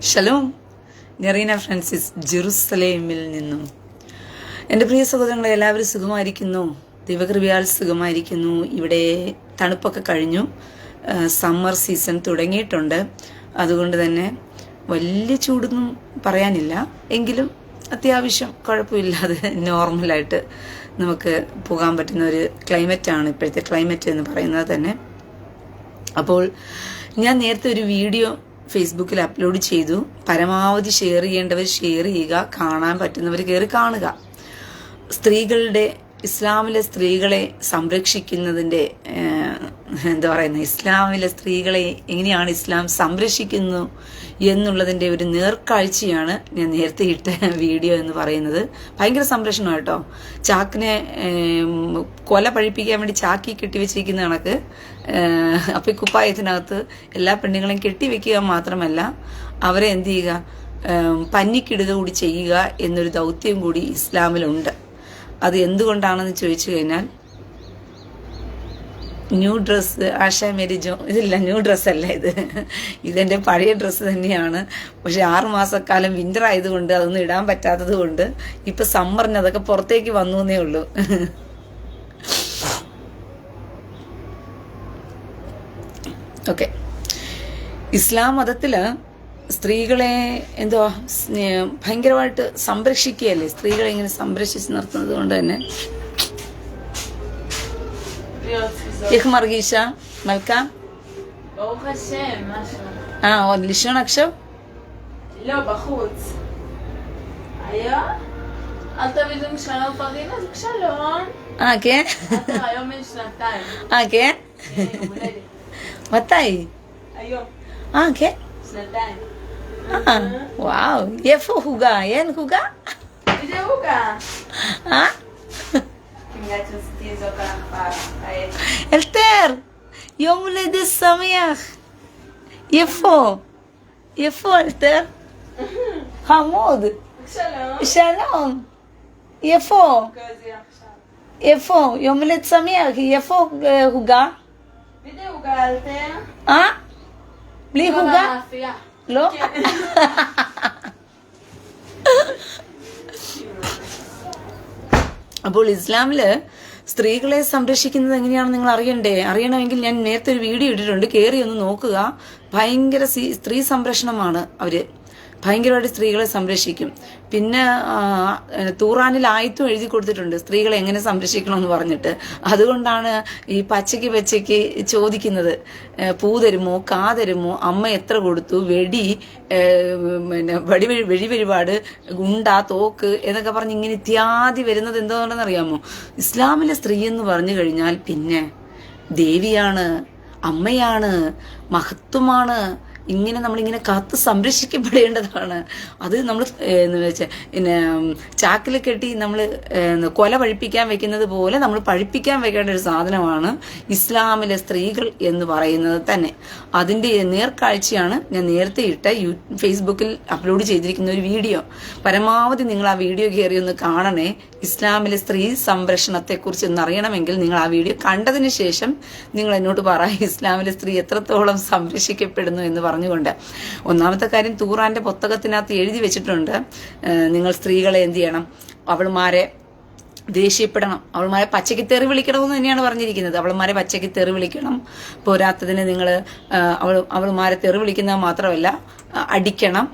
Shalom, നെറീന Francis, ജെറുസലേമിൽ നിന്നും. എൻ്റെ പ്രിയ സഹോദരങ്ങളെ, എല്ലാവരും സുഖമായിരിക്കുന്നു? ദൈവകൃപയാൽ സുഖമായിരിക്കുന്നു. ഇവിടെ തണുപ്പൊക്കെ കഴിഞ്ഞു, സമ്മർ സീസൺ തുടങ്ങിയിട്ടുണ്ട്. അതുകൊണ്ട് തന്നെ വലിയ ചൂടൊന്നും പറയാനില്ല, എങ്കിലും അത്യാവശ്യം കുഴപ്പമില്ലാതെ നോർമലായിട്ട് നമുക്ക് പോകാൻ പറ്റുന്ന ഒരു ക്ലൈമറ്റാണ് ഇപ്പോഴത്തെ ക്ലൈമറ്റ് എന്ന് പറയുന്നത് തന്നെ. അപ്പോൾ ഞാൻ നേരത്തെ ഒരു വീഡിയോ ഫേസ്ബുക്കിൽ അപ്ലോഡ് ചെയ്തു. പരമാവധി ഷെയർ ചെയ്യേണ്ടവർ ഷെയർ ചെയ്യുക, കാണാൻ പറ്റുന്നവർ കയറി കാണുക. ഇസ്ലാമിലെ സ്ത്രീകളെ സംരക്ഷിക്കുന്നതിൻ്റെ ഇസ്ലാമിലെ സ്ത്രീകളെ എങ്ങനെയാണ് ഇസ്ലാം സംരക്ഷിക്കുന്നു എന്നുള്ളതിൻ്റെ ഒരു നേർക്കാഴ്ചയാണ് ഞാൻ നേരത്തെ ഇട്ട വീഡിയോ എന്ന് പറയുന്നത്. ഭയങ്കര സംരക്ഷണം കേട്ടോ. ചാക്കിനെ കൊല പഴിപ്പിക്കാൻ വേണ്ടി ചാക്കി കെട്ടിവെച്ചിരിക്കുന്ന കണക്ക്. അപ്പം ഈ കുപ്പായത്തിനകത്ത് എല്ലാ പെണ്ണുങ്ങളെയും കെട്ടിവെക്കുക മാത്രമല്ല, അവരെ എന്ത് ചെയ്യുക, പന്നിക്കിടുക കൂടി ചെയ്യുക എന്നൊരു ദൗത്യം കൂടി ഇസ്ലാമിലുണ്ട്. അത് എന്തുകൊണ്ടാണെന്ന് ചോദിച്ചു കഴിഞ്ഞാൽ, ന്യൂ ഡ്രസ്സ് ആശാ മേരിജോ ഇതില്ല, ന്യൂ ഡ്രസ്സല്ല ഇതെൻ്റെ പഴയ ഡ്രസ്സ് തന്നെയാണ്. പക്ഷെ 6 മാസക്കാലം വിന്റർ ആയതുകൊണ്ട് അതൊന്നും ഇടാൻ പറ്റാത്തത് കൊണ്ട് ഇപ്പൊ സമ്മറിന് അതൊക്കെ പുറത്തേക്ക് വന്നു എന്നേ ഉള്ളൂ. ഓക്കെ, ഇസ്ലാം മതത്തില് സ്ത്രീകളെ ഭയങ്കരമായിട്ട് സംരക്ഷിക്കുകയല്ലേ. സ്ത്രീകളെ ഇങ്ങനെ സംരക്ഷിച്ച് നിർത്തുന്നത് കൊണ്ട് തന്നെ מרגישה מלכה? ברוך השם, משהו. עוד לישון עכשיו? לא, בחוץ. היום? אל תביאו משלום פרינה, זה שלום. כן? אתה היום בן 2. כן? יום הולדת. מתי? היום. כן? 2. וואו, איפה הוגה? אין הוגה? איזה הוגה? אלתר, יום הולדת שמח. איפה אלתר? חמוד. שלום. איפה? יום הולדת שמח. איפה הוגה? בדיוק הוגה אלתר. בלי הוגה? לא? അപ്പോൾ ഇസ്ലാമില് സ്ത്രീകളെ സംരക്ഷിക്കുന്നത് എങ്ങനെയാണെന്ന് നിങ്ങൾ അറിയണമെങ്കിൽ ഞാൻ നേരത്തെ ഒരു വീഡിയോ ഇട്ടിട്ടുണ്ട്, കയറി ഒന്ന് നോക്കുക. ഭയങ്കര സ്ത്രീ സംരക്ഷണമാണ് അവര്. ഭയങ്കരമായിട്ട് സ്ത്രീകളെ സംരക്ഷിക്കും. പിന്നെ ഖുർആനിൽ ആയത്തും എഴുതി കൊടുത്തിട്ടുണ്ട് സ്ത്രീകളെ എങ്ങനെ സംരക്ഷിക്കണമെന്ന് പറഞ്ഞിട്ട്. അതുകൊണ്ടാണ് ഈ പച്ചയ്ക്ക് ചോദിക്കുന്നത്, പൂ തരുമോ, കാ തരുമോ, അമ്മ എത്ര കൊടുത്തു, വെടി വഴിപാട്, ഗുണ്ട, തോക്ക് എന്നൊക്കെ പറഞ്ഞ് ഇങ്ങനെ ഇത്യാദി വരുന്നത് എന്താണെന്ന് അറിയാമോ? ഇസ്ലാമിലെ സ്ത്രീ എന്ന് പറഞ്ഞു കഴിഞ്ഞാൽ പിന്നെ ദേവിയാണ്, അമ്മയാണ്, മഹത്വമാണ്. ഇങ്ങനെ നമ്മളിങ്ങനെ കാത്ത് സംരക്ഷിക്കപ്പെടേണ്ടതാണ്. അത് നമ്മൾ പിന്നെ ചാക്കിൽ കെട്ടി നമ്മൾ കൊല പഴിപ്പിക്കാൻ വെക്കുന്നത് പോലെ നമ്മൾ പഴിപ്പിക്കാൻ വെക്കേണ്ട ഒരു സാധനമാണ് ഇസ്ലാമിലെ സ്ത്രീകൾ എന്ന് പറയുന്നത് തന്നെ. അതിൻ്റെ നേർക്കാഴ്ചയാണ് ഞാൻ നേരത്തെ ഇട്ട ഫേസ്ബുക്കിൽ അപ്ലോഡ് ചെയ്തിരിക്കുന്ന ഒരു വീഡിയോ. പരമാവധി നിങ്ങൾ ആ വീഡിയോ കയറി ഒന്ന് കാണണേ. ഇസ്ലാമിലെ സ്ത്രീ സംരക്ഷണത്തെക്കുറിച്ച് ഒന്ന് അറിയണമെങ്കിൽ നിങ്ങൾ ആ വീഡിയോ കണ്ടതിന് ശേഷം നിങ്ങൾ എന്നോട് പറ, ഇസ്ലാമിലെ സ്ത്രീ എത്രത്തോളം സംരക്ഷിക്കപ്പെടുന്നു എന്ന് പറഞ്ഞുകൊണ്ട്. ഒന്നാമത്തെ കാര്യം, ഖുർആന്റെ പുസ്തകത്തിനകത്ത് എഴുതി വെച്ചിട്ടുണ്ട്, നിങ്ങൾ സ്ത്രീകളെ എന്ത് ചെയ്യണം, അവൾമാരെ ദേഷ്യപ്പെടണം, അവൾമാരെ പച്ചയ്ക്ക് തെറി വിളിക്കണമെന്ന് തന്നെയാണ് പറഞ്ഞിരിക്കുന്നത്. അവൾമാരെ പച്ചയ്ക്ക് തെറി വിളിക്കണം. പോരാത്തതിന് നിങ്ങൾ അവൾമാരെ തെറി വിളിക്കുന്നത് മാത്രമല്ല, അടിക്കണം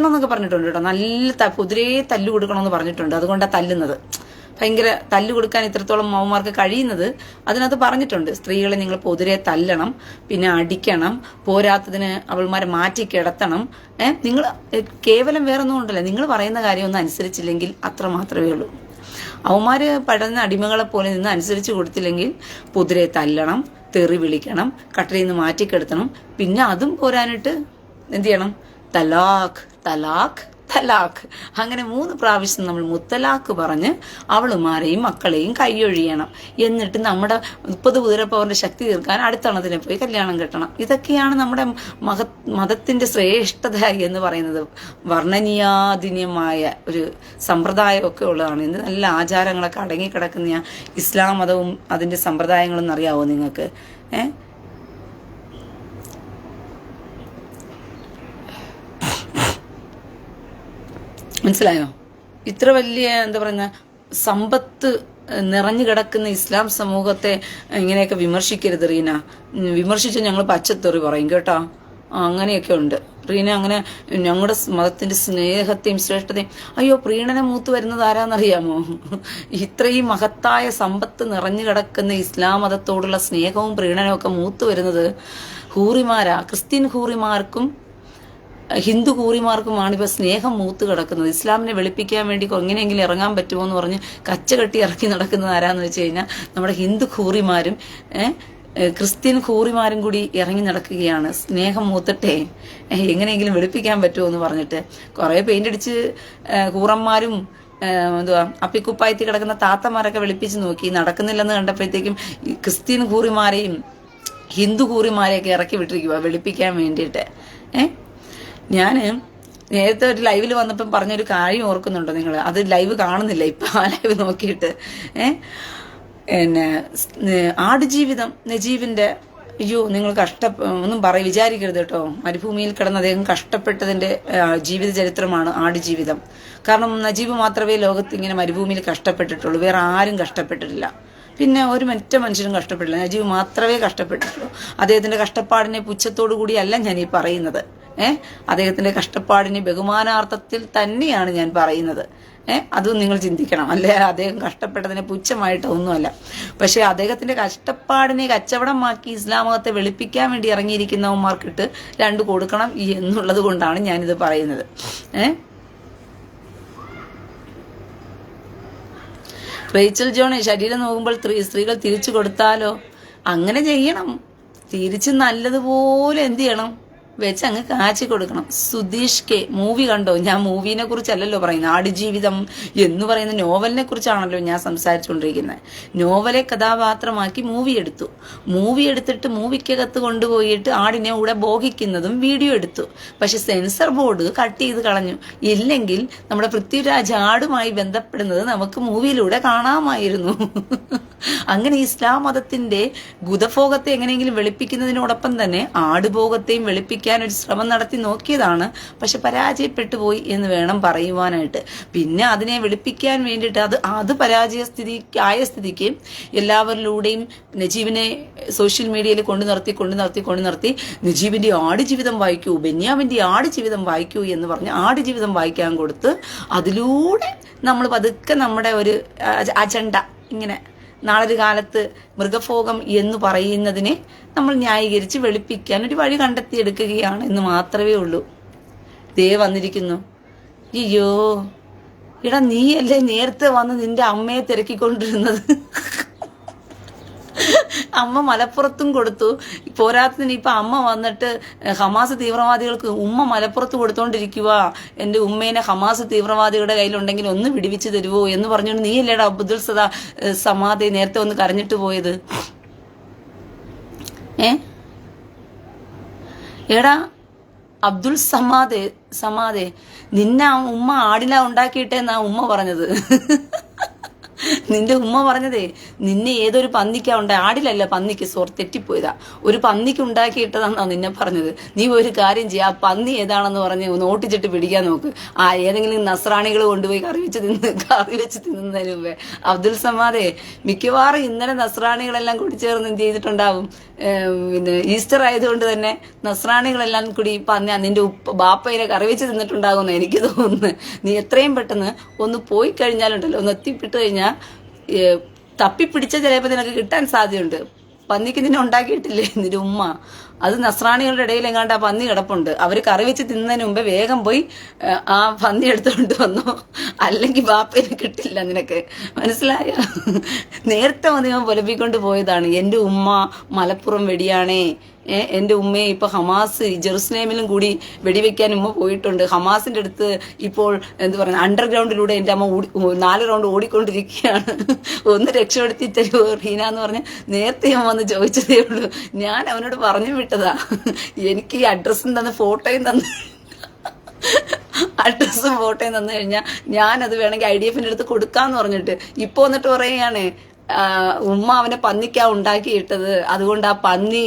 എന്നൊക്കെ പറഞ്ഞിട്ടുണ്ട് കേട്ടോ. നല്ല കുതിരയെ തല്ലു കൊടുക്കണമെന്ന് പറഞ്ഞിട്ടുണ്ട്. അതുകൊണ്ടാണ് തല്ലുന്നത്. ഭയങ്കര തല്ലു കൊടുക്കാൻ ഇത്രത്തോളം അമ്മമാർക്ക് കഴിയുന്നത് അതിനകത്ത് പറഞ്ഞിട്ടുണ്ട്. സ്ത്രീകളെ നിങ്ങൾ പൊതുരെ തല്ലണം, പിന്നെ അടിക്കണം, പോരാത്തതിന് അവൾമാരെ മാറ്റി കിടത്തണം. നിങ്ങൾ കേവലം വേറൊന്നും ഉണ്ടല്ലോ, നിങ്ങൾ പറയുന്ന കാര്യമൊന്നും അനുസരിച്ചില്ലെങ്കിൽ അത്ര മാത്രമേ ഉള്ളൂ. അവന്മാര് പടന്ന അടിമകളെ പോലെ നിന്ന് അനുസരിച്ച് കൊടുത്തില്ലെങ്കിൽ പൊതുരെ തല്ലണം, തെറി വിളിക്കണം, കട്ടയിൽ നിന്ന് മാറ്റിക്കിടത്തണം. പിന്നെ അതും പോരാനിട്ട് എന്ത് ചെയ്യണം, തലാഖ് തലാഖ് തലാഖ്, അങ്ങനെ 3 പ്രാവശ്യം നമ്മൾ മുത്തലാഖ് പറഞ്ഞ് അവളുമാരെയും മക്കളെയും കൈയൊഴിയണം. എന്നിട്ട് നമ്മുടെ 30 കുതിരപ്പവറിന്റെ ശക്തി തീർക്കാൻ അടുത്തണത്തിനെ പോയി കല്യാണം കെട്ടണം. ഇതൊക്കെയാണ് നമ്മുടെ മതത്തിന്റെ ശ്രേഷ്ഠത എന്ന് പറയുന്നത്. വർണ്ണനീയാധീനമായ ഒരു സമ്പ്രദായമൊക്കെ ഉള്ളതാണ്. ഇത് നല്ല ആചാരങ്ങളൊക്കെ അടങ്ങിക്കിടക്കുന്ന ഇസ്ലാം മതവും അതിന്റെ സമ്പ്രദായങ്ങളും അറിയാവോ നിങ്ങൾക്ക്? മനസ്സിലായോ? ഇത്ര വലിയ എന്താ പറയുന്ന സമ്പത്ത് നിറഞ്ഞു കിടക്കുന്ന ഇസ്ലാം സമൂഹത്തെ ഇങ്ങനെയൊക്കെ വിമർശിക്കരുത് റീന. വിമർശിച്ച് ഞങ്ങൾ പച്ചത്തെറി പറയും കേട്ടോ. അങ്ങനെയൊക്കെ ഉണ്ട് റീന. അങ്ങനെ ഞങ്ങളുടെ മതത്തിന്റെ സ്നേഹത്തെയും ശ്രേഷ്ഠതയും, അയ്യോ പ്രീണനം മൂത്ത് വരുന്നത് ആരാന്നറിയാമോ? ഇത്രയും മഹത്തായ സമ്പത്ത് നിറഞ്ഞു കിടക്കുന്ന ഇസ്ലാം മതത്തോടുള്ള സ്നേഹവും പ്രീണനവും ഒക്കെ മൂത്ത് വരുന്നത് ഹൂറിമാരാ. ക്രിസ്ത്യൻ ഹൂറിമാർക്കും ഹിന്ദു കൂറിമാർക്കുമാണ് ഇപ്പൊ സ്നേഹം മൂത്ത് കിടക്കുന്നത്. ഇസ്ലാമിനെ വെളുപ്പിക്കാൻ വേണ്ടി എങ്ങനെയെങ്കിലും ഇറങ്ങാൻ പറ്റുമോ എന്ന് പറഞ്ഞ് കച്ചകെട്ടി ഇറക്കി നടക്കുന്നത് ആരാന്ന് വെച്ച് കഴിഞ്ഞാൽ നമ്മുടെ ഹിന്ദു കൂറിമാരും ക്രിസ്ത്യൻ കൂറിമാരും കൂടി ഇറങ്ങി നടക്കുകയാണ്. സ്നേഹം മൂത്തിട്ടെ എങ്ങനെയെങ്കിലും വെളുപ്പിക്കാൻ പറ്റുമോ എന്ന് പറഞ്ഞിട്ട് കുറെ പെയിന്റ് അടിച്ച് കൂറന്മാരും എന്തുവാ അപ്പിക്കുപ്പായത്തി കിടക്കുന്ന താത്തമാരൊക്കെ വെളുപ്പിച്ച് നോക്കി, നടക്കുന്നില്ലെന്ന് കണ്ടപ്പോഴത്തേക്കും ക്രിസ്ത്യൻ കൂറിമാരെയും ഹിന്ദു കൂറിമാരെയൊക്കെ ഇറക്കി വിട്ടിരിക്കുക വെളുപ്പിക്കാൻ വേണ്ടിയിട്ട്. ഞാൻ നേരത്തെ ഒരു ലൈവിൽ വന്നപ്പം പറഞ്ഞൊരു കാര്യം ഓർക്കുന്നുണ്ടോ നിങ്ങൾ? അത് ലൈവ് കാണുന്നില്ല ഇപ്പൊ, ആ ലൈവ് നോക്കിയിട്ട്. ആടുജീവിതം നജീബിന്റെ, അയ്യോ നിങ്ങൾ ഒന്നും വിചാരിക്കരുത് കേട്ടോ. മരുഭൂമിയിൽ കിടന്ന് അദ്ദേഹം കഷ്ടപ്പെട്ടതിന്റെ ജീവിത ചരിത്രമാണ് ആടുജീവിതം. കാരണം നജീബ് മാത്രമേ ലോകത്ത് ഇങ്ങനെ മരുഭൂമിയിൽ കഷ്ടപ്പെട്ടിട്ടുള്ളൂ, വേറെ ആരും കഷ്ടപ്പെട്ടിട്ടില്ല. പിന്നെ ഒരു മറ്റ മനുഷ്യരും കഷ്ടപ്പെട്ടില്ല, നജീബ് മാത്രമേ കഷ്ടപ്പെട്ടിട്ടുള്ളൂ. അദ്ദേഹത്തിന്റെ കഷ്ടപ്പാടിനെ പുച്ഛത്തോടു കൂടിയല്ല ഞാൻ ഈ പറയുന്നത്. അദ്ദേഹത്തിന്റെ കഷ്ടപ്പാടിനെ ബഹുമാനാർത്ഥത്തിൽ തന്നെയാണ് ഞാൻ പറയുന്നത്. അതും നിങ്ങൾ ചിന്തിക്കണം. അല്ലെ അദ്ദേഹം കഷ്ടപ്പെട്ടതിനെ പുച്ഛമായിട്ടൊന്നുമല്ല. പക്ഷെ അദ്ദേഹത്തിന്റെ കഷ്ടപ്പാടിനെ കച്ചവടമാക്കി ഇസ്ലാം മതത്തെ വെളുപ്പിക്കാൻ വേണ്ടി ഇറങ്ങിയിരിക്കുന്നവന്മാർക്കിട്ട് രണ്ട് കൊടുക്കണം എന്നുള്ളത് കൊണ്ടാണ് ഞാനിത് പറയുന്നത്. റേച്ചൽ ജോണെ, ശരീരം നോക്കുമ്പോൾ സ്ത്രീകൾ തിരിച്ചു കൊടുത്താലോ? അങ്ങനെ ചെയ്യണം. തിരിച്ച് നല്ലതുപോലെ എന്ത് ചെയ്യണം വെച്ച് അങ്ങ് കാച്ചി കൊടുക്കണം. സുധീഷ് കെ, മൂവി കണ്ടോ? ഞാൻ മൂവിനെ കുറിച്ചല്ലല്ലോ പറയുന്നത്. ആടുജീവിതം എന്ന് പറയുന്ന നോവലിനെ കുറിച്ചാണല്ലോ ഞാൻ സംസാരിച്ചുകൊണ്ടിരിക്കുന്നത്. നോവലെ കഥാപാത്രമാക്കി മൂവി എടുത്തു. മൂവി എടുത്തിട്ട് മൂവിക്കകത്ത് കൊണ്ടുപോയിട്ട് ആടിനെ കൂടെ ഭോഗിക്കുന്നതും വീഡിയോ എടുത്തു. പക്ഷെ സെൻസർ ബോർഡ് കട്ട് ചെയ്ത് കളഞ്ഞു. ഇല്ലെങ്കിൽ നമ്മുടെ പൃഥ്വിരാജ് ആടുമായി ബന്ധപ്പെടുന്നത് നമുക്ക് മൂവിയിലൂടെ കാണാമായിരുന്നു. അങ്ങനെ ഇസ്ലാം മതത്തിന്റെ ഗുദഭോഗത്തെ എങ്ങനെയെങ്കിലും വെളുപ്പിക്കുന്നതിനോടൊപ്പം തന്നെ ആടുഭോഗത്തെയും വെളുപ്പിക്കാൻ ഒരു ശ്രമം നടത്തി നോക്കിയതാണ്. പക്ഷെ പരാജയപ്പെട്ടു പോയി എന്ന് വേണം പറയുവാനായിട്ട്. പിന്നെ അതിനെ വെളുപ്പിക്കാൻ വേണ്ടിയിട്ട് അത് പരാജയ സ്ഥിതിക്ക് എല്ലാവരിലൂടെയും നജീബിനെ സോഷ്യൽ മീഡിയയിൽ കൊണ്ടു നിർത്തി നജീബിന്റെ ആടുജീവിതം വായിക്കൂ, ബെന്യാമിന്റെ ആടുജീവിതം വായിക്കൂ എന്ന് പറഞ്ഞ് ആടുജീവിതം വായിക്കാൻ കൊടുത്ത് അതിലൂടെ നമ്മൾ പതുക്കെ നമ്മുടെ ഒരു അജണ്ട ഇങ്ങനെ നാളൊരു കാലത്ത് മൃഗഭോഗം എന്ന് പറയുന്നതിനെ നമ്മൾ ന്യായീകരിച്ച് വെളുപ്പിക്കാൻ ഒരു വഴി കണ്ടെത്തിയെടുക്കുകയാണ് എന്ന് മാത്രമേ ഉള്ളൂ. ദേ വന്നിരിക്കുന്നു. അയ്യോ എടാ, നീയല്ലേ നേരത്തെ വന്ന് നിന്റെ അമ്മയെ തിരക്കിക്കൊണ്ടിരുന്നത്? അമ്മ മലപ്പുറത്തും കൊടുത്തു. പോരാത്തതിന് ഇപ്പൊ അമ്മ വന്നിട്ട് ഹമാസ് തീവ്രവാദികൾക്ക് ഉമ്മ മലപ്പുറത്ത് കൊടുത്തോണ്ടിരിക്കുക. എന്റെ ഉമ്മേനെ ഹമാസ് തീവ്രവാദികളുടെ കയ്യിലുണ്ടെങ്കിൽ ഒന്ന് വിടിവിച്ചു തരുവോ എന്ന് പറഞ്ഞുകൊണ്ട് നീയല്ലേടാ അബ്ദുൽ സമാദെ നേരത്തെ ഒന്ന് കരഞ്ഞിട്ട് പോയത്? എടാ അബ്ദുൽ സമാദെ നിന്നെ ഉമ്മ ആടിനാ ഉണ്ടാക്കിയിട്ടെന്നാ ഉമ്മ പറഞ്ഞത്. നിന്റെ ഉമ്മ പറഞ്ഞതേ നിന്നെ ഏതൊരു പന്നിക്കാ ആടിലല്ല, പന്നിക്ക് തെറ്റിപ്പോയതാ. ഒരു പന്നിക്ക് ഉണ്ടാക്കിയിട്ടതാന്നാ നിന്നെ പറഞ്ഞത്. നീ ഒരു കാര്യം ചെയ്യാ, ആ പന്നി ഏതാണെന്ന് പറഞ്ഞ് നോട്ടിച്ചിട്ട് പിടിക്കാൻ നോക്ക്. ഏതെങ്കിലും നസ്രാണികൾ കൊണ്ടുപോയി കറി വെച്ച് തിന്നുന്നതിന് മുമ്പേ. അബ്ദുൽ സമാദെ, മിക്കവാറും ഇന്നലെ നസ്രാണികളെല്ലാം കൂടി ചേർന്ന് എന്ത് ചെയ്തിട്ടുണ്ടാവും? പിന്നെ ഈസ്റ്റർ ആയതുകൊണ്ട് തന്നെ നസ്രാണികളെല്ലാം കൂടി നിന്റെ ബാപ്പയിനെ കറി വെച്ച് തിന്നിട്ടുണ്ടാകുമെന്ന് എനിക്ക് തോന്നുന്നു. നീ എത്രയും പെട്ടെന്ന് ഒന്ന് പോയി കഴിഞ്ഞാലുണ്ടല്ലോ, ഒന്ന് എത്തിപ്പെട്ട് കഴിഞ്ഞാൽ തപ്പിപ്പിടിച്ച ചിലപ്പോൾ നിനക്ക് കിട്ടാൻ സാധ്യതയുണ്ട്. പന്നിക്ക് നിന്നെ ഉണ്ടാക്കിയിട്ടില്ലേ നിന്റെ ഉമ്മ? അത് നസ്രാണികളുടെ ഇടയിൽ എങ്ങാണ്ട് ആ പന്നി കിടപ്പുണ്ട്. അവർ കറി വെച്ച് തിന്നതിന് മുമ്പേ വേഗം പോയി ആ പന്നി എടുത്തുകൊണ്ട് വന്നോ, അല്ലെങ്കിൽ ബാപ്പേനെ കിട്ടില്ല നിനക്ക്. മനസ്സിലായ? നേരത്തെ വന്ന് പൊലപ്പിക്കൊണ്ട് പോയതാണ്. എന്റെ ഉമ്മ മലപ്പുറം വെടിയാണേ, എന്റെ ഉമ്മയെ ഇപ്പൊ ഹമാസ് ജെറുസലേമിലും കൂടി വെടിവെക്കാൻ ഉമ്മ പോയിട്ടുണ്ട്. ഹമാസിന്റെ അടുത്ത് ഇപ്പോൾ എന്താ പറയുക, അണ്ടർഗ്രൗണ്ടിലൂടെ എന്റെ അമ്മ 4 റൗണ്ട് ഓടിക്കൊണ്ടിരിക്കുകയാണ്. ഒന്ന് രക്ഷപ്പെടുത്തി തരുമോ റീന എന്ന് പറഞ്ഞ് നേരത്തെ ഞാൻ വന്ന് ചോദിച്ചതേ ഉള്ളൂ. ഞാൻ അവനോട് പറഞ്ഞു വിട്ടതാ. എനിക്ക് ഈ അഡ്രസ്സും തന്ന് ഫോട്ടോയും തന്നു കഴിഞ്ഞാൽ ഞാനത് വേണമെങ്കിൽ IDF-ന്റെ അടുത്ത് കൊടുക്കാന്ന് പറഞ്ഞിട്ട് ഇപ്പൊ വന്നിട്ട് പറയുകയാണ് ഉമ്മ അവനെ പന്നിക്കാ ഉണ്ടാക്കിയിട്ടത്, അതുകൊണ്ട് ആ പന്നി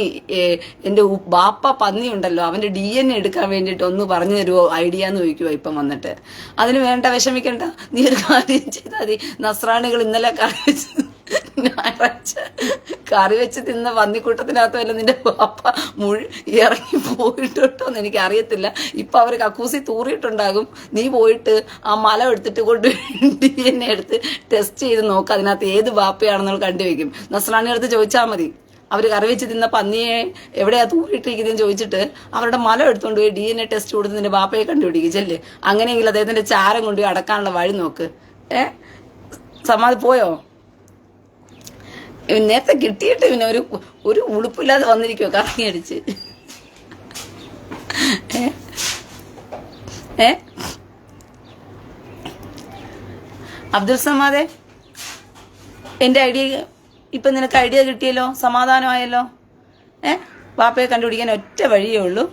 എന്റെ ബാപ്പ പന്നി ഉണ്ടല്ലോ അവന്റെ DNA എടുക്കാൻ വേണ്ടിയിട്ട് ഒന്ന് പറഞ്ഞു തരുമോ ഐഡിയ എന്ന് ചോദിക്കുവോ ഇപ്പം വന്നിട്ട്. അതിന് വേണ്ട, വിഷമിക്കണ്ട, നീ ഒരു കാര്യം ചെയ്താൽ മതി. നസ്രാണികൾ ഇന്നലെ ഞായറാഴ്ച കറി വെച്ച് തിന്ന പന്നിക്കൂട്ടത്തിനകത്ത് വല്ല നിന്റെ പാപ്പ ഇറങ്ങി പോയിട്ടോന്ന് എനിക്ക് അറിയത്തില്ല. ഇപ്പൊ അവര് കക്കൂസി തൂറിയിട്ടുണ്ടാകും. നീ പോയിട്ട് ആ മല എടുത്തിട്ട് കൊണ്ട് DNA എടുത്ത് ടെസ്റ്റ് ചെയ്ത് നോക്ക്, അതിനകത്ത് ഏത് ബാപ്പയാണെന്നുള്ള കണ്ടുവെക്കും. നസ്രാണി അടുത്ത് ചോദിച്ചാൽ മതി. അവര് കറി വെച്ച് തിന്ന പന്നിയെ എവിടെയാ തൂറിയിട്ടിരിക്കുന്നതെന്ന് ചോദിച്ചിട്ട് അവരുടെ മല എടുത്തുകൊണ്ട് പോയി DNA ടെസ്റ്റ് കൊടുത്ത് നിന്റെ ബാപ്പയെ കണ്ടുപിടിക്കും. ചെല്ല്. അങ്ങനെയെങ്കിൽ അദ്ദേഹത്തിന്റെ ചാരം കൊണ്ടുപോയി അടക്കാനുള്ള വഴി നോക്ക്. സമാധി പോയോ? നേരത്തെ കിട്ടിയിട്ട് പിന്നെ ഒരു ഉളുപ്പില്ലാതെ വന്നിരിക്കുവോ കറങ്ങി അടിച്ച്. അബ്ദുൽ സമാദെ, എന്റെ ഐഡിയ ഇപ്പൊ നിനക്ക് ഐഡിയ കിട്ടിയല്ലോ, സമാധാനമായല്ലോ. വാപ്പയെ കണ്ടുപിടിക്കാൻ ഒറ്റ വഴിയേ ഉള്ളൂ.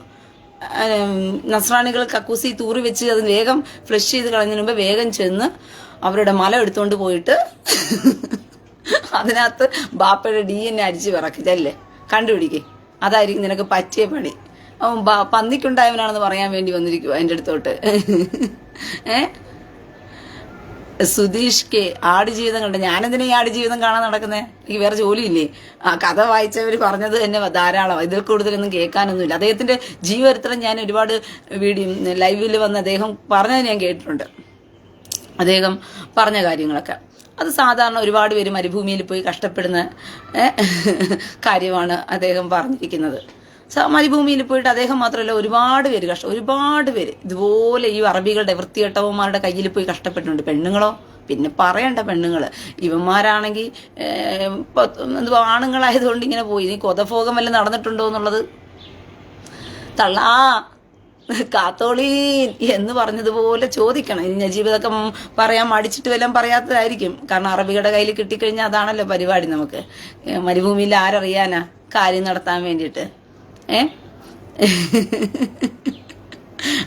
നസ്രാണികൾ കക്കൂസി തൂറി വെച്ച് അത് വേഗം ഫ്ലഷ് ചെയ്ത് കളഞ്ഞതിന് മുമ്പ് വേഗം ചെന്ന് അവരുടെ മല എടുത്തോണ്ട് പോയിട്ട് അതിനകത്ത് ബാപ്പയുടെ DNA അടിച്ച് വിറക്കിച്ചല്ലേ കണ്ടുപിടിക്കേ. അതായിരിക്കും നിനക്ക് പറ്റിയ പണി. അവൻ പന്നിക്കുണ്ടായവനാണെന്ന് പറയാൻ വേണ്ടി വന്നിരിക്കുവോ എൻ്റെ അടുത്തോട്ട്. സുധീഷ് കെ ആടുജീവിതം കണ്ട്. ഞാനെന്തിനാ ഈ ആടുജീവിതം കാണാൻ നടക്കുന്നേ? എനിക്ക് വേറെ ജോലിയില്ലേ? ആ കഥ വായിച്ചവർ പറഞ്ഞത് തന്നെ ധാരാളം, ഇതിൽ കൂടുതലൊന്നും കേൾക്കാനൊന്നുമില്ല. അദ്ദേഹത്തിന്റെ ജീവചരിത്രം ഞാൻ ഒരുപാട് ലൈവിൽ വന്ന് അദ്ദേഹം പറഞ്ഞത് ഞാൻ കേട്ടിട്ടുണ്ട്. അദ്ദേഹം പറഞ്ഞ കാര്യങ്ങളൊക്കെ അത് സാധാരണ ഒരുപാട് പേര് മരുഭൂമിയിൽ പോയി കഷ്ടപ്പെടുന്ന കാര്യമാണ് അദ്ദേഹം പറഞ്ഞിരിക്കുന്നത്. മരുഭൂമിയിൽ പോയിട്ട് അദ്ദേഹം മാത്രമല്ല ഒരുപാട് പേര് ഇതുപോലെ ഈ അറബികളുടെ വൃത്തികെട്ടവന്മാരുടെ കയ്യിൽ പോയി കഷ്ടപ്പെട്ടിട്ടുണ്ട്. പെണ്ണുങ്ങളോ പിന്നെ പറയണ്ട. പെണ്ണുങ്ങള് ഇവന്മാരാണെങ്കിൽ എന്തുവാ ആണുങ്ങളായതുകൊണ്ട് ഇങ്ങനെ പോയി. നീ കൊതഭോഗം വല്ലതും നടന്നിട്ടുണ്ടോ എന്നുള്ളത് തള്ളാ കാത്തോളീൻ എന്ന് പറഞ്ഞതുപോലെ ചോദിക്കണം. ഇനി നജീബിതൊക്കെ പറയാൻ മടിച്ചിട്ട് വല്ലതും പറയാത്തതായിരിക്കും. കാരണം അറബികളുടെ കയ്യിൽ കിട്ടിക്കഴിഞ്ഞാൽ അതാണല്ലോ പരിപാടി. നമുക്ക് മരുഭൂമിയിൽ ആരറിയാനാ കാര്യം നടത്താൻ വേണ്ടിയിട്ട്.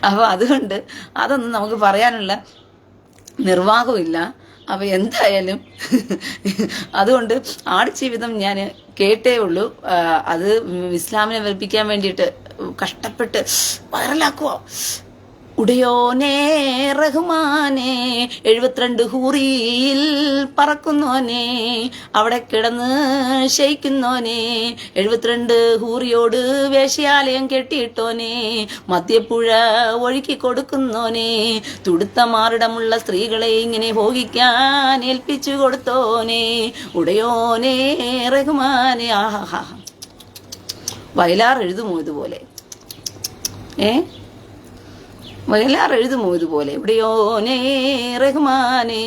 അപ്പൊ അതുകൊണ്ട് അതൊന്നും നമുക്ക് പറയാനുള്ള നിർവാഹമില്ല. അപ്പൊ എന്തായാലും അതുകൊണ്ട് ആടുജീവിതം ഞാൻ കേട്ടേ ഉള്ളൂ. അത് ഇസ്ലാമിനെ വെറുപ്പിക്കാൻ വേണ്ടിയിട്ട് കഷ്ടപ്പെട്ട് വൈറലാക്കുവോ. ഉടയോനേ റഹ്മാനേ 72 ഹൂറിയിൽ പറക്കുന്നോനെ, അവിടെ കിടന്ന് ശയിക്കുന്നോനെ, 72 ഹൂറിയോട് വേശ്യാലയം കെട്ടിയിട്ടോനെ, മദ്യപ്പുഴ ഒഴുക്കി കൊടുക്കുന്നോനെ, തുടുത്ത മാറിടമുള്ള സ്ത്രീകളെ ഇങ്ങനെ ഭോഗിക്കാൻ ഏൽപ്പിച്ചു കൊടുത്തോനെ, ഉടയോനേ റഹ്മാനെ. ആഹാ, വയലാർ എഴുതുമോ ഇതുപോലെ? വയലാർ എഴുതുമോ ഇതുപോലെ? എവിടെയോനേ റഹ്മാനേ.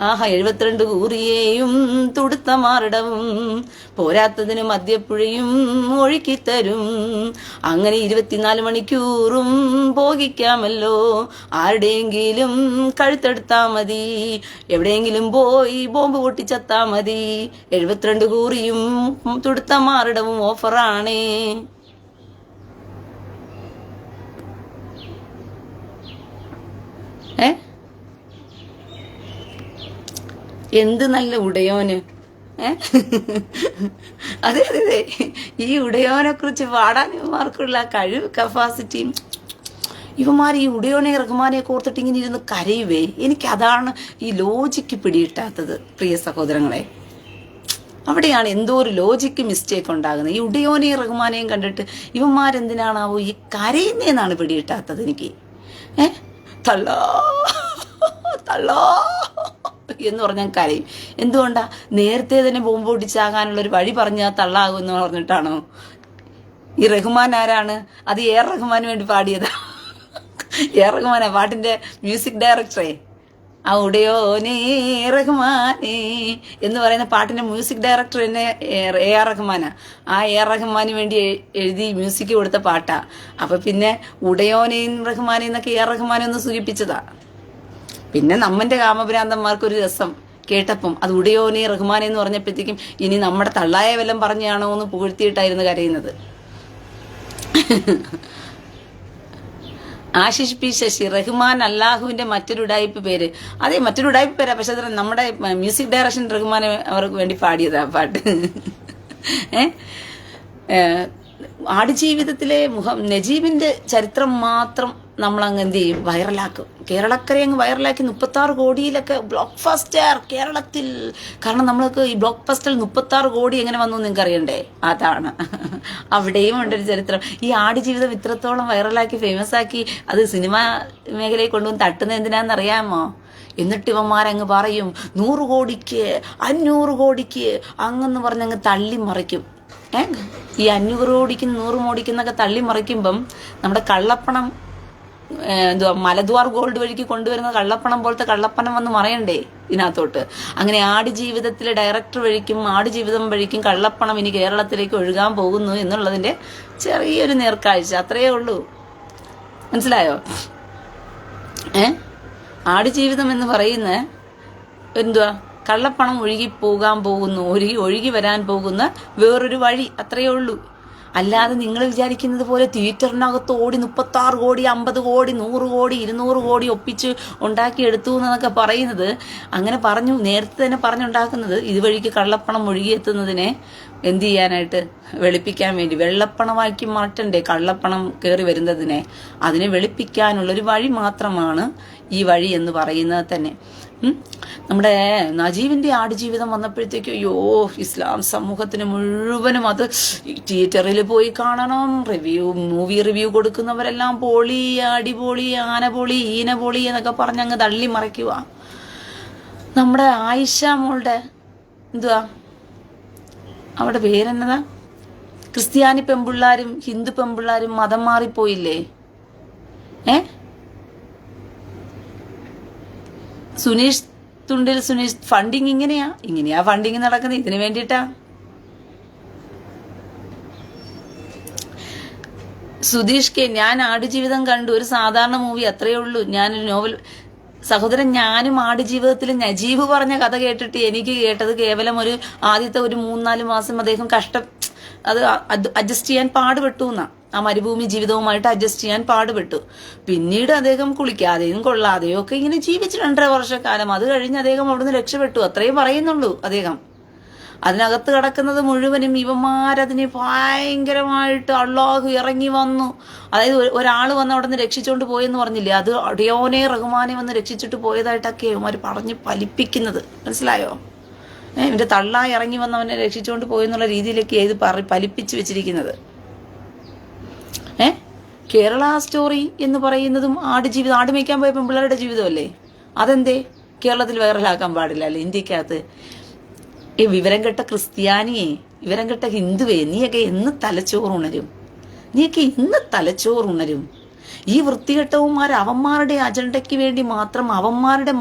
ആഹാ, 72 കൂറിയേയും തുടുത്ത മാറിടവും പോരാത്തതിന് മദ്യപ്പുഴയും ഒഴുക്കിത്തരും. അങ്ങനെ 24 മണിക്കൂറും ഭോഗിക്കാമല്ലോ. ആരുടെയെങ്കിലും കഴുത്തെടുത്താ മതി, എവിടെയെങ്കിലും പോയി ബോംബ് പൊട്ടിച്ചത്താ മതി. 72 കൂറിയും തുടുത്ത മാറിടവും ഓഫറാണേ. എന്ത് നല്ല ഉടയോന്. അതെ അതെ അതെ, ഈ ഉടയോനെ കുറിച്ച് പാടാൻ ഇവന്മാർക്കുള്ള കഴിവ്, കപ്പാസിറ്റിയും. ഇവന്മാർ ഈ ഉടയോനെ റഹ്മാനെ കോർത്തിട്ട് ഇങ്ങനെ ഇരുന്ന് കരയുവേ. എനിക്കതാണ് ഈ ലോജിക്ക് പിടിയിട്ടാത്തത് പ്രിയ സഹോദരങ്ങളെ. അവിടെയാണ് എന്തോ ഒരു ലോജിക്ക് മിസ്റ്റേക്ക് ഉണ്ടാകുന്നത്. ഈ ഉടയോനെയും റഹ്മാനെയും കണ്ടിട്ട് ഇവന്മാരെന്തിനാണാവോ ഈ കരയുന്നേന്നാണ് പിടിയിട്ടാത്തത് എനിക്ക്. തള്ളാ തള്ളാ എന്ന് പറഞ്ഞാൽ കരയും. എന്തുകൊണ്ടാ? നേരത്തെ തന്നെ ബോംബ് പൊട്ടിച്ചാകാനുള്ള ഒരു വഴി പറഞ്ഞാൽ തള്ളാകുമെന്ന് പറഞ്ഞിട്ടാണോ? ഈ റഹ്മാൻ ആരാണ്? അത് എ റഹ്മാന് വേണ്ടി പാടിയതാ. എ റഹ്മാനാ പാട്ടിന്റെ മ്യൂസിക് ഡയറക്ടറെ. ആ ഉടയോനേ റഹ്മാനേ എന്ന് പറയുന്ന പാട്ടിന്റെ മ്യൂസിക് ഡയറക്ടർ തന്നെ എ ആർ റഹ്മാനാ. ആ എ ആർ റഹ്മാന് വേണ്ടി എഴുതി മ്യൂസിക് കൊടുത്ത പാട്ടാ. അപ്പൊ പിന്നെ ഉടയോനേയും റഹ്മാനെയും എന്നൊക്കെ എ ആർ റഹ്മാനെ ഒന്ന് സൂചിപ്പിച്ചതാ. പിന്നെ നമ്മന്റെ കാമഭ്രാന്തന്മാർക്കൊരു രസം കേട്ടപ്പം അത് ഉടയോനെ റഹ്മാനെ എന്ന് പറഞ്ഞപ്പോഴത്തേക്കും ഇനി നമ്മുടെ തള്ളായ വല്ലം പറഞ്ഞാണോ എന്ന് പുകഴ്ത്തിയിട്ടായിരുന്നു കരയുന്നത്. ആശിഷ് പി ശശി, റഹ്മാൻ അല്ലാഹുവിന്റെ മറ്റൊരു ഉഡായിപ്പ് പേര്. അതെ, മറ്റൊരു ഉഡായിപ്പ് പേരാ, പക്ഷെ അത് നമ്മുടെ മ്യൂസിക് ഡയറക്ഷൻ റഹ്മാൻ അവർക്ക് വേണ്ടി പാടിയതാ പാട്ട്. ആടുജീവിതത്തിലെ നജീബിന്റെ ചരിത്രം മാത്രം നമ്മൾ അങ്ങ് എന്ത് ചെയ്യും, വൈറലാക്കും. കേരളക്കരെ അങ്ങ് വൈറലാക്കി 36 കോടിയിലൊക്കെ ബ്ലോക്ക് ബസ്റ്റർ കേരളത്തിൽ. കാരണം നമ്മൾക്ക് ഈ ബ്ലോക്ക് ബസ്റ്ററിൽ 36 കോടി എങ്ങനെ വന്നു നിങ്ങൾക്ക് അറിയണ്ടേ? അതാണ്. അവിടെയും ഉണ്ടൊരു ചരിത്രം. ഈ ആടുജീവിതം ഇത്രത്തോളം വൈറലാക്കി ഫേമസ് ആക്കി അത് സിനിമാ മേഖലയിൽ കൊണ്ടുവന്ന് തട്ടുന്നത് എന്തിനാണെന്നറിയാമോ? എന്നിട്ട് ഇവന്മാരങ്ങ് പറയും 100 കോടിക്ക് 500 കോടിക്ക് അങ്ങെന്ന് പറഞ്ഞങ്ങ് തള്ളി മറിക്കും. ഈ 500 കോടിക്കും 100 കോടിക്കെന്നൊക്കെ തള്ളി മറിക്കുമ്പം നമ്മുടെ കള്ളപ്പണം മലദ്വാർ ഗോൾഡ് വഴിക്ക് കൊണ്ടുവരുന്ന കള്ളപ്പണം പോലത്തെ കള്ളപ്പണം വന്ന് മറയണ്ടേ ഇതിനകത്തോട്ട്? അങ്ങനെ ആടുജീവിതത്തിലെ ഡയറക്ടർ വഴിക്കും ആടുജീവിതം വഴിക്കും കള്ളപ്പണം ഇനി കേരളത്തിലേക്ക് ഒഴുകാൻ പോകുന്നു എന്നുള്ളതിന്റെ ചെറിയൊരു നേർക്കാഴ്ച, അത്രയേ ഉള്ളൂ. മനസ്സിലായോ? ആടുജീവിതം എന്ന് പറയുന്ന എന്തുവാ, കള്ളപ്പണം ഒഴുകി വരാൻ പോകുന്ന വേറൊരു വഴി, അത്രയേ ഉള്ളൂ. അല്ലാതെ നിങ്ങൾ വിചാരിക്കുന്നത് പോലെ തിയേറ്ററിനകത്ത് ഓടി 36 കോടി 50 കോടി 100 കോടി 200 കോടി ഒപ്പിച്ച് ഉണ്ടാക്കിയെടുത്തു എന്നൊക്കെ പറയുന്നത്, അങ്ങനെ പറഞ്ഞു നേരത്തെ തന്നെ പറഞ്ഞുണ്ടാക്കുന്നത് ഇതുവഴിക്ക് കള്ളപ്പണം ഒഴുകിയെത്തുന്നതിനെ എന്ത് ചെയ്യാനായിട്ട്, വെളുപ്പിക്കാൻ വേണ്ടി. വെള്ളപ്പണമാക്കി മാറ്റണ്ടേ കള്ളപ്പണം കയറി വരുന്നതിനെ? അതിനെ വെളുപ്പിക്കാനുള്ളൊരു വഴി മാത്രമാണ് ഈ വഴി എന്ന് പറയുന്നത് തന്നെ. നമ്മുടെ നജീബിന്റെ ആടുജീവിതം വന്നപ്പോഴത്തേക്കും അയ്യോ, ഇസ്ലാം സമൂഹത്തിന് മുഴുവനും അത് തിയേറ്ററിൽ പോയി കാണണം, മൂവി റിവ്യൂ കൊടുക്കുന്നവരെല്ലാം പൊളി, അടിപൊളി, ആനപൊളി, ഈനപൊളി എന്നൊക്കെ പറഞ്ഞ് അങ്ങ് തള്ളി മറയ്ക്കുക. നമ്മുടെ ആയിഷ മോളുടെ എന്തുവാ അവിടെ പേരെന്നതാ, ക്രിസ്ത്യാനി പെമ്പിള്ളാരും ഹിന്ദു പെമ്പിള്ളാരും മതം മാറിപ്പോയില്ലേ? സുനീഷ് ഫണ്ടിങ് ഇങ്ങനെയാ ഫണ്ടിങ് നടക്കുന്നത്, ഇതിനു വേണ്ടിയിട്ടാ. സുധീഷ് കെ, ഞാൻ ആടുജീവിതം കണ്ടു, ഒരു സാധാരണ മൂവി, അത്രയേ ഉള്ളൂ. ഞാനൊരു നോവൽ സഹോദരൻ, ഞാനും ആടുജീവിതത്തിൽ നജീബ് പറഞ്ഞ കഥ കേട്ടിട്ട് എനിക്ക് കേട്ടത് കേവലം ആദ്യത്തെ ഒരു 3-4 മാസം അദ്ദേഹം അത് അഡ്ജസ്റ്റ് ചെയ്യാൻ പാടുപെട്ടു എന്നാ. ആ മരുഭൂമി ജീവിതവുമായിട്ട് അഡ്ജസ്റ്റ് ചെയ്യാൻ പാടുപെട്ടു. പിന്നീട് അദ്ദേഹം കുളിക്കാതെയും കൊള്ളാതെയും ഒക്കെ ഇങ്ങനെ ജീവിച്ചു 2.5 വർഷക്കാലം. അത് കഴിഞ്ഞ് അദ്ദേഹം അവിടുന്ന് രക്ഷപ്പെട്ടു, അത്രയും പറയുന്നുള്ളൂ. അദ്ദേഹം അതിനകത്ത് കിടക്കുന്നത് മുഴുവനും ഇവന്മാരതിനെ ഭയങ്കരമായിട്ട് അള്ളാഹു ഇറങ്ങി വന്നു. അതായത് ഒരാൾ വന്ന് അവിടെ നിന്ന് രക്ഷിച്ചുകൊണ്ട് പോയെന്ന് പറഞ്ഞില്ലേ, അത് അടിയോനെ റഹ്മാനെ വന്ന് രക്ഷിച്ചിട്ട് പോയതായിട്ടൊക്കെ ഇവന്മാർ പറഞ്ഞ് ഫലിപ്പിക്കുന്നത്. മനസ്സിലായോ? ഇവന്റെ തള്ളായി ഇറങ്ങി വന്നവനെ രക്ഷിച്ചുകൊണ്ട് പോയെന്നുള്ള രീതിയിലേക്ക് ഇത് ഫലിപ്പിച്ച് വെച്ചിരിക്കുന്നത്. കേരള സ്റ്റോറി എന്ന് പറയുന്നതും ആടുജീവിതം, ആടുമേക്കാൻ പോയ പെൺപിള്ളേരുടെ ജീവിതമല്ലേ? അതെന്തേ കേരളത്തിൽ വൈറലാക്കാൻ പാടില്ല അല്ലേ? ഇന്ത്യക്കകത്ത് ഈ വിവരം കെട്ട ക്രിസ്ത്യാനിയെ, വിവരം കെട്ട ഹിന്ദുവേ, നീയൊക്കെ എന്ന് തലച്ചോറുണരും? ഈ വൃത്തികെട്ടവന്മാർ അവന്മാരുടെ അജണ്ടയ്ക്ക് വേണ്ടി മാത്രം അവന്മാരുടെ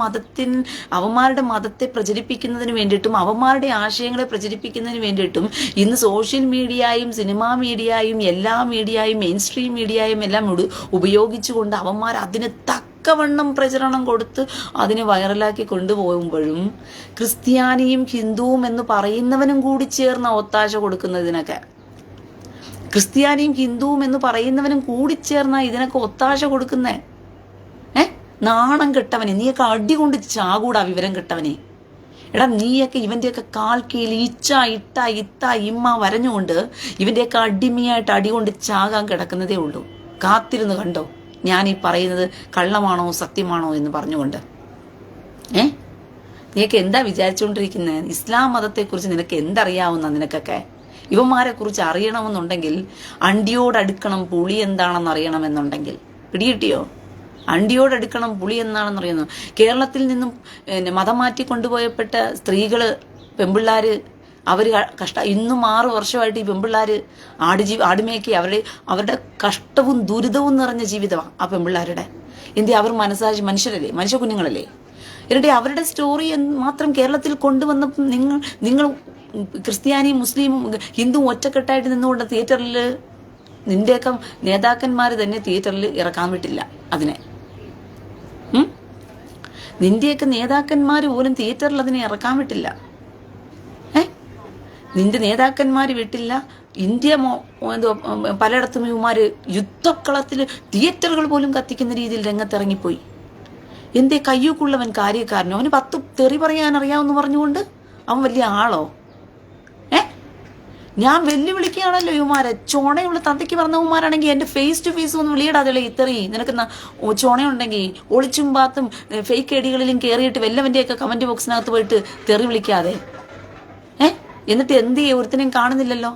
മതത്തെ പ്രചരിപ്പിക്കുന്നതിന് വേണ്ടിയിട്ടും അവന്മാരുടെ ആശയങ്ങളെ പ്രചരിപ്പിക്കുന്നതിന് വേണ്ടിയിട്ടും ഇന്ന് സോഷ്യൽ മീഡിയയും സിനിമാ മീഡിയയും എല്ലാ മീഡിയയും മെയിൻ സ്ട്രീം മീഡിയയും എല്ലാം ഉപയോഗിച്ചുകൊണ്ട് അവന്മാർ അതിന് തക്കവണ്ണം പ്രചരണം കൊടുത്ത് അതിനെ വൈറലാക്കി കൊണ്ടുപോകുമ്പോഴും ക്രിസ്ത്യാനിയും ഹിന്ദുവും എന്ന് പറയുന്നവനും കൂടി ചേർന്ന ഒത്താശ കൊടുക്കുന്നതിനൊക്കെ, ക്രിസ്ത്യാനിയും ഹിന്ദുവും എന്ന് പറയുന്നവനും കൂടിച്ചേർന്ന ഇതിനൊക്കെ ഒത്താശ കൊടുക്കുന്നേ. നാണം കെട്ടവനെ, നീയൊക്കെ അടി കൊണ്ട് ചാകൂടാ വിവരം കെട്ടവനെ. എടാ, നീയൊക്കെ ഇവന്റെയൊക്കെ കാൽ കീഴിൽ ഇത്ത ഇമ്മ വരഞ്ഞുകൊണ്ട് ഇവന്റെയൊക്കെ അടിമയായിട്ട് അടി കൊണ്ട് ചാകാൻ കിടക്കുന്നതേ ഉള്ളൂ. കാത്തിരുന്ന് കണ്ടോ ഞാൻ ഈ പറയുന്നത് കള്ളമാണോ സത്യമാണോ എന്ന് പറഞ്ഞുകൊണ്ട്. നീയൊക്കെ എന്താ വിചാരിച്ചുകൊണ്ടിരിക്കുന്നത്? ഇസ്ലാം മതത്തെക്കുറിച്ച് നിനക്ക് എന്തറിയാവുന്ന? നിനക്കൊക്കെ ഇവന്മാരെ കുറിച്ച് അറിയണമെന്നുണ്ടെങ്കിൽ അണ്ടിയോടടുക്കണം പുളി എന്താണെന്ന് അറിയണമെന്നുണ്ടെങ്കിൽ, പിടികിട്ടിയോ? അണ്ടിയോടടുക്കണം പുളി എന്താണെന്ന് അറിയുന്നു. കേരളത്തിൽ നിന്നും മതം മാറ്റി കൊണ്ടുപോയപ്പെട്ട സ്ത്രീകള്, പെമ്പിള്ളാര്, അവര് ഇന്നും 6 വർഷമായിട്ട് ഈ പെമ്പിള്ളാര് ആടുമേക്കി അവരുടെ കഷ്ടവും ദുരിതവും നിറഞ്ഞ ജീവിതമാണ് ആ പെമ്പിള്ളാരുടെ. അവർ മനുഷ്യരല്ലേ, മനുഷ്യ കുഞ്ഞുങ്ങളല്ലേ? എന്നിട്ട് അവരുടെ സ്റ്റോറി മാത്രം കേരളത്തിൽ കൊണ്ടുവന്നപ്പോൾ നിങ്ങൾ ക്രിസ്ത്യാനിയും മുസ്ലിമും ഹിന്ദുവും ഒറ്റക്കെട്ടായിട്ട് നിന്നുകൊണ്ട് തിയേറ്ററിൽ നിന്റെയൊക്കെ നേതാക്കന്മാർ തന്നെ തിയേറ്ററിൽ ഇറക്കാൻ വിട്ടില്ല അതിനെ. നിന്റെയൊക്കെ നേതാക്കന്മാർ പോലും തിയേറ്ററിൽ അതിനെ ഇറക്കാൻ വിട്ടില്ല. നിന്റെ നേതാക്കന്മാർ വിട്ടില്ല. ഇന്ത്യ പലയിടത്തും ഇവന്മാര് യുദ്ധക്കളത്തിൽ തിയേറ്ററുകൾ പോലും കത്തിക്കുന്ന രീതിയിൽ രംഗത്തിറങ്ങിപ്പോയി. എന്തേ കയ്യൂക്കുള്ളവൻ കാര്യക്കാരനോ? അവന് 10 തെറി പറയാൻ അറിയാമെന്ന് പറഞ്ഞുകൊണ്ട് അവൻ വലിയ ആളോ? ഞാൻ വെല്ലുവിളിക്കുകയാണല്ലോ ഇവന്മാരെ. ചുണയുള്ള തന്തയ്ക്ക് പറഞ്ഞവന്മാരാണെങ്കിൽ എൻ്റെ ഫേസ് ടു ഫേസ് ഒന്ന് വിളിയിടാതെ ഇത്രയും നിനക്ക് ചുണയുണ്ടെങ്കിൽ ഒളിച്ചും പാത്തും ഫേക്ക് ഐഡികളിലും കയറിയിട്ട് വല്ലവൻ്റെയൊക്കെ കമന്റ് ബോക്സിനകത്ത് പോയിട്ട് തെറി വിളിക്കാതെ. എന്നിട്ട് എന്ത് ചെയ്യും? ഒരുത്തനെയും കാണുന്നില്ലല്ലോ.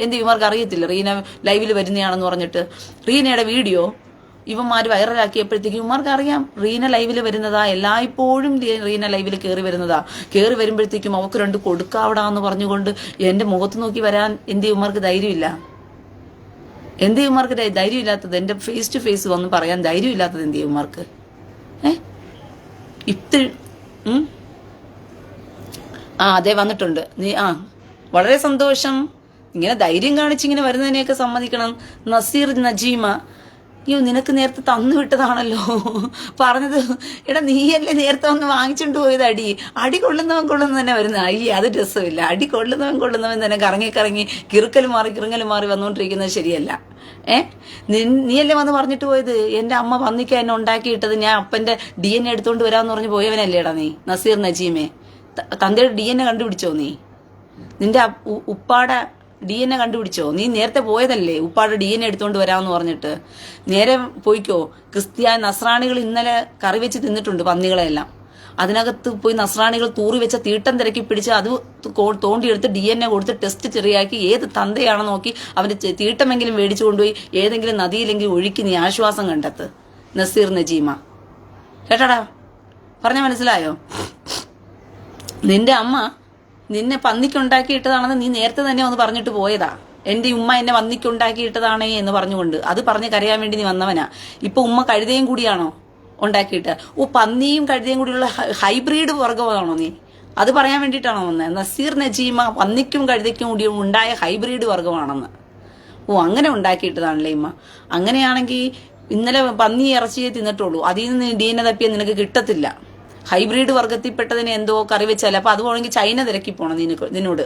എന്ത് ഇവന്മാർക്ക് അറിയത്തില്ല റീന ലൈവിൽ വരുന്നതാണെന്ന് പറഞ്ഞിട്ട്? റീനയുടെ വീഡിയോ ഇവന്മാർ വൈറലാക്കിയപ്പോഴത്തേക്ക് ഇവന്മാർക്ക് അറിയാം റീന ലൈവിൽ വരുന്നതാ. എല്ലായ്പ്പോഴും റീന ലൈവിൽ കയറി വരുന്നതാ. കയറി വരുമ്പോഴത്തേക്കും അവർക്ക് 2 കൊടുക്കാവിടാന്ന് പറഞ്ഞുകൊണ്ട് എൻ്റെ മുഖത്ത് നോക്കി വരാൻ എന്ത് ഇവന്മാർക്ക് ധൈര്യമില്ല? എന്ത് ഇവന്മാർക്ക് ധൈര്യമില്ലാത്തത്? എൻ്റെ ഫേസ് ടു ഫേസ് വന്ന് പറയാൻ ധൈര്യമില്ലാത്തത് എന്ത് ഇവന്മാർക്ക്? ഇത്തിരി അതെ വന്നിട്ടുണ്ട്. വളരെ സന്തോഷം. ഇങ്ങനെ ധൈര്യം കാണിച്ചിങ്ങനെ വരുന്നതിനെയൊക്കെ സമ്മതിക്കണം. നസീർ നജീമ, നിനക്ക് നേരത്തെ തന്നു വിട്ടതാണല്ലോ പറഞ്ഞത്. എടാ നീയല്ലേ നേരത്തെ വന്ന് വാങ്ങിച്ചുകൊണ്ട് പോയത്? അടി കൊള്ളുന്നവൻ തന്നെ വരുന്ന. അത് രസമില്ല. അടി കൊള്ളുന്നവൻ തന്നെ കറങ്ങി കിറുക്കൽ മാറി വന്നുകൊണ്ടിരിക്കുന്നത് ശരിയല്ല. നീയല്ലേ വന്ന് പറഞ്ഞിട്ട് പോയത് എൻ്റെ അമ്മ പന്നിക്ക എന്നെ ഉണ്ടാക്കിയിട്ടത് ഞാൻ അപ്പൻ്റെ DNA എടുത്തോണ്ട് വരാമെന്ന് പറഞ്ഞ് പോയവനല്ലേടാ നീ നസീർ നജീമെ? തന്തയുടെ DNA കണ്ടുപിടിച്ചോ നീ? നിന്റെ ഉപ്പാടെ DNA കണ്ടുപിടിച്ചോ? നീ നേരത്തെ പോയതല്ലേ ഉപ്പാടെ DNA എടുത്തോണ്ട് വരാമെന്ന് പറഞ്ഞിട്ട്? നേരെ പോയിക്കോ. നസ്രാണികൾ ഇന്നലെ കറി വെച്ച് തിന്നിട്ടുണ്ട് പന്നികളെല്ലാം. അതിനകത്ത് പോയി നസ്രാണികൾ തൂറി വെച്ച തീട്ടം തിരക്കി പിടിച്ച് അത് തോണ്ടിയെടുത്ത് DNA കൊടുത്ത് ടെസ്റ്റ് ചെറിയാക്കി ഏത് തന്തയാണെന്ന് നോക്കി അവന്റെ തീട്ടമെങ്കിലും മേടിച്ചു കൊണ്ടുപോയി ഏതെങ്കിലും നദിയിലെങ്കിലും ഒഴുക്കി നീ ആശ്വാസം കണ്ടെത്ത്. നസീർ നജീമ, കേട്ടാടാ? പറഞ്ഞ മനസ്സിലായോ? നിന്റെ അമ്മ നിന്നെ പന്നിക്കുണ്ടാക്കിയിട്ടതാണെന്ന് നീ നേരത്തെ തന്നെ ഒന്ന് പറഞ്ഞിട്ട് പോയതാ. എൻ്റെ ഉമ്മ എന്നെ പന്നിക്കുണ്ടാക്കിയിട്ടതാണേ എന്ന് പറഞ്ഞുകൊണ്ട് അത് പറഞ്ഞ് കരയാൻ വേണ്ടി നീ വന്നവനാ. ഇപ്പൊ ഉമ്മ കഴുതയും കൂടിയാണോ ഉണ്ടാക്കിയിട്ട്? പന്നിയും കഴുതയും കൂടിയുള്ള ഹൈബ്രിഡ് വർഗമാണോ നീ? അത് പറയാൻ വേണ്ടിയിട്ടാണോ വന്നത്? നസീർ നജീമ പന്നിക്കും കഴുതയ്ക്കും കൂടി ഉണ്ടായ ഹൈബ്രിഡ് വർഗമാണെന്ന്. അങ്ങനെ ഉണ്ടാക്കിയിട്ടതാണല്ലേ ഉമ്മ. അങ്ങനെയാണെങ്കിൽ ഇന്നലെ പന്നി ഇറച്ചിയെ തിന്നിട്ടുള്ളൂ. അതിൽ നിന്ന് DNA തപ്പിയാൽ നിനക്ക് കിട്ടത്തില്ല. ഹൈബ്രിഡ് വർഗത്തിൽപ്പെട്ടതിന് എന്തോ കറി വെച്ചാൽ അപ്പൊ അത് പോകണമെങ്കിൽ ചൈന തിരക്കി പോകണം. നിന്നോട്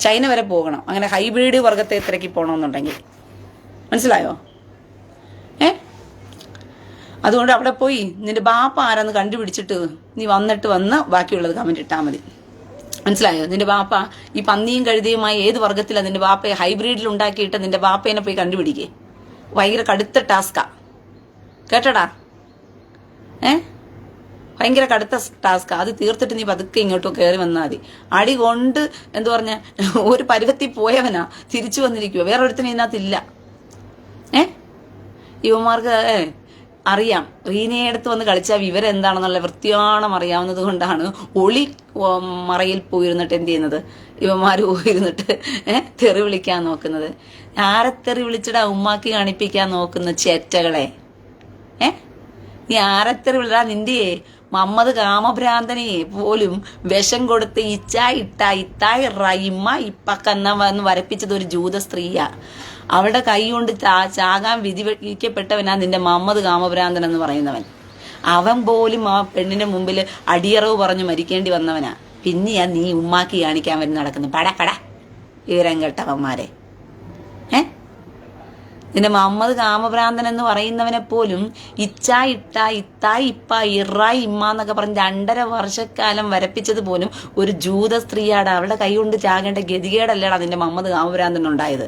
ചൈന വരെ പോകണം അങ്ങനെ ഹൈബ്രിഡ് വർഗത്തെ തിരക്കി പോകണമെന്നുണ്ടെങ്കിൽ. മനസ്സിലായോ? അതുകൊണ്ട് അവിടെ പോയി നിന്റെ ബാപ്പ ആരാന്ന് കണ്ടുപിടിച്ചിട്ട് നീ വന്ന് ബാക്കിയുള്ളത് കമന്റ് ഇട്ടാൽ മതി. മനസ്സിലായോ? നിന്റെ ബാപ്പ ഈ പന്നിയും കഴുതയുമായി ഏത് വർഗത്തിലാണ് നിന്റെ ബാപ്പയെ ഹൈബ്രിഡിൽ ഉണ്ടാക്കിയിട്ട് നിന്റെ ബാപ്പേനെ പോയി കണ്ടുപിടിക്കേ. ഭയങ്കര കടുത്ത ടാസ്കാ, കേട്ടടാ? ഭയങ്കര കടുത്ത ടാസ്ക്. അത് തീർത്തിട്ട് നീ പതുക്കെ ഇങ്ങോട്ടും കയറി വന്നാൽ മതി. അടി കൊണ്ട് എന്തു പറഞ്ഞ ഒരു പരുവത്തിൽ പോയവനാ തിരിച്ചു വന്നിരിക്കുവോ? വേറെ ഒരുത്തിനും ഇതിനകത്തില്ല. ഇവന്മാർക്ക് അറിയാം റീനയെ അടുത്ത് വന്ന് കളിച്ചാൽ വിവരം എന്താണെന്നുള്ള വൃത്തിയാണം അറിയാവുന്നത് കൊണ്ടാണ് ഒളി മറയിൽ പോയിരുന്നിട്ട് എന്ത് ചെയ്യുന്നത്? ഇവന്മാർ പോയിരുന്നിട്ട് തെറി വിളിക്കാൻ നോക്കുന്നത്. ആരെ തെറി വിളിച്ചിടാ ഉമ്മാക്കി കാണിപ്പിക്കാൻ നോക്കുന്ന ചേറ്റകളെ? നീ ആരത്തെറി വിളിടാ? നിന്റെ മമ്മദ് കാമഭ്രാന്തനെ പോലും വിഷം കൊടുത്ത് ഇത്തായി റൈമ ഇപ്പക്കന്ന് വരപ്പിച്ചത് ഒരു ജൂത സ്ത്രീയാ. അവളുടെ കൈ കൊണ്ട് ചാകാൻ വിധിക്കപ്പെട്ടവനാ നിന്റെ മമ്മദ് കാമഭ്രാന്തൻ എന്ന് പറയുന്നവൻ. അവൻ പോലും ആ പെണ്ണിന്റെ മുമ്പിൽ അടിയറവ് പറഞ്ഞു മരിക്കേണ്ടി വന്നവനാ. പിന്നെയാ നീ ഉമ്മാക്കി കാണിക്കാൻ വരുന്ന നടക്കുന്നു. പട വിവരം കേട്ടവന്മാരെ. നിന്റെ മുഹമ്മദ് കാമഭ്രാന്തൻ എന്ന് പറയുന്നവനെ പോലും ഇപ്പ ഇമ്മ എന്നൊക്കെ പറഞ്ഞ് 2.5 വർഷക്കാലം വരപ്പിച്ചത് പോലും ഒരു ജൂത സ്ത്രീയാടാ. അവളുടെ കൈ കൊണ്ട് ചാകേണ്ട ഗതികേടല്ലേടാ നിന്റെ മുഹമ്മദ് കാമഭ്രാന്തൻ ഉണ്ടായത്?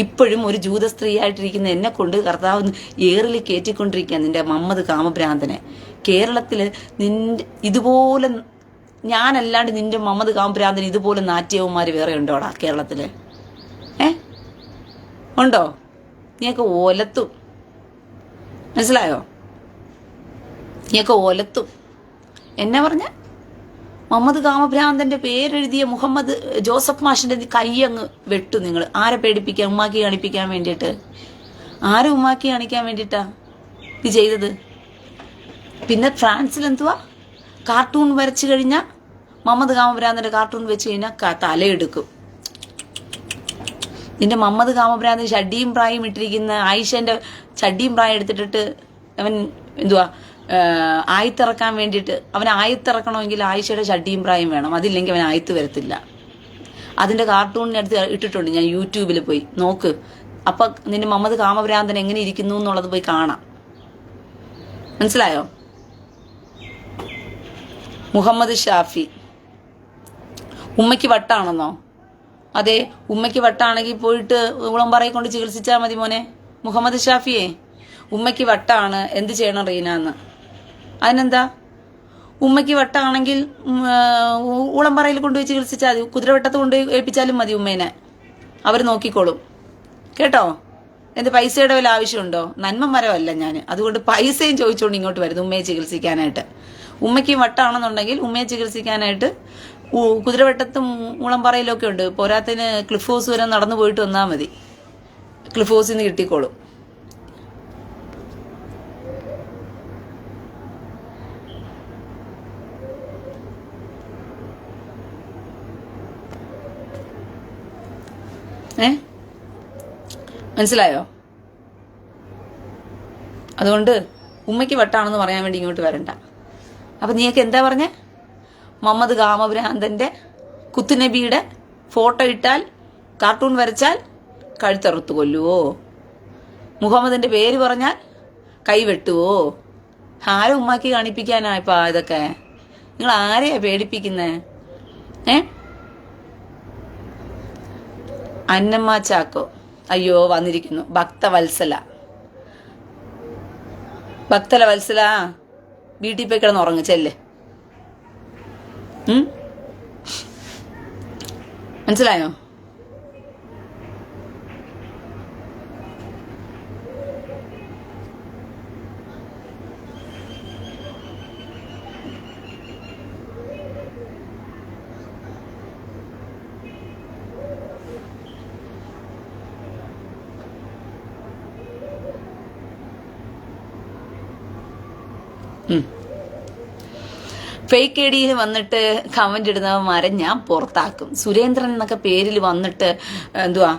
ഇപ്പോഴും ഒരു ജൂത സ്ത്രീയായിട്ടിരിക്കുന്ന എന്നെ കൊണ്ട് കർത്താവ് ഏറിൽ കയറ്റിക്കൊണ്ടിരിക്കുക നിന്റെ മുഹമ്മദ് കാമഭ്രാന്തനെ. കേരളത്തില് ഇതുപോലെ ഞാനല്ലാണ്ട് നിന്റെ മുഹമ്മദ് കാമഭ്രാന്തൻ ഇതുപോലെ നാട്യവന്മാര് വേറെ ഉണ്ടോടാ കേരളത്തില്? ഉണ്ടോ? നീയൊക്കെ ഒലത്തും. മനസ്സിലായോ? നീയൊക്കെ ഒലത്തും. എന്നെ പറഞ്ഞ മുഹമ്മദ് കാമഭ്രാന്തന്റെ പേരെഴുതിയ മുഹമ്മദ് ജോസഫ് മാഷിന്റെ കൈ അങ്ങ് വെട്ടു നിങ്ങൾ. ആരെ പേടിപ്പിക്കാൻ? ഉമ്മാക്കി കാണിപ്പിക്കാൻ വേണ്ടിയിട്ട്. ആരെ ഉമ്മാക്കി കാണിക്കാൻ വേണ്ടിയിട്ടാ ഇത് ചെയ്തത്? പിന്നെ ഫ്രാൻസിൽ എന്തുവാ കാർട്ടൂൺ വരച്ചു കഴിഞ്ഞാൽ മുഹമ്മദ് കാമഭ്രാന്തന്റെ കാർട്ടൂൺ വെച്ച് കഴിഞ്ഞാൽ തലയെടുക്കും. നിന്റെ മുഹമ്മദ് കാമഭ്രാന്തൻ ഷഡ്ഡിയും പ്രായം ഇട്ടിരിക്കുന്ന ആയിഷന്റെ ഷഡ്ഡിയും പ്രായം എടുത്തിട്ടിട്ട് അവൻ എന്തുവാ ആയത്തിറക്കാൻ വേണ്ടിയിട്ട്. അവൻ ആയത്തിറക്കണമെങ്കിൽ ആയിഷയുടെ ഷഡ്ഡിയും പ്രായം വേണം. അതില്ലെങ്കിൽ അവൻ ആയത്ത് വരത്തില്ല. അതിന്റെ കാർട്ടൂണിനടുത്ത് ഇട്ടിട്ടുണ്ട് ഞാൻ യൂട്യൂബിൽ പോയി നോക്ക്. അപ്പൊ നിന്റെ മുഹമ്മദ് കാമഭ്രാന്തൻ എങ്ങനെ ഇരിക്കുന്നു എന്നുള്ളത് പോയി കാണാം. മനസ്സിലായോ? മുഹമ്മദ് ഷാഫി ഉമ്മയ്ക്ക് വട്ടാണെന്നോ? അതെ, ഉമ്മയ്ക്ക് വട്ടാണെങ്കിൽ പോയിട്ട് ഉളംപറയെ കൊണ്ട് ചികിത്സിച്ചാൽ മതി മോനെ. മുഹമ്മദ് ഷാഫിയെ, ഉമ്മയ്ക്ക് വട്ടാണ്, എന്ത് ചെയ്യണം റീന എന്ന്? അതിനെന്താ? ഉമ്മയ്ക്ക് വട്ടാണെങ്കിൽ ഉളംപറയിൽ കൊണ്ടുപോയി ചികിത്സിച്ചാൽ മതി. കുതിരവട്ടത്ത് കൊണ്ടുപോയി ഏൽപ്പിച്ചാലും മതി ഉമ്മേനെ, അവർ നോക്കിക്കോളും. കേട്ടോ? എന്ത് പൈസയുടെ വല്ല ആവശ്യമുണ്ടോ? നന്മ മരമല്ല ഞാൻ, അതുകൊണ്ട് പൈസയും ചോദിച്ചുകൊണ്ട് ഇങ്ങോട്ട് വരുന്നു ഉമ്മയെ ചികിത്സിക്കാനായിട്ട്. ഉമ്മയ്ക്ക് വട്ടാണെന്നുണ്ടെങ്കിൽ ഉമ്മയെ ചികിത്സിക്കാനായിട്ട് കുതിരവട്ടത്തും ഉളംപറയിലൊക്കെ ഉണ്ട്. പോരാത്തിന് ക്ലിഫ് ഹൗസ് വരെ നടന്നു പോയിട്ട് വന്നാൽ മതി, ക്ലിഫ് ഹൗസിൽ നിന്ന് കിട്ടിക്കോളും. മനസ്സിലായോ? അതുകൊണ്ട് ഉമ്മയ്ക്ക് വട്ടാണെന്ന് പറയാൻ വേണ്ടി ഇങ്ങോട്ട് വരണ്ട. അപ്പൊ നീയൊക്കെ എന്താ പറഞ്ഞേ? മുഹമ്മദ് കാമഭ്രാന്തന്റെ കുത്തുനബിയുടെ ഫോട്ടോ ഇട്ടാൽ, കാർട്ടൂൺ വരച്ചാൽ കഴുത്തറുത്ത് കൊല്ലുവോ? മുഹമ്മദിന്റെ പേര് പറഞ്ഞാൽ കൈവെട്ടുവോ? ആരെ ഉമ്മാക്കി കാണിപ്പിക്കാനായിപ്പാ ഇതൊക്കെ? നിങ്ങൾ ആരെയാ പേടിപ്പിക്കുന്നേ? അന്നമ്മ ചാക്കോ, അയ്യോ വന്നിരിക്കുന്നു. ഭക്തവത്സല വത്സല, വീട്ടിൽ പോയി കിടന്ന് ഉറങ്ങ് ചെല്ല്. മനസ്സിലായോ? ഫേക്ക് ഐ ഡിയിൽ വന്നിട്ട് കമന്റ് ഇടുന്നവന്മാരെ ഞാൻ പുറത്താക്കും. സുരേന്ദ്രൻ എന്നൊക്കെ പേരിൽ വന്നിട്ട് എന്തുവാ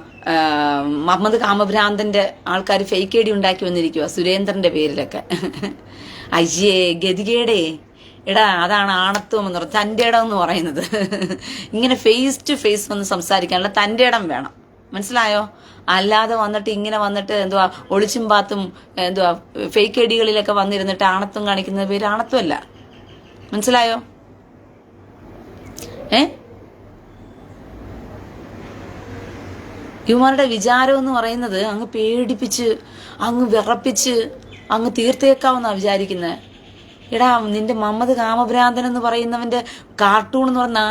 മുഹമ്മദ് കാമഭ്രാന്തന്റെ ആൾക്കാർ ഫേക്ക് ഐ ഡി ഉണ്ടാക്കി വന്നിരിക്കുക സുരേന്ദ്രന്റെ പേരിലൊക്കെ. അയ്യേ ഗതികേടേ. എടാ, അതാണ് ആണത്വം എന്ന് പറയുന്നത്, തൻ്റെ ഇടം എന്ന് പറയുന്നത്. ഇങ്ങനെ ഫേസ് ടു ഫേസ് വന്ന് സംസാരിക്കാനുള്ള തൻ്റെ ഇടം വേണം. മനസ്സിലായോ? അല്ലാതെ വന്നിട്ട് ഇങ്ങനെ വന്നിട്ട് എന്തുവാ ഒളിച്ചും പാത്തും എന്തുവാ ഫേക്ക് ഐ ഡികളിലൊക്കെ വന്നിരുന്നിട്ട് ആണത്വം കാണിക്കുന്ന പേര് ആണത്വമല്ല. മനസ്സിലായോ? ഇവന്മാരുടെ വിചാരം എന്ന് പറയുന്നത് അങ്ങ് പേടിപ്പിച്ച് അങ്ങ് വിറപ്പിച്ച് അങ്ങ് തീർത്തേക്കാവുന്ന വിചാരിക്കുന്നത്. എടാ, നിന്റെ മുഹമ്മദ് കാമഭ്രാന്തൻ എന്ന് പറയുന്നവന്റെ കാർട്ടൂൺ എന്ന് പറഞ്ഞ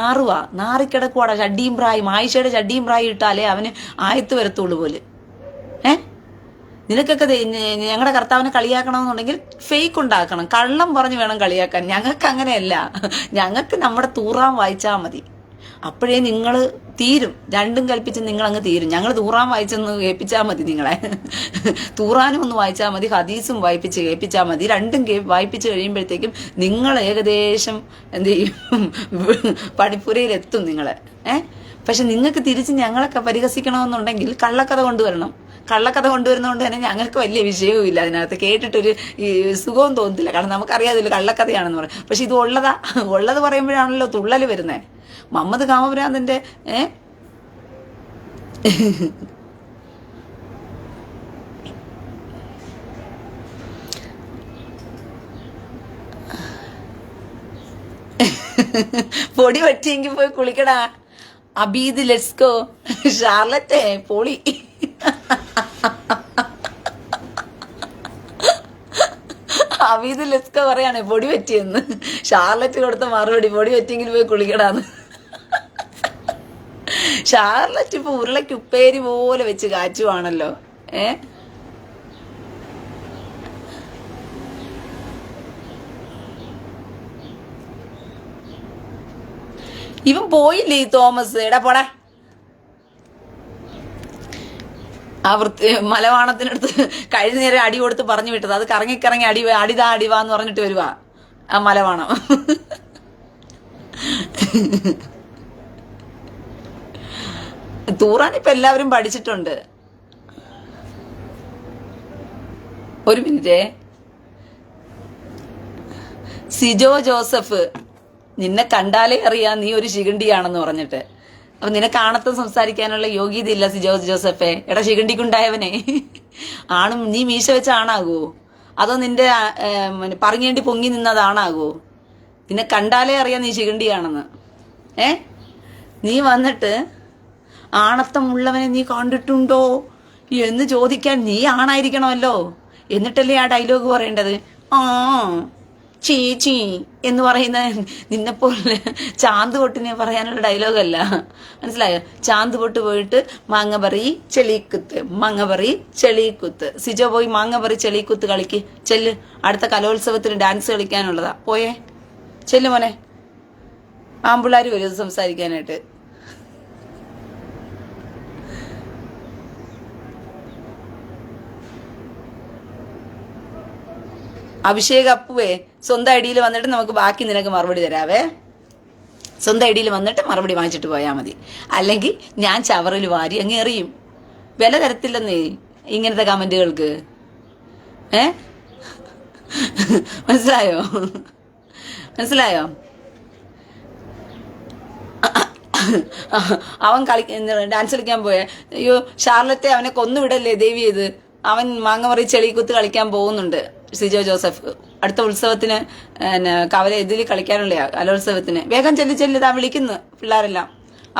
നാറിക്കിടക്കുവാടാ. ചട്ടിയും പ്രായും, ആയിഷയുടെ ചട്ടിയും പ്രായം ഇട്ടാലേ അവന് ആയത്ത് വരത്തുള്ളൂ പോലെ. നിനക്കൊക്കെ ഞങ്ങളുടെ കർത്താവിനെ കളിയാക്കണമെന്നുണ്ടെങ്കിൽ ഫേക്ക് ഉണ്ടാക്കണം, കള്ളം പറഞ്ഞു വേണം കളിയാക്കാൻ. ഞങ്ങൾക്ക് അങ്ങനെയല്ല, ഞങ്ങൾക്ക് നമ്മുടെ തൂറാൻ വായിച്ചാൽ മതി, അപ്പോഴേ നിങ്ങൾ തീരും. രണ്ടും കൽപ്പിച്ച് നിങ്ങൾ അങ്ങ് തീരും. ഞങ്ങൾ തൂറാൻ വായിച്ചൊന്ന് കേൾപ്പിച്ചാൽ മതി, നിങ്ങളെ തൂറാനും ഒന്ന് വായിച്ചാൽ മതി, ഹദീസും വായിപ്പിച്ച് കേൾപ്പിച്ചാൽ മതി. രണ്ടും വായിപ്പിച്ച് കഴിയുമ്പോഴത്തേക്കും നിങ്ങൾ ഏകദേശം എന്ത് ചെയ്യും, പടിപ്പുരയിലെത്തും നിങ്ങളെ. പക്ഷെ നിങ്ങൾക്ക് തിരിച്ച് ഞങ്ങളൊക്കെ പരിഹസിക്കണമെന്നുണ്ടെങ്കിൽ കള്ളക്കഥ കൊണ്ടുവരണം. കള്ളക്കഥ കൊണ്ടുവരുന്നതുകൊണ്ട് തന്നെ ഞങ്ങൾക്ക് വലിയ വിഷയവും ഇല്ല, അതിനകത്ത് കേട്ടിട്ടൊരു സുഖവും തോന്നത്തില്ല. കാരണം നമുക്കറിയാതില്ല കള്ളക്കഥയാണെന്ന് പറയും. പക്ഷെ ഇത് ഉള്ളത് പറയുമ്പോഴാണല്ലോ തുള്ളല് വരുന്നത്. മുഹമ്മദ് കാമഭ്രാന്തന്റെ പൊടി പറ്റിയെങ്കിൽ പോയി കുളിക്കടാ. അബീദ് ലെറ്റ്സ്കോ. ഷാർലറ്റേ പൊളി. അബീദ് ലെറ്റ്സ്കോ പറയാണ് പൊടി പറ്റിയെന്ന്. ഷാർലറ്റ് കൊടുത്ത മറുപടി പൊടി പറ്റിയെങ്കിൽ പോയി കുളിക്കടാന്ന്. ഷാർലറ്റ് ഇപ്പൊ ഉരുളയ്ക്ക് ഉപ്പേരി പോലെ വെച്ച് കാച്ചുവാണല്ലോ. ഇവൻ പോയില്ലേ ഈ തോമസ്? എടാ പോടാ. ആ മലവാണത്തിനടുത്ത് കഴിഞ്ഞ നേരം അടി കൊടുത്ത് പറഞ്ഞു വിട്ടത്, അത് കറങ്ങിക്കറങ്ങി അടിവാന്ന് പറഞ്ഞിട്ട് വരുവാ ആ മലവാണം. തൂറാനിപ്പോ എല്ലാവരും പഠിച്ചിട്ടുണ്ട്. ഒരു മിനിറ്റേ. സിജോ ജോസഫ്, നിന്നെ കണ്ടാലേ അറിയാം നീ ഒരു ശിഖണ്ഡിയാണെന്ന് പറഞ്ഞിട്ട്. അപ്പൊ നിനക്ക് ആണത്തം സംസാരിക്കാനുള്ള യോഗ്യത ഇല്ല സിജോ ജോസഫേ. എടാ ശിഖണ്ഡിക്കുണ്ടായവനെ, ആണും നീ മീശ വെച്ച ആണാകുവോ? അതോ നിന്റെ പറഞ്ഞേണ്ടി പൊങ്ങി നിന്നതാണാകുവോ? നിന്നെ കണ്ടാലേ അറിയാം നീ ശിഖണ്ഡിയാണെന്ന്. നീ വന്നിട്ട് ആണത്തമുള്ളവനെ നീ കണ്ടിട്ടുണ്ടോ എന്ന് ചോദിക്കാൻ നീ ആണായിരിക്കണമല്ലോ. എന്നിട്ടല്ലേ ആ ഡയലോഗ് പറയേണ്ടത്. ആ ചേച്ചി എന്ന് പറയുന്ന നിന്നെപ്പോലെ ചാന്ത് പൊട്ടിനെ പറയാനുള്ള ഡയലോഗല്ല, മനസ്സിലായോ? ചാന്ത് പൊട്ട് പോയിട്ട് മാങ്ങ പറി ചെളിക്കുത്ത്, മാങ്ങ പറി ചെളിക്കുത്ത്. സിജോ പോയി മാങ്ങ പറി ചെളിക്കുത്ത് കളിക്ക്. ചെല്ല്, അടുത്ത കലോത്സവത്തിന് ഡാൻസ് കളിക്കാനുള്ളതാ. പോയേ, ചെല്ലു മോനെ. ആമ്പിള്ളാര് വരും ഇത് സംസാരിക്കാനായിട്ട്. അഭിഷേക് അപ്പുവേ, സ്വന്തം ഐഡിയിൽ വന്നിട്ട് നമുക്ക് ബാക്കി നിനക്ക് മറുപടി തരാവേ. സ്വന്തം ഐഡിയിൽ വന്നിട്ട് മറുപടി വാങ്ങിച്ചിട്ട് പോയാൽ മതി. അല്ലെങ്കിൽ ഞാൻ ചവറിൽ വാരി അങ്ങ് എറിയും. വില തരത്തില്ലെന്നേ ഇങ്ങനത്തെ കമന്റുകൾക്ക്. മനസ്സിലായോ? മനസ്സിലായോ? അവൻ ഡാൻസ് കളിക്കാൻ പോയ, അയ്യോ ഷാർലറ്റെ അവനെ കൊന്നുവിടല്ലേ ദേവി ചെയ്ത്. അവൻ മാങ്ങമറി ചെളിക്കുത്ത് കളിക്കാൻ പോകുന്നുണ്ട് സിജോ ജോസഫ്. അടുത്ത ഉത്സവത്തിന് കവല ഇതിൽ കളിക്കാനുള്ള കലോത്സവത്തിന്. വേഗം ചെല്ലി താ വിളിക്കുന്നു പിള്ളേരെല്ലാം.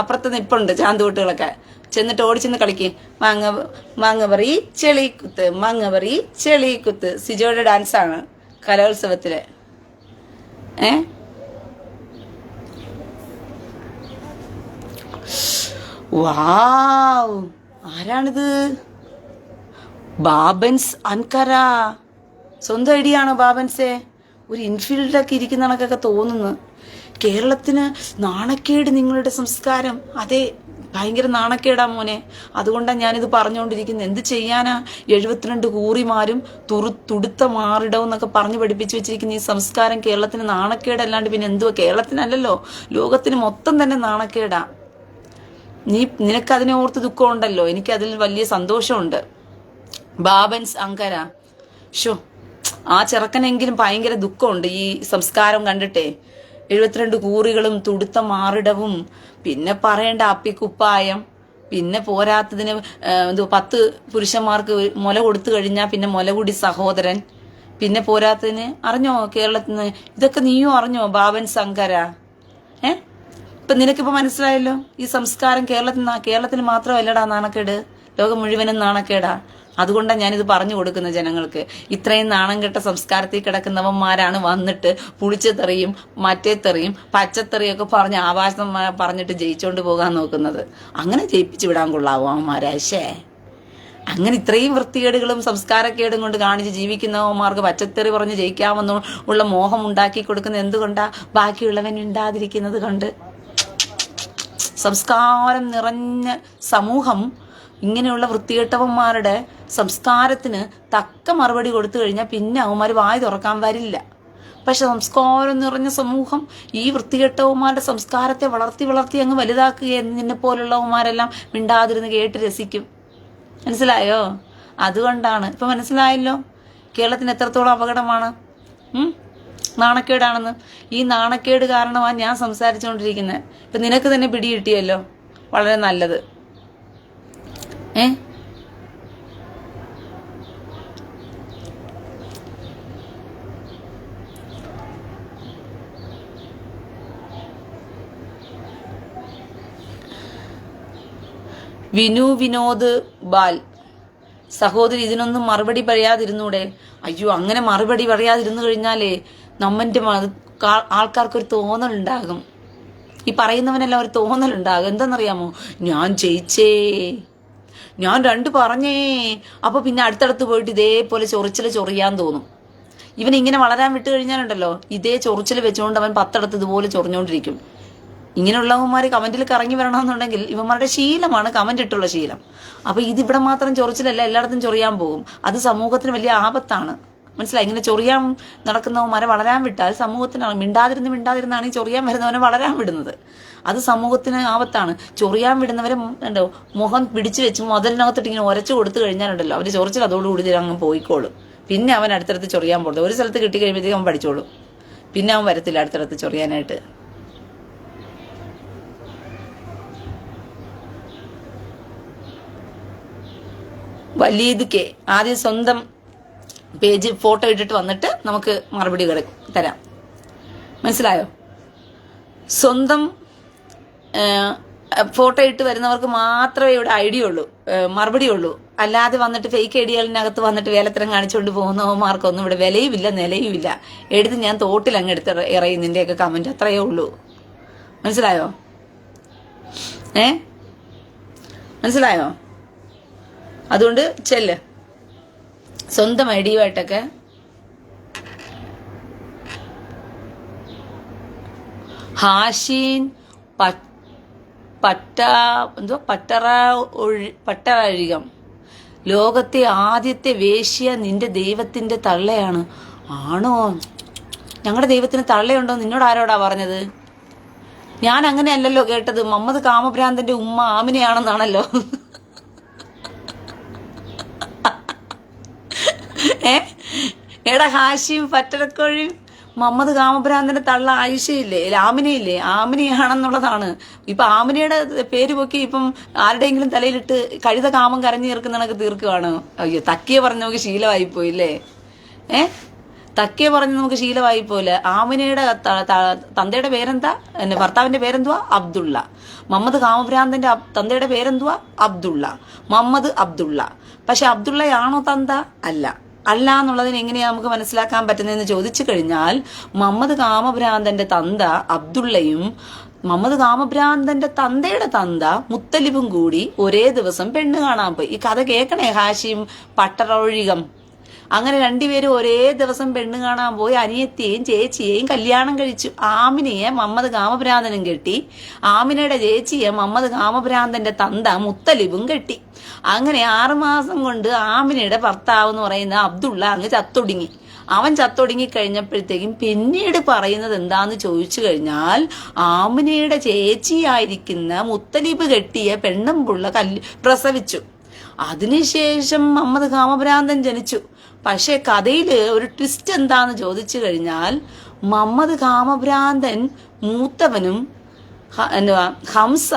അപ്പുറത്ത് നിപ്പുണ്ട് ചാന്തുകൂട്ടുകളൊക്കെ. ചെന്നിട്ട് ഓടിച്ചെന്ന് കളിക്ക്. മാങ്ങപറി ചെളിക്കുത്ത്, മാങ്ങപറി ചെളിക്കുത്ത്. സിജോയുടെ ഡാൻസാണ് കലോത്സവത്തില്. വാവ്, ആരാണിത്? ബാബൻസ് അൻകര. സ്വന്തം ഐഡിയാണോ ബാബൻസേ? ഒരു ഇൻഫീൽഡൊക്കെ ഇരിക്കുന്ന കണക്കൊക്കെ തോന്നുന്നു. കേരളത്തിന് നാണക്കേട് നിങ്ങളുടെ സംസ്കാരം. അതെ, ഭയങ്കര നാണക്കേടാ മോനെ. അതുകൊണ്ടാണ് ഞാനിത് പറഞ്ഞുകൊണ്ടിരിക്കുന്നത്. എന്ത് ചെയ്യാനാ? 72 കൂറിമാരും തുടുത്ത മാറിടവും എന്നൊക്കെ പറഞ്ഞു പഠിപ്പിച്ചു വെച്ചിരിക്കുന്ന ഈ സംസ്കാരം കേരളത്തിന് നാണക്കേടല്ലാണ്ട് പിന്നെ എന്തുവാ? കേരളത്തിനല്ലല്ലോ, ലോകത്തിന് മൊത്തം തന്നെ നാണക്കേടാ. നിനക്കതിനെ ഓർത്ത് ദുഃഖമുണ്ടല്ലോ, എനിക്കതിൽ വലിയ സന്തോഷമുണ്ട്. ബാബൻസ് അങ്കര, ഷോ ആ ചെറുക്കനെങ്കിലും ഭയങ്കര ദുഃഖമുണ്ട് ഈ സംസ്കാരം കണ്ടിട്ടേ. 72 കൂറികളും തുടുത്ത മാറിടവും, പിന്നെ പറയേണ്ട അപ്പിക്കുപ്പായം, പിന്നെ പോരാത്തതിന് 10 പുരുഷന്മാർക്ക് മുല കൊടുത്തു കഴിഞ്ഞാൽ പിന്നെ മുലകുടി സഹോദരൻ, പിന്നെ പോരാത്തതിന് അറിഞ്ഞോ കേരളത്തിൽ നിന്ന് ഇതൊക്കെ നീയും അറിഞ്ഞോ ബാബൻസ് അങ്കര? ഇപ്പൊ നിനക്കിപ്പോ മനസ്സിലായല്ലോ ഈ സംസ്കാരം കേരളത്തിന് മാത്രമല്ലടാ നാണക്കേട്, ലോകം മുഴുവനും നാണക്കേടാ. അതുകൊണ്ടാണ് ഞാനിത് പറഞ്ഞു കൊടുക്കുന്നത് ജനങ്ങൾക്ക്. ഇത്രയും നാണം കെട്ട സംസ്കാരത്തിൽ കിടക്കുന്നവന്മാരാണ് വന്നിട്ട് പുളിച്ചെറിയും മറ്റേത്തെറിയും പച്ചത്തെറിയൊക്കെ പറഞ്ഞ് ആവാസം പറഞ്ഞിട്ട് ജയിച്ചോണ്ട് പോകാൻ നോക്കുന്നത്. അങ്ങനെ ജയിപ്പിച്ചു വിടാൻ കൊള്ളാവോ അവന്മാരാശേ? അങ്ങനെ ഇത്രയും വൃത്തികേടുകളും സംസ്കാരക്കേടും കൊണ്ട് കാണിച്ച് ജീവിക്കുന്നവന്മാർക്ക് പച്ചത്തെറി പറഞ്ഞ് ജയിക്കാമെന്ന് ഉള്ള മോഹം ഉണ്ടാക്കി കൊടുക്കുന്നത് എന്തുകൊണ്ടാ? ബാക്കിയുള്ളവൻ മിണ്ടാതിരിക്കുന്നത് കൊണ്ട്. സംസ്കാരം നിറഞ്ഞ സമൂഹം ഇങ്ങനെയുള്ള വൃത്തികെട്ടവന്മാരുടെ സംസ്കാരത്തിന് തക്ക മറുപടി കൊടുത്തു കഴിഞ്ഞാൽ പിന്നെ അവന്മാർ വായി തുറക്കാൻ വരില്ല. പക്ഷെ സംസ്കാരം നിറഞ്ഞ സമൂഹം ഈ വൃത്തികെട്ടവന്മാരുടെ സംസ്കാരത്തെ വളർത്തി അങ്ങ് വലുതാക്കുകയെന്ന് നിന്നെ പോലുള്ളവന്മാരെല്ലാം മിണ്ടാതിരുന്ന് കേട്ട് രസിക്കും. മനസ്സിലായോ? അതുകൊണ്ടാണ് ഇപ്പൊ മനസ്സിലായല്ലോ കേരളത്തിന് എത്രത്തോളം അപകടമാണ്, നാണക്കേടാണെന്ന്. ഈ നാണക്കേട് കാരണമാണ് ഞാൻ സംസാരിച്ചുകൊണ്ടിരിക്കുന്നത്. ഇപ്പൊ നിനക്ക് തന്നെ പിടികിട്ടിയല്ലോ, വളരെ നല്ലത്. വിനോദ് ബാൽ, സഹോദരി ഇതിനൊന്നും മറുപടി പറയാതിരുന്നൂടെ? അയ്യോ, അങ്ങനെ മറുപടി പറയാതിരുന്നു കഴിഞ്ഞാലേ നമ്മന്റെ ആൾക്കാർക്കൊരു തോന്നലുണ്ടാകും. ഈ പറയുന്നവനെല്ലാം ഒരു തോന്നലുണ്ടാകും. എന്താണെന്നറിയാമോ? ഞാൻ ജയിച്ചേ, ഞാൻ 2 പറഞ്ഞേ. അപ്പൊ പിന്നെ അടുത്തടുത്ത് പോയിട്ട് ഇതേപോലെ ചൊറിയാൻ തോന്നും. ഇവനിങ്ങനെ വളരാൻ വിട്ട് കഴിഞ്ഞാലുണ്ടല്ലോ ഇതേ ചൊറിച്ചിൽ വെച്ചുകൊണ്ട് അവൻ 10 ഇടത്ത് ഇതുപോലെ ചൊറിഞ്ഞുകൊണ്ടിരിക്കും. ഇങ്ങനെയുള്ളവന്മാര് കമന്റിൽ കറങ്ങി വരണമെന്നുണ്ടെങ്കിൽ ഇവന്മാരുടെ ശീലമാണ് കമന്റ് ഇട്ടുള്ള ശീലം. അപ്പൊ ഇതിവിടെ മാത്രം ചൊറിച്ചിലല്ല, എല്ലായിടത്തും ചൊറിയാൻ പോകും. അത് സമൂഹത്തിന് വലിയ ആപത്താണ്. മനസ്സിലായി? ഇങ്ങനെ ചൊറിയാൻ നടക്കുന്നവന്മാരെ വളരാൻ വിട്ടാൽ സമൂഹത്തിനാണ്. മിണ്ടാതിരുന്നാണ് ഈ ചൊറിയാൻ വരുന്നവനെ വളരാൻ വിടുന്നത്. അത് സമൂഹത്തിന് ആപത്താണ്. ചൊറിയാൻ വിടുന്നവരെ ഉണ്ടോ മുഖം പിടിച്ചു വെച്ച് മുതലിനകത്തിട്ട് ഇങ്ങനെ ഉരച്ചു കൊടുത്തു കഴിഞ്ഞാലുണ്ടല്ലോ അവര് ചൊറിച്ചിൽ അതോടുകൂടി അങ്ങ് പോയിക്കോളും. പിന്നെ അവൻ അടുത്തടുത്ത് ചൊറിയാൻ പോകുന്നത്. ഒരു സ്ഥലത്ത് കിട്ടി കഴിയുമ്പോഴത്തേക്ക് അവൻ പഠിച്ചോളും. പിന്നെ അവൻ വരത്തില്ല അടുത്തടുത്ത് ചൊറിയാനായിട്ട്. വലീദ് ആദ്യം സ്വന്തം പേജ് ഫോട്ടോ ഇട്ടിട്ട് വന്നിട്ട് നമുക്ക് മറുപടി തരാം. മനസ്സിലായോ? സ്വന്തം ഫോട്ടോ ഇട്ട് വരുന്നവർക്ക് മാത്രമേ ഇവിടെ ഐഡിയ ഉള്ളൂ, മറുപടി ഉള്ളൂ. അല്ലാതെ വന്നിട്ട് ഫേക്ക് ഐഡിയലിനകത്ത് വന്നിട്ട് വേലത്തരം കാണിച്ചുകൊണ്ട് പോകുന്നവന്മാർക്കൊന്നും ഇവിടെ വിലയുമില്ല നിലയുമില്ല. എടുത്ത് ഞാൻ തോട്ടിൽ അങ്ങ് എടുത്ത് എറിയും നിന്റെയൊക്കെ കമന്റ്. അത്രയേ ഉള്ളൂ. മനസ്സിലായോ? മനസ്സിലായോ? അതുകൊണ്ട് ചെല്ല് സ്വന്തം ഐഡിയുമായിട്ടൊക്കെ. ഹാഷീൻ പട്ടരാഴികം ലോകത്തെ ആദ്യത്തെ വേശ്യ നിന്റെ ദൈവത്തിന്റെ തള്ളയാണ്. ആണോ? ഞങ്ങളുടെ ദൈവത്തിന് തള്ളയുണ്ടോ? നിന്നോട് ആരോടാ പറഞ്ഞത്? ഞാൻ അങ്ങനെയല്ലല്ലോ കേട്ടത്. മുഹമ്മദ് കാമഭ്രാന്തന്റെ ഉമ്മ ആമിനെയാണെന്നാണല്ലോ. എടാ ഹാഷിം പറ്റരക്കോഴിയും മുഹമ്മദ് കാമഭ്രാന്തന്റെ തള്ള ആയിഷയില്ലേ, ആമിനയില്ലേ, ആമിനയാണെന്നുള്ളതാണ്. ഇപ്പൊ ആമിനയുടെ പേര് പൊക്കി ഇപ്പം ആരുടെയെങ്കിലും തലയിലിട്ട് കഴുത കാമം കരഞ്ഞു തീർക്കുന്നതൊക്കെ തീർക്കുകയാണ്. അയ്യോ, തക്കിയെ പറഞ്ഞ് നമുക്ക് ശീലമായി പോയില്ലേ. തക്കിയെ പറഞ്ഞ് നമുക്ക് ശീലമായി പോലെ. ആമിനയുടെ തന്തയുടെ പേരെന്താ, ഭർത്താവിന്റെ പേരെന്തുവാ? അബ്ദുള്ള. മുഹമ്മദ് കാമഭ്രാന്തന്റെ തന്തയുടെ പേരെന്തുവാ? അബ്ദുള്ള. മുഹമ്മദ് അബ്ദുള്ള. പക്ഷെ അബ്ദുള്ളയാണോ തന്ത? അല്ല. അല്ല എന്നുള്ളതിന് എങ്ങനെയാ നമുക്ക് മനസ്സിലാക്കാൻ പറ്റുന്നതെന്ന് ചോദിച്ചു കഴിഞ്ഞാൽ, മുഹമ്മദ് കാമഭ്രാന്തന്റെ തന്ത അബ്ദുള്ളയും മുഹമ്മദ് കാമഭ്രാന്തന്റെ തന്തയുടെ തന്ത മുത്തലിബും കൂടി ഒരേ ദിവസം പെണ്ണ് കാണാൻ പോയി. ഈ കഥ കേൾക്കണേ ഹാഷിം പട്ടറൊഴികം. അങ്ങനെ രണ്ടുപേരും ഒരേ ദിവസം പെണ്ണ് കാണാൻ പോയി. അനിയത്തിയെയും ചേച്ചിയെയും കല്യാണം കഴിച്ചു. ആമിനയെ മുഹമ്മദ് കാമഭ്രാന്തനും കെട്ടി. ആമിനയുടെ ചേച്ചിയെ മുഹമ്മദ് കാമഭ്രാന്തന്റെ തന്ത മുത്തലിബും കെട്ടി. അങ്ങനെ 6 മാസം കൊണ്ട് ആമിനയുടെ ഭർത്താവ് എന്ന് പറയുന്ന അബ്ദുള്ള അങ്ങ് ചത്തൊടുങ്ങി. അവൻ ചത്തൊടുങ്ങി കഴിഞ്ഞപ്പോഴത്തേക്കും പിന്നീട് പറയുന്നത് എന്താന്ന് ചോദിച്ചു കഴിഞ്ഞാൽ, ആമിനയുടെ ചേച്ചിയായിരിക്കുന്ന മുത്തലിബ് കെട്ടിയ പെണ്ണുമ്പുള്ള പ്രസവിച്ചു. അതിനുശേഷം മുഹമ്മദ് കാമഭ്രാന്തൻ ജനിച്ചു. പക്ഷെ കഥയില് ഒരു ട്വിസ്റ്റ് എന്താന്ന് ചോദിച്ചു കഴിഞ്ഞാൽ, മുഹമ്മദ് കാമഭ്രാന്തൻ മൂത്തവനും ഹംസ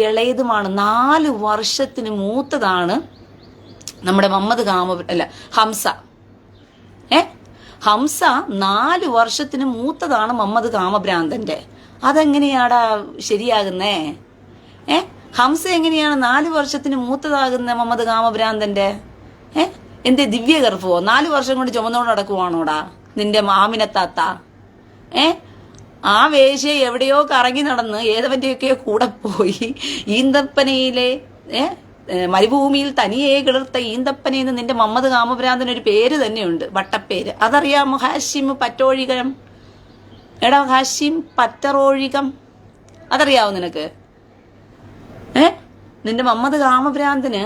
ഇളയതുമാണ്. 4 വർഷത്തിന് മൂത്തതാണ് നമ്മുടെ മുഹമ്മദ് ഹംസ. ഹംസ 4 വർഷത്തിന് മൂത്തതാണ് മുഹമ്മദ് കാമഭ്രാന്തന്റെ. അതെങ്ങനെയാടാ ശരിയാകുന്നേ? ഹംസ എങ്ങനെയാണ് 4 വർഷത്തിന് മൂത്തതാകുന്ന മുഹമ്മദ് കാമഭ്രാന്തന്റെ? എന്റെ ദിവ്യഗർഭവോ? 4 വർഷം കൊണ്ട് ചുമന്നോണ്ട് നടക്കുവാണോടാ നിന്റെ മാമിനത്താത്ത? ആ വേശ്യ എവിടെയോ കറങ്ങി നടന്ന് ഏതവന്റെയൊക്കെയോ കൂടെ പോയി ഈന്തപ്പനയിലെ മരുഭൂമിയിൽ തനിയെ കിളിർത്ത ഈന്തപ്പനയെന്ന് നിന്റെ മുഹമ്മദ് കാമഭ്രാന്തന് ഒരു പേര് തന്നെയുണ്ട്, വട്ടപ്പേര്. അതറിയാമോ? ഹാഷിം പറ്റോഴികം. എടാ ഹാഷിം പറ്ററോഴികം, അതറിയാവോ നിനക്ക്? നിന്റെ മുഹമ്മദ് കാമഭ്രാന്തന്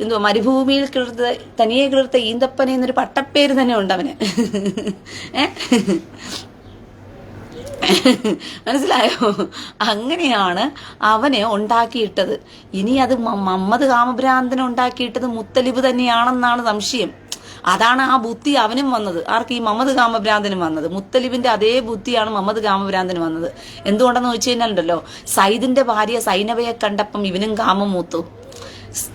എന്തുവാ മരുഭൂമിയിൽ തനിയെ കിളിർത്ത ഈന്തപ്പന എന്നൊരു പട്ടപ്പേര് തന്നെ ഉണ്ട് അവന്. മനസ്സിലായോ? അങ്ങനെയാണ് അവനെ ഉണ്ടാക്കിയിട്ടത്. ഇനി അത് മുഹമ്മദ് കാമഭ്രാന്തനെ ഉണ്ടാക്കിയിട്ടത് മുത്തലിബ് തന്നെയാണെന്നാണ് സംശയം. അതാണ് ആ ബുദ്ധി അവനും വന്നത്. ആർക്ക്? ഈ മുഹമ്മദ് കാമഭ്രാന്തനും വന്നത്. മുത്തലിബിന്റെ അതേ ബുദ്ധിയാണ് മുഹമ്മദ് കാമഭ്രാന്തന് വന്നത്. എന്തുകൊണ്ടെന്ന് വെച്ച് കഴിഞ്ഞാലുണ്ടല്ലോ, സൈദിന്റെ ഭാര്യ സൈനബയെ കണ്ടപ്പം ഇവനും കാമം മൂത്തു.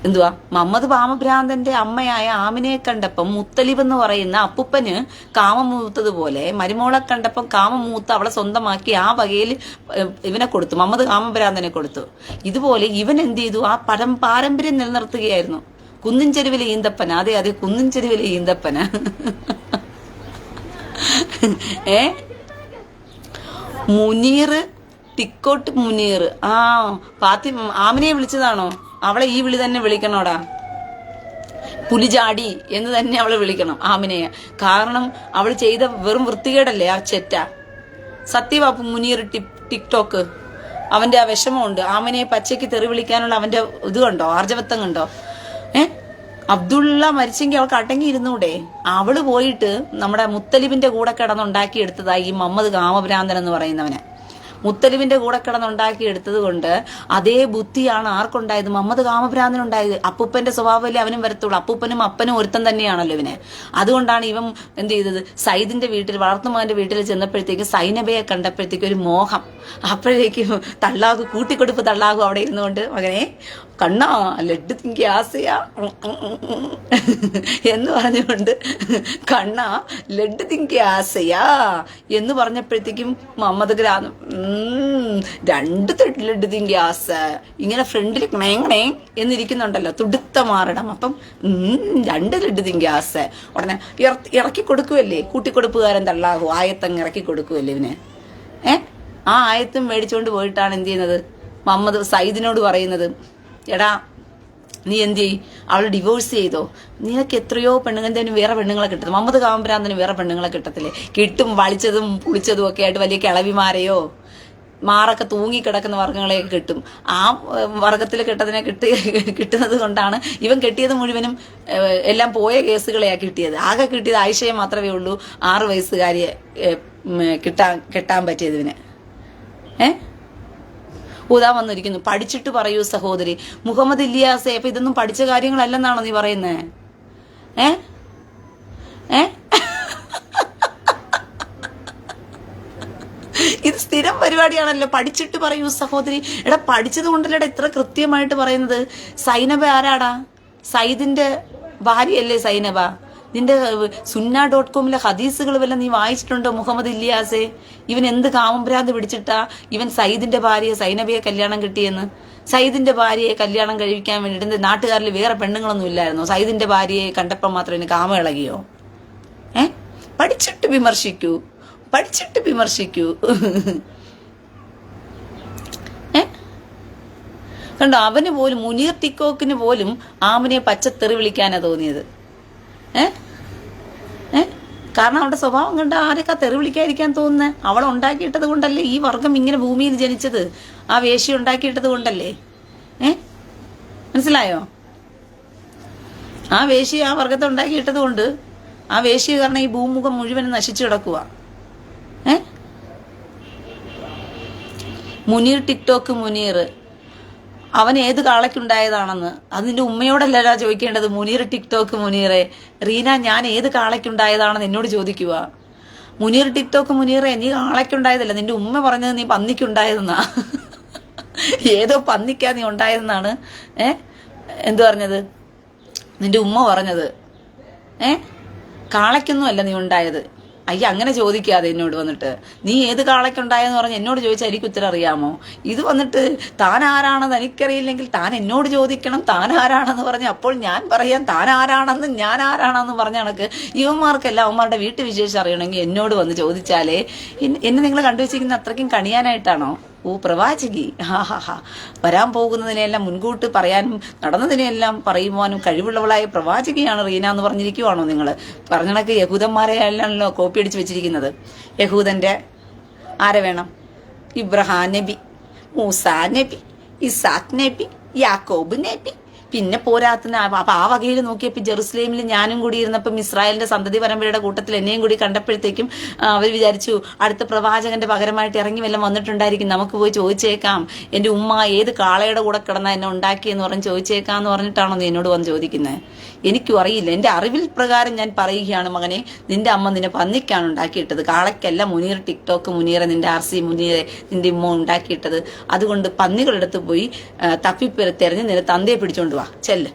എന്തുവാ, മുഹമ്മദ് കാമഭ്രാന്തന്റെ അമ്മയായ ആമിനയെ കണ്ടപ്പം മുത്തലിബ് എന്ന് പറയുന്ന അപ്പുപ്പന് കാമം മൂത്തതുപോലെ മരുമോളെ കണ്ടപ്പം കാമം മൂത്ത് അവളെ സ്വന്തമാക്കി ആ വകയിൽ ഇവനെ കൊടുത്തു, മുഹമ്മദ് കാമഭ്രാന്തനെ കൊടുത്തു. ഇതുപോലെ ഇവൻ എന്ത് ചെയ്തു? ആ പാരമ്പര്യം നിലനിർത്തുകയായിരുന്നു. കുന്നിൻ ചെരുവിലെ ഈന്തപ്പന. അതെ, കുന്നിൻ ചെരുവിലെ ഈന്തപ്പന. മുനീർ, ടിക്കോട്ട് മുനീർ. പാത്തി ആമിനെ വിളിച്ചതാണോ? അവളെ ഈ വിളി തന്നെ വിളിക്കണോടാ. പുലിചാടി എന്ന് തന്നെ അവളെ വിളിക്കണം ആമിനയെ. കാരണം അവൾ ചെയ്ത വെറും വൃത്തികേടല്ലേ ആ ചെറ്റ. സത്യവാപ്പു മുനീർ ടിക്ടോക്ക്. അവന്റെ ആ വിഷമമുണ്ട്. ആമിനയെ പച്ചയ്ക്ക് തെറി വിളിക്കാനുള്ള അവന്റെ ഇത് കണ്ടോ, ആർജവത്വം കണ്ടോ? അബ്ദുള്ള മരിച്ചെങ്കിൽ അവൾക്ക് അടങ്ങിയിരുന്നൂടെ? അവള് പോയിട്ട് നമ്മുടെ മുത്തലിബിന്റെ കൂടെ കിടന്നുണ്ടാക്കിയെടുത്തതായി ഈ മുഹമ്മദ് കാമഭ്രാന്തൻ എന്ന് പറയുന്നവനെ. മുത്തലിബിന്റെ കൂടെ കിടന്നുണ്ടാക്കി എടുത്തത് കൊണ്ട് അതേ ബുദ്ധിയാണ് ആർക്കുണ്ടായത്? മുഹമ്മദ് കാമഭ്രാന്തനുണ്ടായത്. അപ്പൂപ്പന്റെ സ്വഭാവമല്ലേ അവനും വരത്തുള്ളൂ. അപ്പൂപ്പനും അപ്പനും ഒരുത്തൻ തന്നെയാണല്ലോ ഇവന്. അതുകൊണ്ടാണ് ഇവൻ എന്ത് ചെയ്തത്? സൈദിന്റെ വീട്ടിൽ, വളർത്തുമകന്റെ വീട്ടിൽ ചെന്നപ്പോഴത്തേക്ക് സൈനബയെ കണ്ടപ്പോഴത്തേക്ക് ഒരു മോഹം. അപ്പോഴേക്കും തള്ളാകു കൂട്ടിക്കൊടുപ്പ് തള്ളാകു അവിടെ ഇരുന്നുകൊണ്ട്, മകനെ കണ്ണാ ലഡ്ഡു തിങ്കി ആസയാ എന്ന് പറഞ്ഞുകൊണ്ട് കണ്ണാ ലഡ്ഡു തിങ്കി ആസയാ എന്ന് പറഞ്ഞപ്പോഴത്തേക്കും മുഹമ്മദ് ഗ്രാമം 2 ലഡ്ഡു തിങ്കി ആസ ഇങ്ങനെ ഫ്രണ്ടിൽ ക്ണേ എന്നിരിക്കുന്നുണ്ടല്ലോ തുടുത്ത മാറണം. അപ്പം 2 ലഡ്ഡു തിങ്കി ആസ ഉടനെ ഇറക്കി കൊടുക്കുമല്ലേ, കൂട്ടിക്കൊടുപ്പുകാരൻ തള്ളാഹു ആയത്തങ്ങ് ഇറക്കി കൊടുക്കുമല്ലേ ഇവന്. ആ ആയത്തും മേടിച്ചുകൊണ്ട് പോയിട്ടാണ് എന്ത് ചെയ്യുന്നത്, മുഹമ്മദ് സയ്യിദിനോട് പറയുന്നത്, എടാ നീ എന്ത് ചെയ്യും, അവൾ ഡിവോഴ്സ് ചെയ്തോ, നിനക്ക് എത്രയോ പെണ്ണുങ്ങൻ്റെ വേറെ പെണ്ണുങ്ങളെ കിട്ടും, മുഹമ്മദ് കാമഭ്രാന്തന് വേറെ പെണ്ണുങ്ങളെ കിട്ടത്തില്ലേ, കിട്ടും വളിച്ചതും പുളിച്ചതും ഒക്കെ ആയിട്ട് വലിയ കിളവിമാരെയോ മാറൊക്കെ തൂങ്ങിക്കിടക്കുന്ന വർഗ്ഗങ്ങളെയൊക്കെ കിട്ടും. ആ വർഗത്തിൽ കിട്ടുന്നത് കൊണ്ടാണ് ഇവൻ കെട്ടിയത് മുഴുവനും എല്ലാം പോയ കേസുകളെയാ കിട്ടിയത്. ആകെ കിട്ടിയത് ആയിഷയെ മാത്രമേ ഉള്ളൂ 6 വയസ്സുകാരിയെ കെട്ടാൻ പറ്റിയത് ഇവന്. ഊതാൻ വന്നിരിക്കുന്നു. പഠിച്ചിട്ട് പറയൂ സഹോദരി. മുഹമ്മദ് ഇല്യാസെ അപ്പൊ ഇതൊന്നും പഠിച്ച കാര്യങ്ങളല്ലെന്നാണോ നീ പറയുന്നേ? ഇത് സ്ഥിരം പരിപാടിയാണല്ലോ. പഠിച്ചിട്ട് പറയൂ സഹോദരി. എടാ പഠിച്ചത് കൊണ്ടല്ലേടാ ഇത്ര കൃത്യമായിട്ട് പറയുന്നത്. സൈനബ ആരാടാ? സയ്യിദിന്റെ ഭാര്യയല്ലേ സൈനബ? നിന്റെ sunna.com ഹദീസുകൾ വല്ല നീ വായിച്ചിട്ടുണ്ടോ? മുഹമ്മദ് ഇല്യാസെ ഇവൻ എന്ത് കാമഭ്രാന്ത് പിടിച്ചിട്ടാ ഇവൻ സയ്യിദിന്റെ ഭാര്യയെ സൈനബയെ കല്യാണം കിട്ടിയെന്ന്. സയ്യിദിന്റെ ഭാര്യയെ കല്യാണം കഴിക്കാൻ വേണ്ടിയിട്ട് നാട്ടുകാരിൽ വേറെ പെണ്ണുങ്ങളൊന്നും ഇല്ലായിരുന്നോ? സയ്യിദിന്റെ ഭാര്യയെ കണ്ടപ്പോൾ മാത്രം എനിക്ക് കാമ ഇളകിയോ? പഠിച്ചിട്ട് വിമർശിക്കൂ, പഠിച്ചിട്ട് വിമർശിക്കൂ. കണ്ടോ, അവന് പോലും മുനീർ ടിക്കോക്കിന് പോലും ആമിനെ പച്ചത്തെറി വിളിക്കാനാ തോന്നിയത്. കാരണം അവളുടെ സ്വഭാവം കണ്ട ആരൊക്കെ തെറി വിളിക്കാതിരിക്കാൻ തോന്നുന്നത്? അവളെ ഉണ്ടാക്കിയിട്ടത് കൊണ്ടല്ലേ ഈ വർഗം ഇങ്ങനെ ഭൂമിയിൽ ജനിച്ചത്. ആ വേശ്യ ഉണ്ടാക്കിയിട്ടത് കൊണ്ടല്ലേ. മനസ്സിലായോ? ആ വേശ്യ ആ വർഗത്തെ ഉണ്ടാക്കിയിട്ടത് കൊണ്ട്, ആ വേശ്യ കാരണം ഈ ഭൂമുഖം മുഴുവനും നശിച്ചു കിടക്കുക. മുനീർ ടിക്ടോക്ക് മുനീർ അവൻ ഏത് കാളയ്ക്കുണ്ടായതാണെന്ന് അതിന്റെ ഉമ്മയോടല്ലല്ലോ ചോദിക്കേണ്ടത്. മുനീർ ടിക്ടോക്ക് മുനീറെ, റീന ഞാൻ ഏത് കാളയ്ക്കുണ്ടായതാണെന്ന് എന്നോട് ചോദിക്കുക. മുനീർ ടിക്ടോക്ക് മുനീറെ, നീ കാളയ്ക്കുണ്ടായതല്ല, നിന്റെ ഉമ്മ പറഞ്ഞത് നീ പന്നിക്കുണ്ടായതെന്നാ. ഏതോ പന്നിക്കാ നീ ഉണ്ടായതെന്നാണ് എന്തു പറഞ്ഞത് നിന്റെ ഉമ്മ പറഞ്ഞത്. കാളയ്ക്കൊന്നും അല്ല നീ ഉണ്ടായത്. അയ്യ അങ്ങനെ ചോദിക്കാതെ എന്നോട് വന്നിട്ട് നീ ഏത് കാളയ്ക്കുണ്ടായെന്ന് പറഞ്ഞ് എന്നോട് ചോദിച്ചാൽ എനിക്ക് ഉത്തരം അറിയാമോ? ഇത് വന്നിട്ട് താൻ ആരാണെന്ന് എനിക്കറിയില്ലെങ്കിൽ താൻ എന്നോട് ചോദിക്കണം താൻ ആരാണെന്ന് പറഞ്ഞ് അപ്പോൾ ഞാൻ പറയാൻ താൻ ആരാണെന്ന് ഞാൻ ആരാണെന്ന് പറഞ്ഞ കണക്ക് ഇവന്മാർക്കെല്ലാം അവന്മാരുടെ വീട്ടുവിശേഷം അറിയണമെങ്കിൽ എന്നോട് വന്ന് ചോദിച്ചാലേ. എന്നെ നിങ്ങൾ കണ്ടുവച്ചിരിക്കുന്ന അത്രയ്ക്കും കണിയാനായിട്ടാണോ? ഓ പ്രവാചകി, വരാൻ പോകുന്നതിനെല്ലാം മുൻകൂട്ട് പറയാനും നടന്നതിനെല്ലാം പറയുവാനും കഴിവുള്ളവളായ പ്രവാചകിയാണ് റീന എന്ന് പറഞ്ഞിരിക്കുവാണോ നിങ്ങൾ? പറഞ്ഞണക്ക് യഹൂദന്മാരെ അല്ലല്ലോ കോപ്പി അടിച്ച് വെച്ചിരിക്കുന്നത്. യഹൂദന്റെ ആരെ വേണം? ഇബ്രഹാം നബി, മൂസാ നബി, ഇസാഖ് നബി, യാക്കോബ് നബി. പിന്നെ പോരാത്തിന് അപ്പൊ ആ വകയിൽ നോക്കിയപ്പോൾ ജെറുസലേമിൽ ഞാനും കൂടി ഇരുന്നപ്പം ഇസ്രായേലിന്റെ സന്തതി പരമ്പരയുടെ കൂട്ടത്തിൽ എന്നെയും കൂടി കണ്ടപ്പോഴത്തേക്കും അവർ വിചാരിച്ചു അടുത്ത പ്രവാചകന്റെ പകരമായിട്ട് ഇറങ്ങി വല്ലതും വന്നിട്ടുണ്ടായിരിക്കും, നമുക്ക് പോയി ചോദിച്ചേക്കാം, എന്റെ ഉമ്മ ഏത് കാളയുടെ കൂടെ കിടന്ന എന്നെ ഉണ്ടാക്കിയെന്ന് പറഞ്ഞ് ചോദിച്ചേക്കാന്ന് പറഞ്ഞിട്ടാണോ നീ എന്നോട് വന്ന് ചോദിക്കുന്നത്? എനിക്കും അറിയില്ല. എന്റെ അറിവിൽ പ്രകാരം ഞാൻ പറയുകയാണ്, മകനെ നിന്റെ അമ്മ നിന്നെ പന്നിക്കാണ് ഉണ്ടാക്കിയിട്ടത്, കാളയ്ക്കല്ല. മുനീർ ടിക്ടോക്ക് മുനീറെ, നിന്റെ RC മുനീറെ നിന്റെ ഉമ്മ ഉണ്ടാക്കിയിട്ടത്. അതുകൊണ്ട് പന്നികളെടുത്ത് പോയി തപ്പിപ്പേര് തെരഞ്ഞ് നിന്റെ തന്തയെ പിടിച്ചോണ്ട് വാ, ചെല്ല്.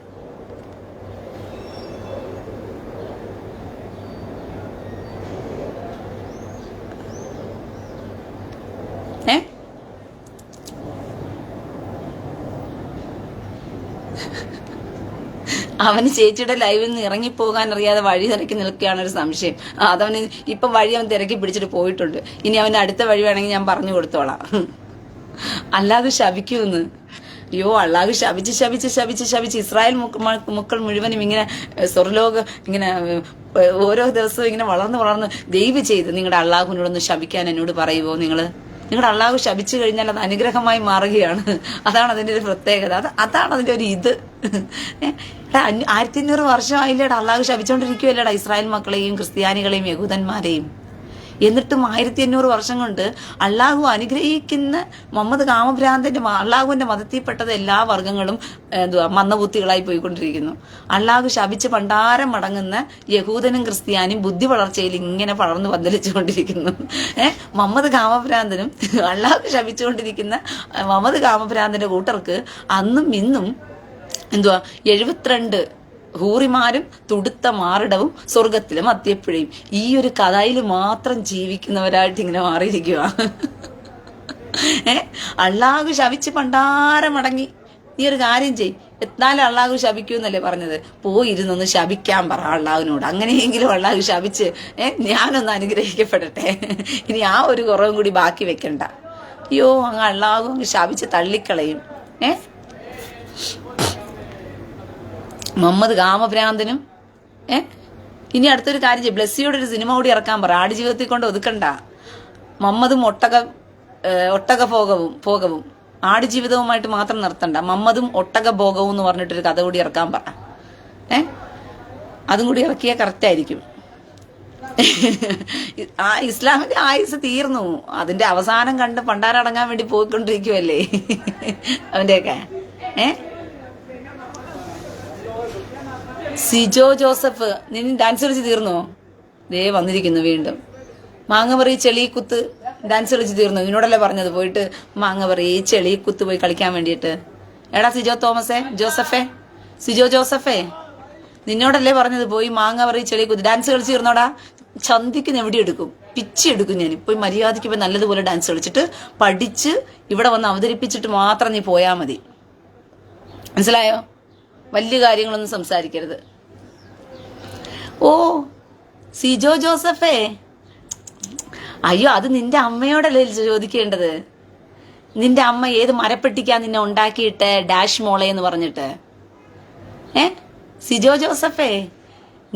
അവന് ചേച്ചിയുടെ ലൈവിൽ നിന്ന് ഇറങ്ങിപ്പോകാൻ അറിയാതെ വഴി തിരക്കി നിൽക്കുകയാണ് ഒരു സംശയം. അതവന് ഇപ്പം വഴി അവൻ തിരക്കി പിടിച്ചിട്ട് പോയിട്ടുണ്ട്. ഇനി അവന് അടുത്ത വഴി വേണമെങ്കിൽ ഞാൻ പറഞ്ഞു കൊടുത്തോളാം. അല്ലാതെ ശപിക്കുമെന്ന്. അയ്യോ, അള്ളാഹു ശപിച്ച് ശപിച്ച് ശപിച്ച് ശപിച്ച് ഇസ്രായേൽ മക്കൾ മുഴുവനും ഇങ്ങനെ സ്വർലോക ഇങ്ങനെ ഓരോ ദിവസവും ഇങ്ങനെ വളർന്ന് വളർന്ന് ദയവ് ചെയ്ത് നിങ്ങളുടെ അള്ളാഹുവിനോടൊന്ന് ശപിക്കാൻ എന്നോട് പറയുമോ? നിങ്ങളുടെ അള്ളാഹു ശപിച്ചു കഴിഞ്ഞാൽ അത് അനുഗ്രഹമായി മാറുകയാണ്. അതാണ് അതിന്റെ ഒരു പ്രത്യേകത. അതാണ് അതിന്റെ ഒരു ഇത്. 1500 വർഷമായില്ലേടാ അള്ളാഹു ശപിച്ചോണ്ടിരിക്കുവല്ലേടാ ഇസ്രായേൽ മക്കളെയും ക്രിസ്ത്യാനികളെയും യഹൂദന്മാരെയും. എന്നിട്ടും 1500 വർഷം കൊണ്ട് അള്ളാഹു അനുഗ്രഹിക്കുന്ന മുഹമ്മദ് കാമഭ്രാന്തന്റെ അള്ളാഹുവിന്റെ മതത്തിൽപ്പെട്ടത് എല്ലാ വർഗങ്ങളും മന്ദബുദ്ധികളായി പോയിക്കൊണ്ടിരിക്കുന്നു. അള്ളാഹു ശപിച്ച് പണ്ടാരം മടങ്ങുന്ന യഹൂദനും ക്രിസ്ത്യാനും ബുദ്ധി വളർച്ചയിൽ ഇങ്ങനെ വളർന്നു പന്തലിച്ചുകൊണ്ടിരിക്കുന്നു. മുഹമ്മദ് കാമഭ്രാന്തനും അള്ളാഹു ശപിച്ചുകൊണ്ടിരിക്കുന്ന മുഹമ്മദ് കാമഭ്രാന്തന്റെ കൂട്ടർക്ക് അന്നും ഇന്നും എന്തുവാ 72 ഹൂറിമാരും തുടുത്ത മാറിടവും സ്വർഗത്തിലും അത്യപ്പുഴയും. ഈ ഒരു കഥയിൽ മാത്രം ജീവിക്കുന്നവരായിട്ട് ഇങ്ങനെ മാറിയിരിക്കുക. അള്ളാഹു ശപിച്ച് പണ്ടാരമടങ്ങി. നീ ഒരു കാര്യം ചെയ്, എന്നാലും അള്ളാഹു ശപിക്കൂന്നല്ലേ പറഞ്ഞത്, പോയിരുന്നൊന്ന് ശപിക്കാൻ പറ അള്ളാഹുവിനോട്. അങ്ങനെയെങ്കിലും അള്ളാഹു ശപിച്ച് ഞാനൊന്ന് അനുഗ്രഹിക്കപ്പെടട്ടെ. ഇനി ആ ഒരു കുറവും കൂടി ബാക്കി വെക്കണ്ട. അയ്യോ, അങ്ങ് അള്ളാഹു അങ്ങ് ശപിച്ച് തള്ളിക്കളയും. മുഹമ്മദ് കാമഭ്രാന്തനും. ഇനി അടുത്തൊരു കാര്യം ചെയ്യും, ബ്ലസ്സിയോട് ഒരു സിനിമ കൂടി ഇറക്കാൻ പറ. ആടുജീവിതത്തിൽ കൊണ്ട് ഒതുക്കണ്ട. മുഹമ്മദും ഒട്ടക ഭോഗവും ആടുജീവിതവുമായിട്ട് മാത്രം നിർത്തണ്ട. മുഹമ്മദും ഒട്ടക ഭോഗവും എന്ന് പറഞ്ഞിട്ടൊരു കഥ കൂടി ഇറക്കാൻ പറ. അതും കൂടി ഇറക്കിയാൽ കറക്റ്റ് ആയിരിക്കും. ആ ഇസ്ലാമിന്റെ ആയുസ് തീർന്നു. അതിന്റെ അവസാനം കണ്ട് പണ്ടാരടങ്ങാൻ വേണ്ടി പോയിക്കൊണ്ടിരിക്കുവല്ലേ അവന്റെയൊക്കെ. സിജോ ജോസഫ്, നിന്നെ ഡാൻസ് കളിച്ച് തീർന്നോ? ദേ വന്നിരിക്കുന്നു വീണ്ടും. മാങ്ങപറി ചെളിക്കുത്ത് ഡാൻസ് കളിച്ച് തീർന്നു. ഇതിനോടല്ലേ പറഞ്ഞത് പോയിട്ട് മാങ്ങപറി ചെളിക്കുത്ത് പോയി കളിക്കാൻ വേണ്ടിയിട്ട്. എടാ സിജോ ജോസഫേ, നിന്നോടല്ലേ പറഞ്ഞത് പോയി മാങ്ങപറി ചെളിക്കുത്ത് ഡാൻസ് കളിച്ച് തീർന്നോടാ. ചന്തിക്ക് എവിടെ എടുക്കും, പിച്ചി എടുക്കും ഞാൻ. പോയി മര്യാദയ്ക്ക് പോയി നല്ലതുപോലെ ഡാൻസ് കളിച്ചിട്ട് പഠിച്ച് ഇവിടെ വന്ന് അവതരിപ്പിച്ചിട്ട് മാത്രം നീ പോയാ മതി. മനസ്സിലായോ? വലിയ കാര്യങ്ങളൊന്നും സംസാരിക്കരുത്. ഓ സിജോ ജോസഫേ, അയ്യോ അത് നിന്റെ അമ്മയോടല്ലേ ചോദിക്കേണ്ടത്. നിന്റെ അമ്മ ഏത് മരപ്പെട്ടിക്കാ നിന്നെ ഉണ്ടാക്കിയിട്ട് ഡാഷ് മോളെ എന്ന് പറഞ്ഞിട്ട്. സിജോ ജോസഫേ,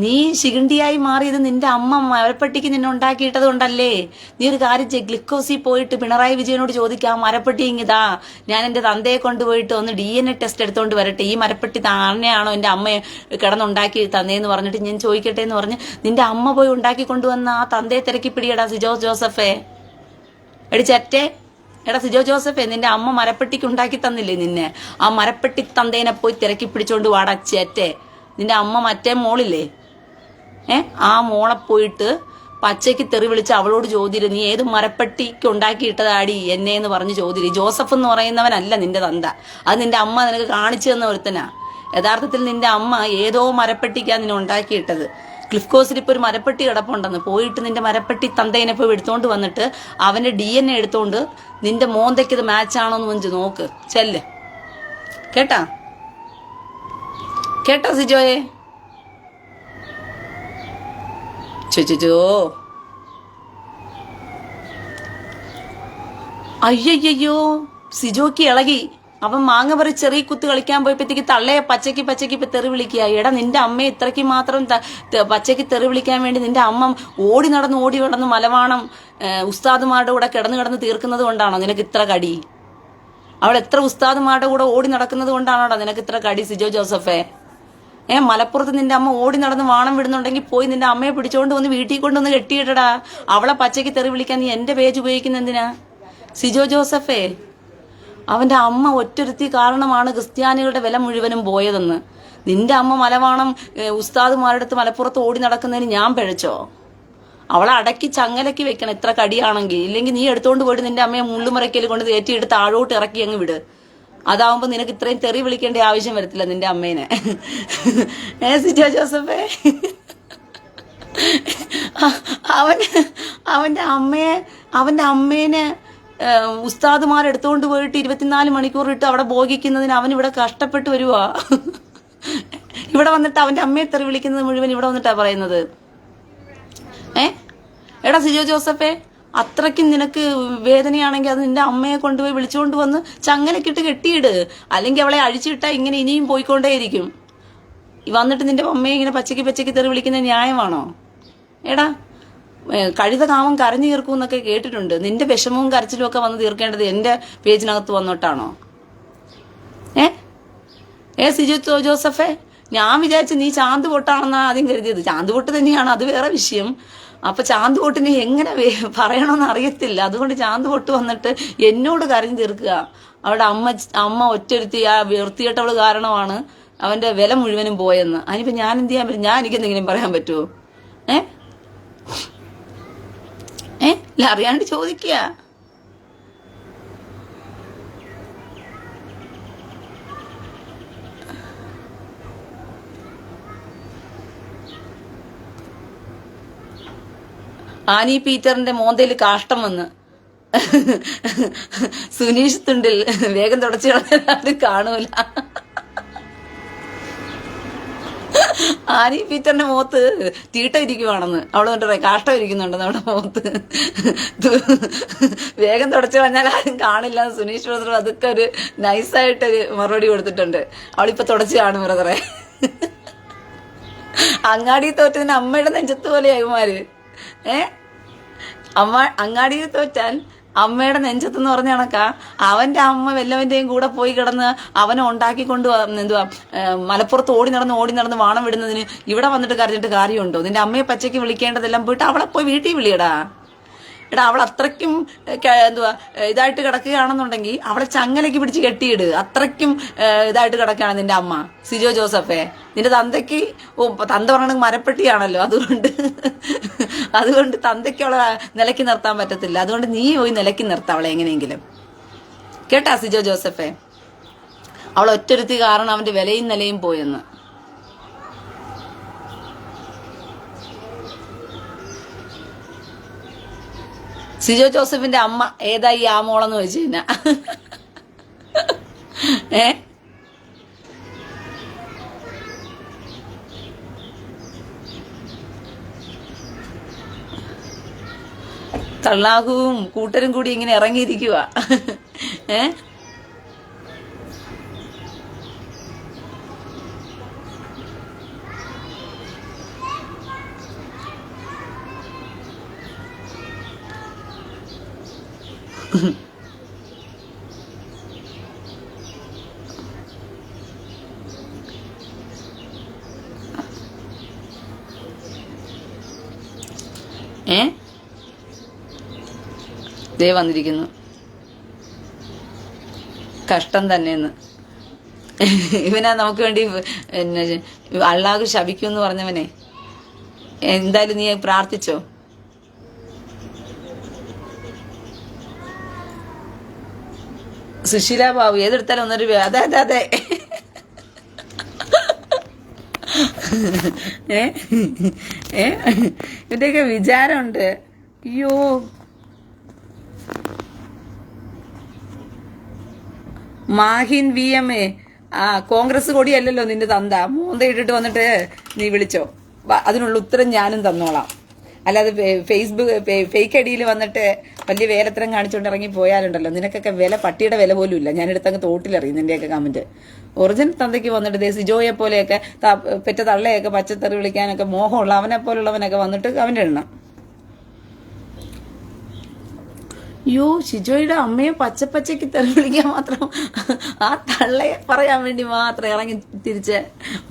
നീ ശിഖണ്ഡിയായി മാറിയത് നിന്റെ അമ്മ മരപ്പെട്ടിക്ക് നിന്നെ ഉണ്ടാക്കിയിട്ടത് കൊണ്ടല്ലേ. നീ ഒരു കാര്യം ചെയ്യ്, ഗ്ലിക്കോസിൽ പോയിട്ട് പിണറായി വിജയനോട് ചോദിക്കാം, മരപ്പെട്ടി ഇങ്ങിതാ, ഞാൻ എൻ്റെ തന്തയെ കൊണ്ടുപോയിട്ട് ഒന്ന് DNA ടെസ്റ്റ് എടുത്തോണ്ട് വരട്ടെ, ഈ മരപ്പെട്ടി തന്നെയാണോ എൻ്റെ അമ്മയെ കിടന്നുണ്ടാക്കി തന്നേന്ന് പറഞ്ഞിട്ട് ഞാൻ ചോദിക്കട്ടെ എന്ന് പറഞ്ഞ് നിന്റെ അമ്മ പോയി ഉണ്ടാക്കി കൊണ്ടുവന്ന ആ തന്തയെ തിരക്കി പിടിയടാ സിജോ ജോസഫേ. എടാ സിജോ ജോസഫേ, നിന്റെ അമ്മ മരപ്പെട്ടിക്ക് ഉണ്ടാക്കി തന്നില്ലേ നിന്നെ? ആ മരപ്പെട്ടി തന്തേനെ പോയി തിരക്കി പിടിച്ചോണ്ട് വാടാ ചേറ്റെ. നിന്റെ അമ്മ മറ്റേ മോളില്ലേ, ആ മോളെ പോയിട്ട് പച്ചയ്ക്ക് തെറി വിളിച്ച് അവളോട് ചോദ്യം, നീ ഏത് മരപ്പെട്ടിക്ക് ഉണ്ടാക്കിയിട്ടതാടി എന്നെ എന്ന് പറഞ്ഞ് ചോദ്യം. ജോസഫ് എന്ന് പറയുന്നവനല്ല നിന്റെ തന്ത, അത് നിന്റെ അമ്മ നിനക്ക് കാണിച്ചു തന്ന ഒരുത്തനാ. യഥാർത്ഥത്തിൽ നിന്റെ അമ്മ ഏതോ മരപ്പെട്ടിക്കാ നിന്നെ ഉണ്ടാക്കിയിട്ടത്. ക്ലിഫ് കോസിൽ ഇപ്പൊ ഒരു മരപ്പെട്ടി കിടപ്പുണ്ടെന്ന്, പോയിട്ട് നിന്റെ മരപ്പെട്ടി തന്തേനെ പോയി എടുത്തോണ്ട് വന്നിട്ട് അവന്റെ DNA എടുത്തോണ്ട് നിന്റെ മോന്തയ്ക്ക് ഇത് മാച്ചാണോന്ന് വെച്ച് നോക്ക്. ചെല്ല്. കേട്ടാ സിജോയെ? ചോ അയ്യോ, സിജോക്ക് ഇളകി. അവൻ മാങ്ങ പറി ചെറിയ കുത്ത് കളിക്കാൻ പോയപ്പോഴത്തേക്ക് തള്ളയെ പച്ചയ്ക്ക് ഇപ്പൊ തെറി വിളിക്കുക. എടാ നിന്റെ അമ്മയെ ഇത്രയ്ക്ക് മാത്രം പച്ചയ്ക്ക് തെറി വിളിക്കാൻ വേണ്ടി നിന്റെ അമ്മ ഓടി നടന്ന് മലവാണം ഉസ്താദുമാരുടെ കൂടെ കിടന്ന് തീർക്കുന്നത് കൊണ്ടാണോ നിനക്ക് ഇത്ര കടി? അവൾ എത്ര ഉസ്താദുമാരുടെ കൂടെ ഓടി നടക്കുന്നത് കൊണ്ടാണോടാ നിനക്ക് ഇത്ര കടി സിജോ ജോസഫേ? മലപ്പുറത്ത് നിന്റെ അമ്മ ഓടി നടന്ന് വാണം വിടുന്നുണ്ടെങ്കിൽ പോയി നിന്റെ അമ്മയെ പിടിച്ചോണ്ട് വന്ന് വീട്ടിൽ കൊണ്ടുവന്ന് കെട്ടിയിട്ടടാ. അവളെ പച്ചയ്ക്ക് തെറി വിളിക്കാൻ നീ എന്റെ പേജ് ഉപയോഗിക്കുന്ന എന്തിനാ സിജോ ജോസഫേ? അവന്റെ അമ്മ ഒറ്റൊരുത്തി കാരണമാണ് ക്രിസ്ത്യാനികളുടെ വില മുഴുവനും പോയതെന്ന്. നിന്റെ അമ്മ മലവാണം ഉസ്താദുമാരുടെ അടുത്ത് മലപ്പുറത്ത് ഓടി നടക്കുന്നതിന് ഞാൻ പിഴച്ചോ? അവളെ അടക്കി ചങ്ങലക്കി വെക്കണം ഇത്ര കടിയാണെങ്കിൽ. ഇല്ലെങ്കിൽ നീ എടുത്തോണ്ട് പോയിട്ട് നിന്റെ അമ്മയെ മുള്ളുമറയ്ക്കൽ കൊണ്ട് കയറ്റിയെടുത്ത് താഴോട്ട് ഇറക്കി അങ്ങ് വിട്. അതാവുമ്പോ നിനക്ക് ഇത്രയും തെറി വിളിക്കേണ്ട ആവശ്യം വരത്തില്ല നിന്റെ അമ്മേനെ. സിജോ ജോസഫേ, അവന്റെ അമ്മേനെ ഉസ്താദുമാരെടുത്തോണ്ട് പോയിട്ട് 24 മണിക്കൂർ ഇട്ട് അവിടെ ഭോഗിക്കുന്നതിന് അവൻ ഇവിടെ കഷ്ടപ്പെട്ട് വരുവാ. ഇവിടെ വന്നിട്ട് അവന്റെ അമ്മയെ തെറി വിളിക്കുന്നത് മുഴുവൻ ഇവിടെ വന്നിട്ടാ പറയുന്നത്. എടാ സിജോ ജോസഫേ, അത്രയ്ക്കും നിനക്ക് വേദനയാണെങ്കിൽ അത് നിന്റെ അമ്മയെ കൊണ്ടുപോയി വിളിച്ചുകൊണ്ട് വന്ന് ചങ്ങലക്കിട്ട് കെട്ടിയിട്. അല്ലെങ്കിൽ അവളെ അഴിച്ചിട്ടാ ഇങ്ങനെ ഇനിയും പോയിക്കൊണ്ടേയിരിക്കും. വന്നിട്ട് നിന്റെ അമ്മയെ ഇങ്ങനെ പച്ചയ്ക്ക് തെറി വിളിക്കുന്ന ന്യായമാണോ? എടാ കഴുത കാമം കരഞ്ഞു തീർക്കും എന്നൊക്കെ കേട്ടിട്ടുണ്ട്. നിന്റെ വിഷമവും കരച്ചിലും ഒക്കെ വന്ന് തീർക്കേണ്ടത് എന്റെ പേജിനകത്ത് വന്നിട്ടാണോ? സിജോ ജോസഫേ, ഞാൻ വിചാരിച്ചു നീ ചാന്ത് പൊട്ടാണെന്നാ ആദ്യം കരുതിയത്. ചാന്ത് പൊട്ട് തന്നെയാണ്, അത് വേറെ വിഷയം. അപ്പൊ ചാന്ത് പൊട്ടിന് എങ്ങനെ പറയണമെന്ന് അറിയത്തില്ല. അതുകൊണ്ട് ചാന്ത് പൊട്ട് വന്നിട്ട് എന്നോട് കരഞ്ഞു തീർക്കുക. അവിടെ അമ്മ ഒറ്റൊരുത്തി ആ വൃത്തികെട്ടവള് കാരണമാണ് അവന്റെ വില മുഴുവനും പോയെന്ന്. അതിനിപ്പോ ഞാൻ എന്ത് ചെയ്യാൻ പറ്റും? ഞാൻ എനിക്കെന്തെങ്കിലും പറയാൻ പറ്റുമോ? അറിയാണ്ട് ചോദിക്കുക. ആനി പീറ്ററിന്റെ മോന്തയിൽ കാഷ്ടം വന്ന് സുനീഷ് തുണ്ടിൽ വേഗം തുടച്ചു കളഞ്ഞാലും കാണൂല. ആനി പീറ്ററിന്റെ മുഖത്ത് തീട്ട ഇരിക്കുവാണെന്ന് അവള് കണ്ടേ, കാഷ്ടം ഇരിക്കുന്നുണ്ടെന്ന് അവിടെ മുഖത്ത്. വേഗം തുടച്ചു കളഞ്ഞാൽ ആരും കാണില്ല. സുനീഷ് ബ്രദർ അതൊക്കെ ഒരു നൈസായിട്ടൊരു മറുപടി കൊടുത്തിട്ടുണ്ട്. അവളിപ്പോ തുടച്ചു കാണും ബ്രദറെ. അങ്ങാടി തോറ്റതിന് അമ്മയുടെ നെഞ്ചത്ത് പോലെ അയ്യമാര്. അങ്ങാടിയിൽ തോറ്റാൽ അമ്മയുടെ നെഞ്ചത്തെന്ന് പറഞ്ഞ കണക്കാ. അവന്റെ അമ്മ വല്ലവന്റെയും കൂടെ പോയി കിടന്ന് അവനെ ഉണ്ടാക്കിക്കൊണ്ട് എന്തുവാ മലപ്പുറത്ത് ഓടി നടന്ന് വാണം വിടുന്നതിന് ഇവിടെ വന്നിട്ട് കരഞ്ഞിട്ട് കാര്യമുണ്ടോ? നിന്റെ അമ്മയെ പച്ചയ്ക്ക് വിളിക്കേണ്ടതെല്ലാം പോയിട്ട് അവളെ പോയി വീട്ടിൽ വിളിയടാ. എടാ, അവൾ അത്രയ്ക്കും എന്തുവാ ഇതായിട്ട് കിടക്കുകയാണെന്നുണ്ടെങ്കിൽ അവളെ ചങ്ങലയ്ക്ക് പിടിച്ച് കെട്ടിയിട്. അത്രയ്ക്കും ഇതായിട്ട് കിടക്കുകയാണ് നിന്റെ അമ്മ. സിജോ ജോസഫേ, നിന്റെ തന്തയ്ക്ക് തന്ത പറഞ്ഞത് മരപ്പെട്ടിയാണല്ലോ. അതുകൊണ്ട് തന്തയ്ക്ക് അവളെ നിലയ്ക്ക് നിർത്താൻ പറ്റത്തില്ല. അതുകൊണ്ട് നീ പോയി നിലയ്ക്ക് നിർത്താം അവളെ എങ്ങനെയെങ്കിലും. കേട്ടാ സിജോ ജോസഫേ? അവൾ ഒറ്റൊരുത്തി കാരണം അവന്റെ വിലയും നിലയും പോയെന്ന്. സിജോ ജോസഫിന്റെ അമ്മ ഏതാ ഈ ആമോളെന്ന് ചോദിച്ചു കഴിഞ്ഞാ തള്ളാഹുവും കൂട്ടരും കൂടി ഇങ്ങനെ ഇറങ്ങിയിരിക്കുക. ദേ വന്നിരിക്കുന്നു. കഷ്ടം തന്നെയെന്ന്. ഇവനാ നമുക്ക് വേണ്ടി അള്ളാഹു ശപിക്കുമെന്ന് പറഞ്ഞവനെ. എന്തായാലും നീ പ്രാർത്ഥിച്ചോ? സുശീല ബാബു ഏതെടുത്താലും 1 രൂപ. അതെ ഇവന്റെയൊക്കെ വിചാരമുണ്ട്. അയ്യോ, മാഹിൻ VM കോൺഗ്രസ് കൊടിയല്ലല്ലോ നിന്റെ തന്ത. മൂന്ത ഇട്ടിട്ട് വന്നിട്ട് നീ വിളിച്ചോ, അതിനുള്ള ഉത്തരം ഞാനും തന്നോളാം. അല്ലാതെ ഫേക്ക് ഐഡിയിൽ വന്നിട്ട് വലിയ വേലത്തരം കാണിച്ചുകൊണ്ട് ഇറങ്ങി പോയാലുണ്ടല്ലോ, നിനക്കൊക്കെ വില പട്ടിയുടെ വില പോലും ഇല്ല. ഞാനെടുത്തങ്ങ് തോട്ടിലറിയും നിന്റെയൊക്കെ കമന്റ്. ഒറിജിനൽ തന്തയ്ക്ക് വന്നിട്ട് സിജോയെ പോലെയൊക്കെ പെറ്റ തള്ളയൊക്കെ പച്ചത്തറി വിളിക്കാനൊക്കെ മോഹമുള്ള അവനെ പോലുള്ളവനൊക്കെ വന്നിട്ട് അവൻ്റെ എണ്ണം. അയ്യോ, ഷിജോയുടെ അമ്മയെ പച്ചപ്പച്ചയ്ക്ക് തെറി വിളിക്കാൻ മാത്രം ആ തള്ളയെ പറയാൻ വേണ്ടി മാത്രം ഇറങ്ങി തിരിച്ച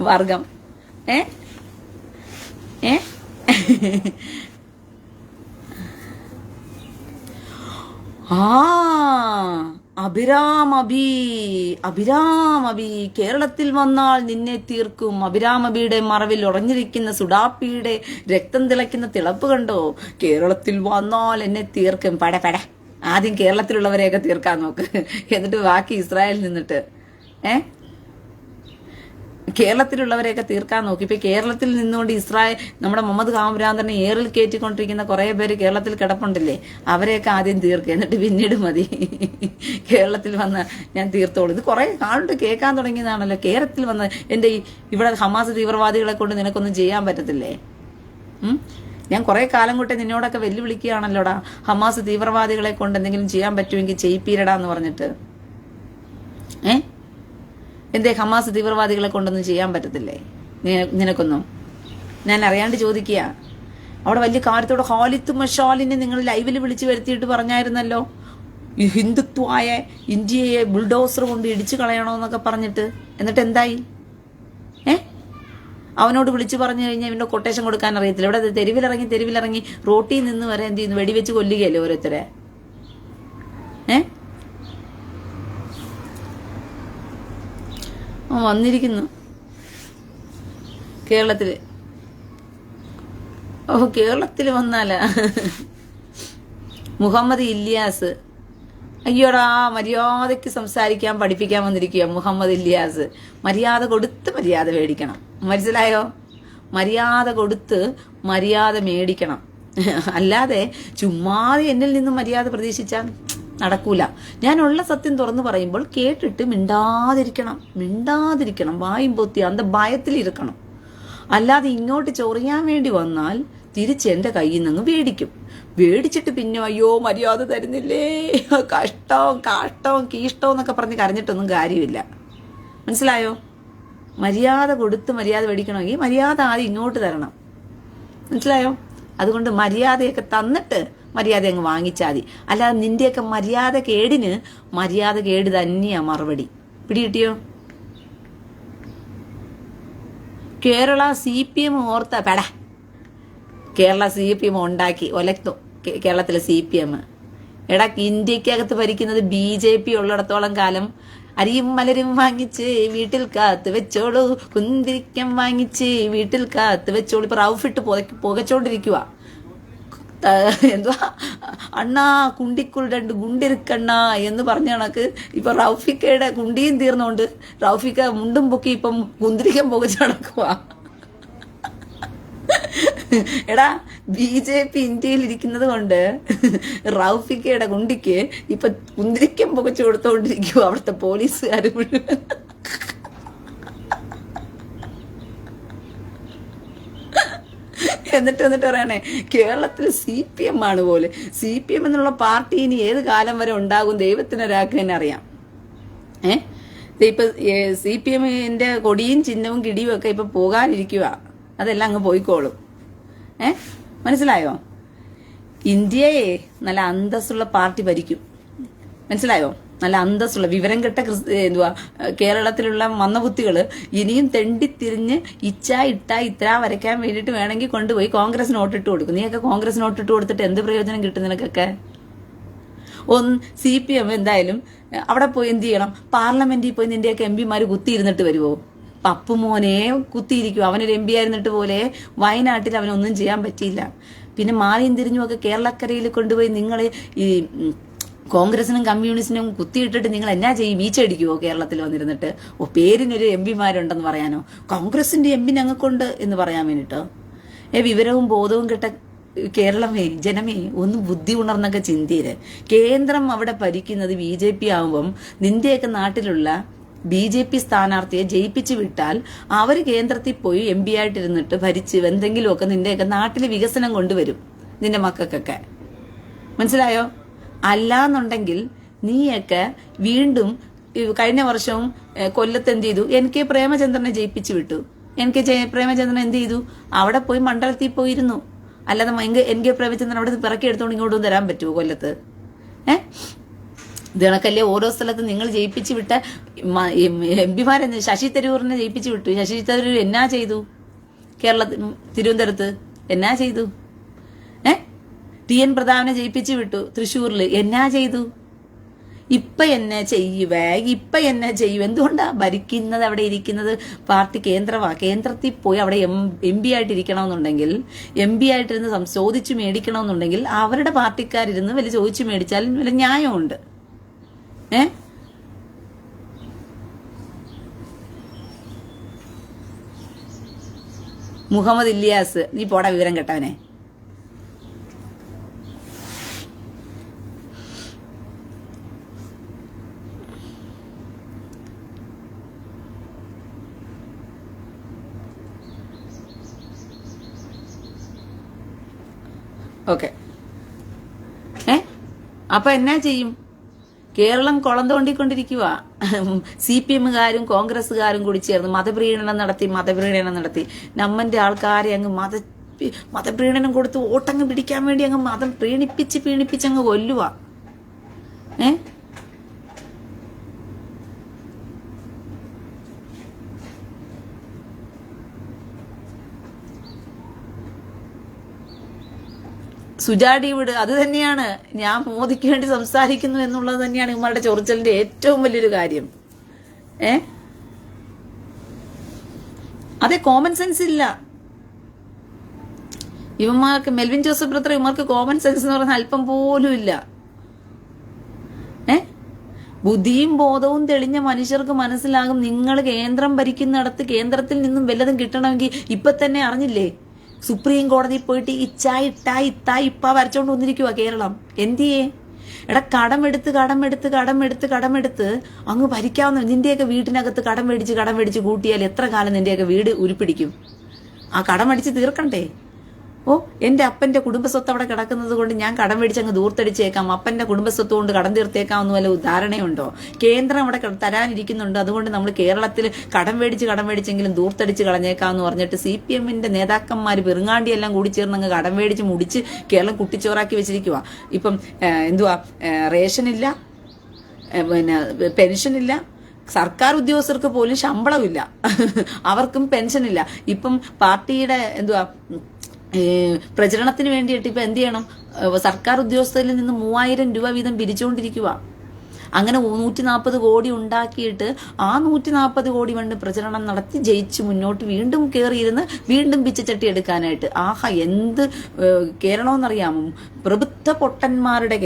വർഗം. അഭിരാം അഭി കേരളത്തിൽ വന്നാൽ നിന്നെ തീർക്കും. അഭിരാം അബിയുടെ മറവിൽ ഉറഞ്ഞിരിക്കുന്ന സുഡാപ്പിയുടെ രക്തം തിളയ്ക്കുന്ന തിളപ്പ് കണ്ടോ? കേരളത്തിൽ വന്നാൽ എന്നെ തീർക്കും. പട ആദ്യം കേരളത്തിലുള്ളവരെയൊക്കെ തീർക്കാൻ നോക്ക്, എന്നിട്ട് ബാക്കി ഇസ്രായേലിൽ നിന്നിട്ട് കേരളത്തിലുള്ളവരെയൊക്കെ തീർക്കാൻ നോക്കി. ഇപ്പൊ കേരളത്തിൽ നിന്നുകൊണ്ട് നമ്മുടെ മുഹമ്മദ് കാമരാന്തനെ ഏറിൽ കയറ്റിക്കൊണ്ടിരിക്കുന്ന കുറെ പേര് കേരളത്തിൽ കിടപ്പുണ്ടല്ലേ, അവരെയൊക്കെ ആദ്യം തീർക്കുക, എന്നിട്ട് പിന്നീട് മതി കേരളത്തിൽ വന്ന് ഞാൻ തീർത്തോളൂ. ഇത് കുറെ കാളുണ്ട് കേൾക്കാൻ തുടങ്ങിയതാണല്ലോ. കേരളത്തിൽ വന്ന് എന്റെ ഇവിടെ ഹമാസ് തീവ്രവാദികളെ കൊണ്ട് നിനക്കൊന്നും ചെയ്യാൻ പറ്റത്തില്ലേ? ഞാൻ കുറെ കാലം കൊണ്ട് നിന്നോടൊക്കെ വെല്ലുവിളിക്കുകയാണല്ലോടാ, ഹമാസ് തീവ്രവാദികളെ കൊണ്ട് എന്തെങ്കിലും ചെയ്യാൻ പറ്റുമെങ്കിൽ ചെയ്യിപ്പീരടാന്ന് പറഞ്ഞിട്ട്. എന്തേ ഹമാസ് തീവ്രവാദികളെ കൊണ്ടൊന്നും ചെയ്യാൻ പറ്റത്തില്ലേ നിനക്കൊന്നും? ഞാൻ അറിയാണ്ട് ചോദിക്കുക. അവിടെ വലിയ കാര്യത്തോടെ ഖാലിദ് മഷാലിനെ നിങ്ങൾ ലൈവിൽ വിളിച്ചു വരുത്തിയിട്ട് പറഞ്ഞായിരുന്നല്ലോ, ഈ ഹിന്ദുത്വമായ ഇന്ത്യയെ ബുൾഡോസർ കൊണ്ട് ഇടിച്ചു കളയണമെന്നൊക്കെ പറഞ്ഞിട്ട്. എന്നിട്ട് എന്തായി? അവനോട് വിളിച്ചു പറഞ്ഞു കഴിഞ്ഞാൽ ഇവന്റെ കൊട്ടേഷൻ കൊടുക്കാൻ അറിയത്തില്ല. ഇവിടെ തെരുവിലിറങ്ങി റോട്ടിൽ നിന്ന് വരെ എന്ത് ചെയ്യുന്നു, വെടിവെച്ച് കൊല്ലുകയല്ലേ ഓരോരുത്തരെ. വന്നിരിക്കുന്നു കേരളത്തില്. കേരളത്തിൽ വന്നാലാ മുഹമ്മദ് ഇല്യാസ്. അയ്യോടാ, മര്യാദയ്ക്ക് സംസാരിക്കാൻ പഠിപ്പിക്കാൻ വന്നിരിക്കുക മുഹമ്മദ് ഇല്യാസ്. മര്യാദ കൊടുത്ത് മര്യാദ മേടിക്കണം, മനസ്സിലായോ? മര്യാദ കൊടുത്ത് മര്യാദ മേടിക്കണം. അല്ലാതെ ചുമ്മാതെ എന്നിൽ നിന്നും മര്യാദ പ്രതീക്ഷിച്ചാൽ നടക്കൂല. ഞാനുള്ള സത്യം തുറന്നു പറയുമ്പോൾ കേട്ടിട്ട് മിണ്ടാതിരിക്കണം, വായും പൊത്തി അന്ത ഭയത്തിലിരിക്കണം. അല്ലാതെ ഇങ്ങോട്ട് ചൊറിയാൻ വേണ്ടി വന്നാൽ തിരിച്ച് എൻ്റെ കയ്യിൽ നിന്ന് മേടിച്ചിട്ട് പിന്നെ അയ്യോ മര്യാദ തരുന്നില്ലേ, കാഷ്ടവും കീഷ്ടവും എന്നൊക്കെ പറഞ്ഞ് കരഞ്ഞിട്ടൊന്നും കാര്യമില്ല. മനസ്സിലായോ? മര്യാദ കൊടുത്ത് മര്യാദ മേടിക്കണമെങ്കിൽ മര്യാദ ആദ്യം ഇങ്ങോട്ട് തരണം. മനസ്സിലായോ? അതുകൊണ്ട് മര്യാദയൊക്കെ തന്നിട്ട് മര്യാദ അങ്ങ് വാങ്ങിച്ചാൽ മതി. അല്ലാതെ നിന്റെയൊക്കെ മര്യാദ കേടിന് മര്യാദ കേട് തന്നെയാ മറുപടി. പിടികിട്ടിയോ? കേരള CPM ഓർത്ത പെടാ, കേരള CPM ഉണ്ടാക്കി ഒലക്തു. കേരളത്തിലെ CPM എടാ, ഇന്ത്യക്കകത്ത് ഭരിക്കുന്നത് BJP ഉള്ളിടത്തോളം കാലം അരിയും മലരും വാങ്ങിച്ച് വീട്ടിൽ കാത്ത് വെച്ചോളൂ, കുന്തിരിക്കം വാങ്ങിച്ച് വീട്ടിൽ കാത്ത് വെച്ചോളൂ. ഇപ്പൊ റൗഫിട്ട് പുകച്ചോണ്ടിരിക്കുക. എന്തുവാ അണ്ണാ കുണ്ടിക്കുൾ 2 ഗുണ്ടിരിക്കണ്ണ എന്ന് പറഞ്ഞ കണക്ക് ഇപ്പൊ റൗഫിക്കയുടെ കുണ്ടിയും തീർന്നോണ്ട് റൗഫിക്ക മുണ്ടും പൊക്കി ഇപ്പം കുന്തിരിക്കം പുകച്ചു നടക്കുക. എടാ, BJP ഇന്ത്യയിൽ ഇരിക്കുന്നത് കൊണ്ട് റൗഫിക്കയുടെ കുണ്ടിക്ക് ഇപ്പൊ കുന്തിരിക്കം പുകച്ചു കൊടുത്തോണ്ടിരിക്കുക അവിടുത്തെ പോലീസുകാർ മുഴുവൻ. എന്നിട്ട് പറയണേ കേരളത്തിൽ CPM ആണ് പോലെ. CPM എന്നുള്ള പാർട്ടി ഇനി ഏത് കാലം വരെ ഉണ്ടാകും ദൈവത്തിനൊരാൾക്ക് തന്നെ അറിയാം. ഇപ്പൊ CPMന്റെ കൊടിയും ചിഹ്നവും കിടിയും ഒക്കെ ഇപ്പൊ പോകാനിരിക്കുക. അതെല്ലാം അങ്ങ് പോയിക്കോളും. മനസ്സിലായോ? ഇന്ത്യയെ നല്ല അന്തസ്സുള്ള പാർട്ടി ഭരിക്കും. മനസ്സിലായോ? നല്ല അന്തസ്സുള്ള വിവരം കെട്ട കേരളത്തിലുള്ള മന്ദബുദ്ധികള് ഇനിയും തെണ്ടിത്തിരിഞ്ഞ് ഇത്ര വരയ്ക്കാൻ വേണ്ടിയിട്ട് വേണമെങ്കിൽ കൊണ്ടുപോയി കോൺഗ്രസിന് വോട്ടിട്ട് കൊടുക്കും. നീയൊക്കെ കോൺഗ്രസിന് വോട്ടിട്ട് കൊടുത്തിട്ട് എന്ത് പ്രയോജനം കിട്ടും നിനക്കൊക്കെ? CPM എന്തായാലും അവിടെ പോയി എന്ത് ചെയ്യണം? പാർലമെന്റിൽ പോയി നിന്റെയൊക്കെ MP കുത്തിയിരുന്നിട്ട് വരുമോ? പപ്പുമോനെ കുത്തിയിരിക്കും. അവനൊരു MP ആയിരുന്നിട്ട് പോലെ വയനാട്ടിൽ അവനൊന്നും ചെയ്യാൻ പറ്റിയില്ല. പിന്നെ മാറിയും തിരിഞ്ഞുമൊക്കെ കേരളക്കരയിൽ കൊണ്ടുപോയി നിങ്ങൾ ഈ കോൺഗ്രസിനും കമ്മ്യൂണിസ്റ്റിനും കുത്തിയിട്ടിട്ട് നിങ്ങൾ എന്നാ ചെയ്യും? വീച്ചടിക്കുവോ കേരളത്തിൽ വന്നിരുന്നിട്ട്? പേരിനൊരു MP പറയാനോ? കോൺഗ്രസിന്റെ MP ഞങ്ങൾക്കുണ്ട് എന്ന് പറയാൻ വേണ്ടിട്ടോ? വിവരവും ബോധവും കെട്ട കേരളമേ, ജനമേ, ഒന്ന് ബുദ്ധി ഉണർന്നൊക്കെ ചിന്തയില്. കേന്ദ്രം അവിടെ ഭരിക്കുന്നത് BJP ആവുമ്പം നിന്റെയൊക്കെ നാട്ടിലുള്ള BJP സ്ഥാനാർത്ഥിയെ ജയിപ്പിച്ചു വിട്ടാൽ അവർ കേന്ദ്രത്തിൽ പോയി MP ആയിട്ടിരുന്നിട്ട് ഭരിച്ച് എന്തെങ്കിലുമൊക്കെ നിന്റെയൊക്കെ നാട്ടിൽ വികസനം കൊണ്ടുവരും നിന്റെ മക്കൾക്കൊക്കെ. മനസ്സിലായോ? അല്ലാന്നുണ്ടെങ്കിൽ നീയൊക്കെ വീണ്ടും കഴിഞ്ഞ വർഷവും കൊല്ലത്ത് എന്ത് ചെയ്തു? NK പ്രേമചന്ദ്രനെ ജയിപ്പിച്ചു വിട്ടു. NK പ്രേമചന്ദ്രൻ എന്ത് ചെയ്തു? അവിടെ പോയി മണ്ഡലത്തിൽ പോയിരുന്നു. അല്ലാതെ NK പ്രേമചന്ദ്രൻ അവിടെ പിറക്കി എടുത്തോണ്ട് ഇങ്ങോട്ടും തരാൻ പറ്റുമോ കൊല്ലത്ത്? ഇത് കണക്കല്ലേ ഓരോ സ്ഥലത്ത് നിങ്ങൾ ജയിപ്പിച്ചു വിട്ട MP ശശി തരൂറിനെ ജയിപ്പിച്ചു വിട്ടു. ശശി തരൂർ എന്നാ ചെയ്തു? തിരുവനന്തപുരത്ത് എന്നാ ചെയ്തു? TN പ്രതാപനെ ജയിപ്പിച്ചു വിട്ടു തൃശ്ശൂരിൽ. എന്നാ ചെയ്തു? ഇപ്പൊ എന്നെ ചെയ്യും. എന്തുകൊണ്ടാ? ഭരിക്കുന്നത് അവിടെ ഇരിക്കുന്നത് പാർട്ടി കേന്ദ്രമാ. കേന്ദ്രത്തിൽ പോയി അവിടെ MP ആയിട്ടിരിക്കണമെന്നുണ്ടെങ്കിൽ, MP ആയിട്ടിരുന്ന് ചോദിച്ചു മേടിക്കണമെന്നുണ്ടെങ്കിൽ അവരുടെ പാർട്ടിക്കാരിരുന്ന് വലിയ ചോദിച്ചു മേടിച്ചാൽ വലിയ ന്യായമുണ്ട്. മുഹമ്മദ് ഇല്യാസ്, നീ പോടാ വിവരം കേട്ടവനെ. ഓക്കെ, അപ്പൊ എന്നാ ചെയ്യും? കേരളം കുളം തോണ്ടിക്കൊണ്ടിരിക്കുക. CPMകാരും കോൺഗ്രസ്സുകാരും കൂടി ചേർന്ന് മതപ്രീണനം നടത്തി നമ്മന്റെ ആൾക്കാരെ അങ്ങ് മതപ്രീണനം കൊടുത്ത് വോട്ടങ്ങ് പിടിക്കാൻ വേണ്ടി അങ്ങ് മതം പീണിപ്പിച്ചങ്ങ് കൊല്ലുക. സുജാടി വിട്. അത് തന്നെയാണ് ഞാൻ മോദിക്ക് വേണ്ടി സംസാരിക്കുന്നു എന്നുള്ളത് തന്നെയാണ് ഇവന്മാരുടെ ചൊറിച്ചലിന്റെ ഏറ്റവും വലിയൊരു കാര്യം. അതെ, കോമൺ സെൻസ് ഇല്ല ഇവന്മാർക്ക്. മെൽവിൻ ജോസഫ് ബ്രദർ, ഇവന്മാർക്ക് കോമൺ സെൻസ് എന്ന് പറയുന്ന അല്പം പോലും ഇല്ല. ബുദ്ധിയും ബോധവും തെളിഞ്ഞ മനുഷ്യർക്ക് മനസ്സിലാകും, നിങ്ങൾ കേന്ദ്രം ഭരിക്കുന്നിടത്ത് കേന്ദ്രത്തിൽ നിന്നും വല്ലതും കിട്ടണമെങ്കിൽ ഇപ്പൊ തന്നെ അറിഞ്ഞില്ലേ? സുപ്രീം കോടതിയിൽ പോയിട്ട് ഇപ്പ വരച്ചോണ്ട് വന്നിരിക്കുക കേരളം. എന്തിയേ? എടാ കടമെടുത്ത് അങ്ങ് ഭരിക്കാവുന്ന നിന്റെയൊക്കെ വീട്ടിനകത്ത് കടം മേടിച്ച് കൂട്ടിയാൽ എത്ര കാലം നിന്റെയൊക്കെ വീട് ഉരുപ്പിടിക്കും? ആ കടം അടിച്ച് തീർക്കണ്ടേ? ഓ, എൻ്റെ അപ്പൻ്റെ കുടുംബസ്വത്ത് അവിടെ കിടക്കുന്നത് കൊണ്ട് ഞാൻ കടം മേടിച്ച് അങ്ങ് ദൂർത്തടിച്ചേക്കാം, അപ്പൻ്റെ കുടുംബസ്വത്ത് കൊണ്ട് കടം തീർത്തേക്കാമെന്ന് വല്ല ധാരണയുണ്ടോ? കേന്ദ്രം അവിടെ തരാനിരിക്കുന്നുണ്ട്, അതുകൊണ്ട് നമ്മൾ കേരളത്തിൽ കടം മേടിച്ചെങ്കിലും ദൂർത്തടിച്ച് കളഞ്ഞേക്കാമെന്ന് പറഞ്ഞിട്ട് CPM-ന്റെ നേതാക്കന്മാർ പെറുങ്ങാണ്ടിയെല്ലാം കൂടി ചേർന്ന് അങ്ങ് കടം മേടിച്ച് മുടിച്ച് കേരളം കുട്ടിച്ചോറാക്കി വെച്ചിരിക്കുക. ഇപ്പം റേഷനില്ല, പിന്നെ പെൻഷനില്ല, സർക്കാർ ഉദ്യോഗസ്ഥർക്ക് പോലും ശമ്പളമില്ല, അവർക്കും പെൻഷനില്ല. ഇപ്പം പാർട്ടിയുടെ പ്രചരണത്തിന് വേണ്ടിയിട്ട് ഇപ്പൊ എന്ത് ചെയ്യണം? സർക്കാർ ഉദ്യോഗസ്ഥരിൽ നിന്ന് 3000 രൂപ വീതം പിരിച്ചുകൊണ്ടിരിക്കുക. അങ്ങനെ 140 കോടി ഉണ്ടാക്കിയിട്ട് ആ 140 കോടി കൊണ്ട് പ്രചരണം നടത്തി ജയിച്ച് മുന്നോട്ട് വീണ്ടും കയറിയിരുന്ന് വീണ്ടും പിച്ചച്ചട്ടി എടുക്കാനായിട്ട്. ആഹാ, എന്ത് കേരളമെന്നറിയാമോ? പ്രബുദ്ധ പൊട്ടന്മാരുടെ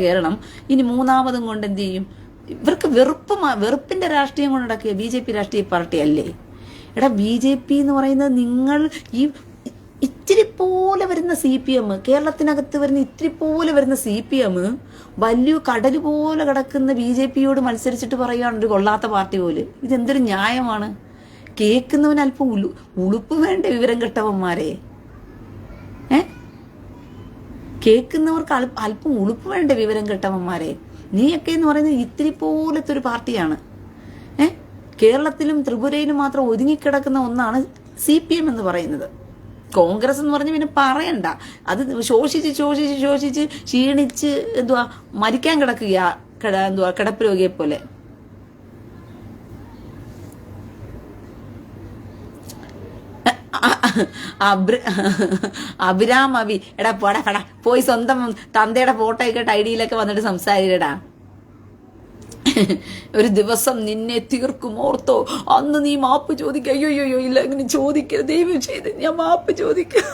കേരളം. ഇനി മൂന്നാമതും കൊണ്ട് എന്ത് ചെയ്യും? ഇവർക്ക് വെറുപ്പിന്റെ രാഷ്ട്രീയം കൊണ്ട് നടക്കുക. BJP രാഷ്ട്രീയ പാർട്ടി അല്ലേ? എടാ, BJP എന്ന് പറയുന്നത് നിങ്ങൾ ഈ ഇത്തിരി പോലെ വരുന്ന CPM, കേരളത്തിനകത്ത് വരുന്ന ഇത്തിരി പോലെ വരുന്ന CPM വലിയ കടൽ പോലെ കിടക്കുന്ന BJP-യോട് മത്സരിച്ചിട്ട് പറയുകയാണ് ഒരു കൊള്ളാത്ത പാർട്ടി പോലെ. ഇതെന്തൊരു ന്യായമാണ്? കേൾക്കുന്നവന് അല്പം ഉളുപ്പ് വേണ്ട വിവരം കെട്ടവന്മാരെ. കേൾക്കുന്നവർക്ക് അല്പം ഉളുപ്പ് വേണ്ട വിവരം കെട്ടവന്മാരെ. നീയൊക്കെ എന്ന് പറയുന്നത് ഇത്തിരി പോലത്തെ ഒരു പാർട്ടിയാണ്. കേരളത്തിലും ത്രിപുരയിലും മാത്രം ഒതുങ്ങിക്കിടക്കുന്ന ഒന്നാണ് CPM എന്ന് പറയുന്നത്. കോൺഗ്രസ് എന്ന് പറഞ്ഞ് പിന്നെ പറയണ്ട, അത് ശോഷിച്ച് ക്ഷീണിച്ച് മരിക്കാൻ കിടക്കുക, കിടപ്പ് രോഗിയെ പോലെ. അഭിരാം അഭി, എടാ പോടാ, പോയി സ്വന്തം തന്തയുടെ ഫോട്ടോ ഒക്കെ ഐഡിയിലൊക്കെ വന്നിട്ട് സംസാരിക്കടാ. ഒരു ദിവസം നിന്നെ തീർക്കും, ഓർത്തോ? അന്ന് നീ മാപ്പ് ചോദിക്ക. അയ്യോ ഇല്ല, അങ്ങനെ ചോദിക്കരുത്, ദൈവം ചെയ്ത് ഞാൻ മാപ്പ് ചോദിക്കാം.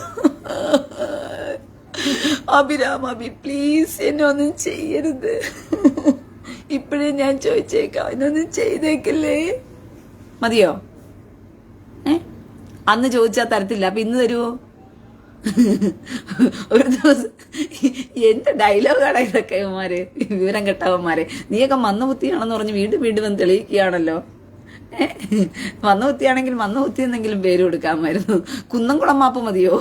അഭിരാം അഭി, പ്ലീസ് എന്നെ ഒന്നും ചെയ്യരുത്. ഇപ്പോഴേ ഞാൻ ചോദിച്ചേക്കാം, എന്നൊന്നും ചെയ്തേക്കല്ലേ. മതിയോ? അന്ന് ചോദിച്ചാൽ തരത്തില്ല, അപ്പൊ ഇന്ന് തരുമോ? ഒരു ദിവസം എന്റെ ഡയലോഗാണ് ഇതൊക്കെ. ഇവന്മാര് വിവരം കെട്ടവന്മാരെ. നീയൊക്കെ മന്ദബുദ്ധിയാണെന്ന് പറഞ്ഞ് വീണ്ടും വന്ന് തെളിയിക്കുകയാണല്ലോ. മന്ദബുദ്ധിയാണെങ്കിൽ മന്ദബുദ്ധി എന്നെങ്കിലും പേര് കൊടുക്കാമായിരുന്നു. കുന്നംകുളം മാപ്പ് മതിയോ?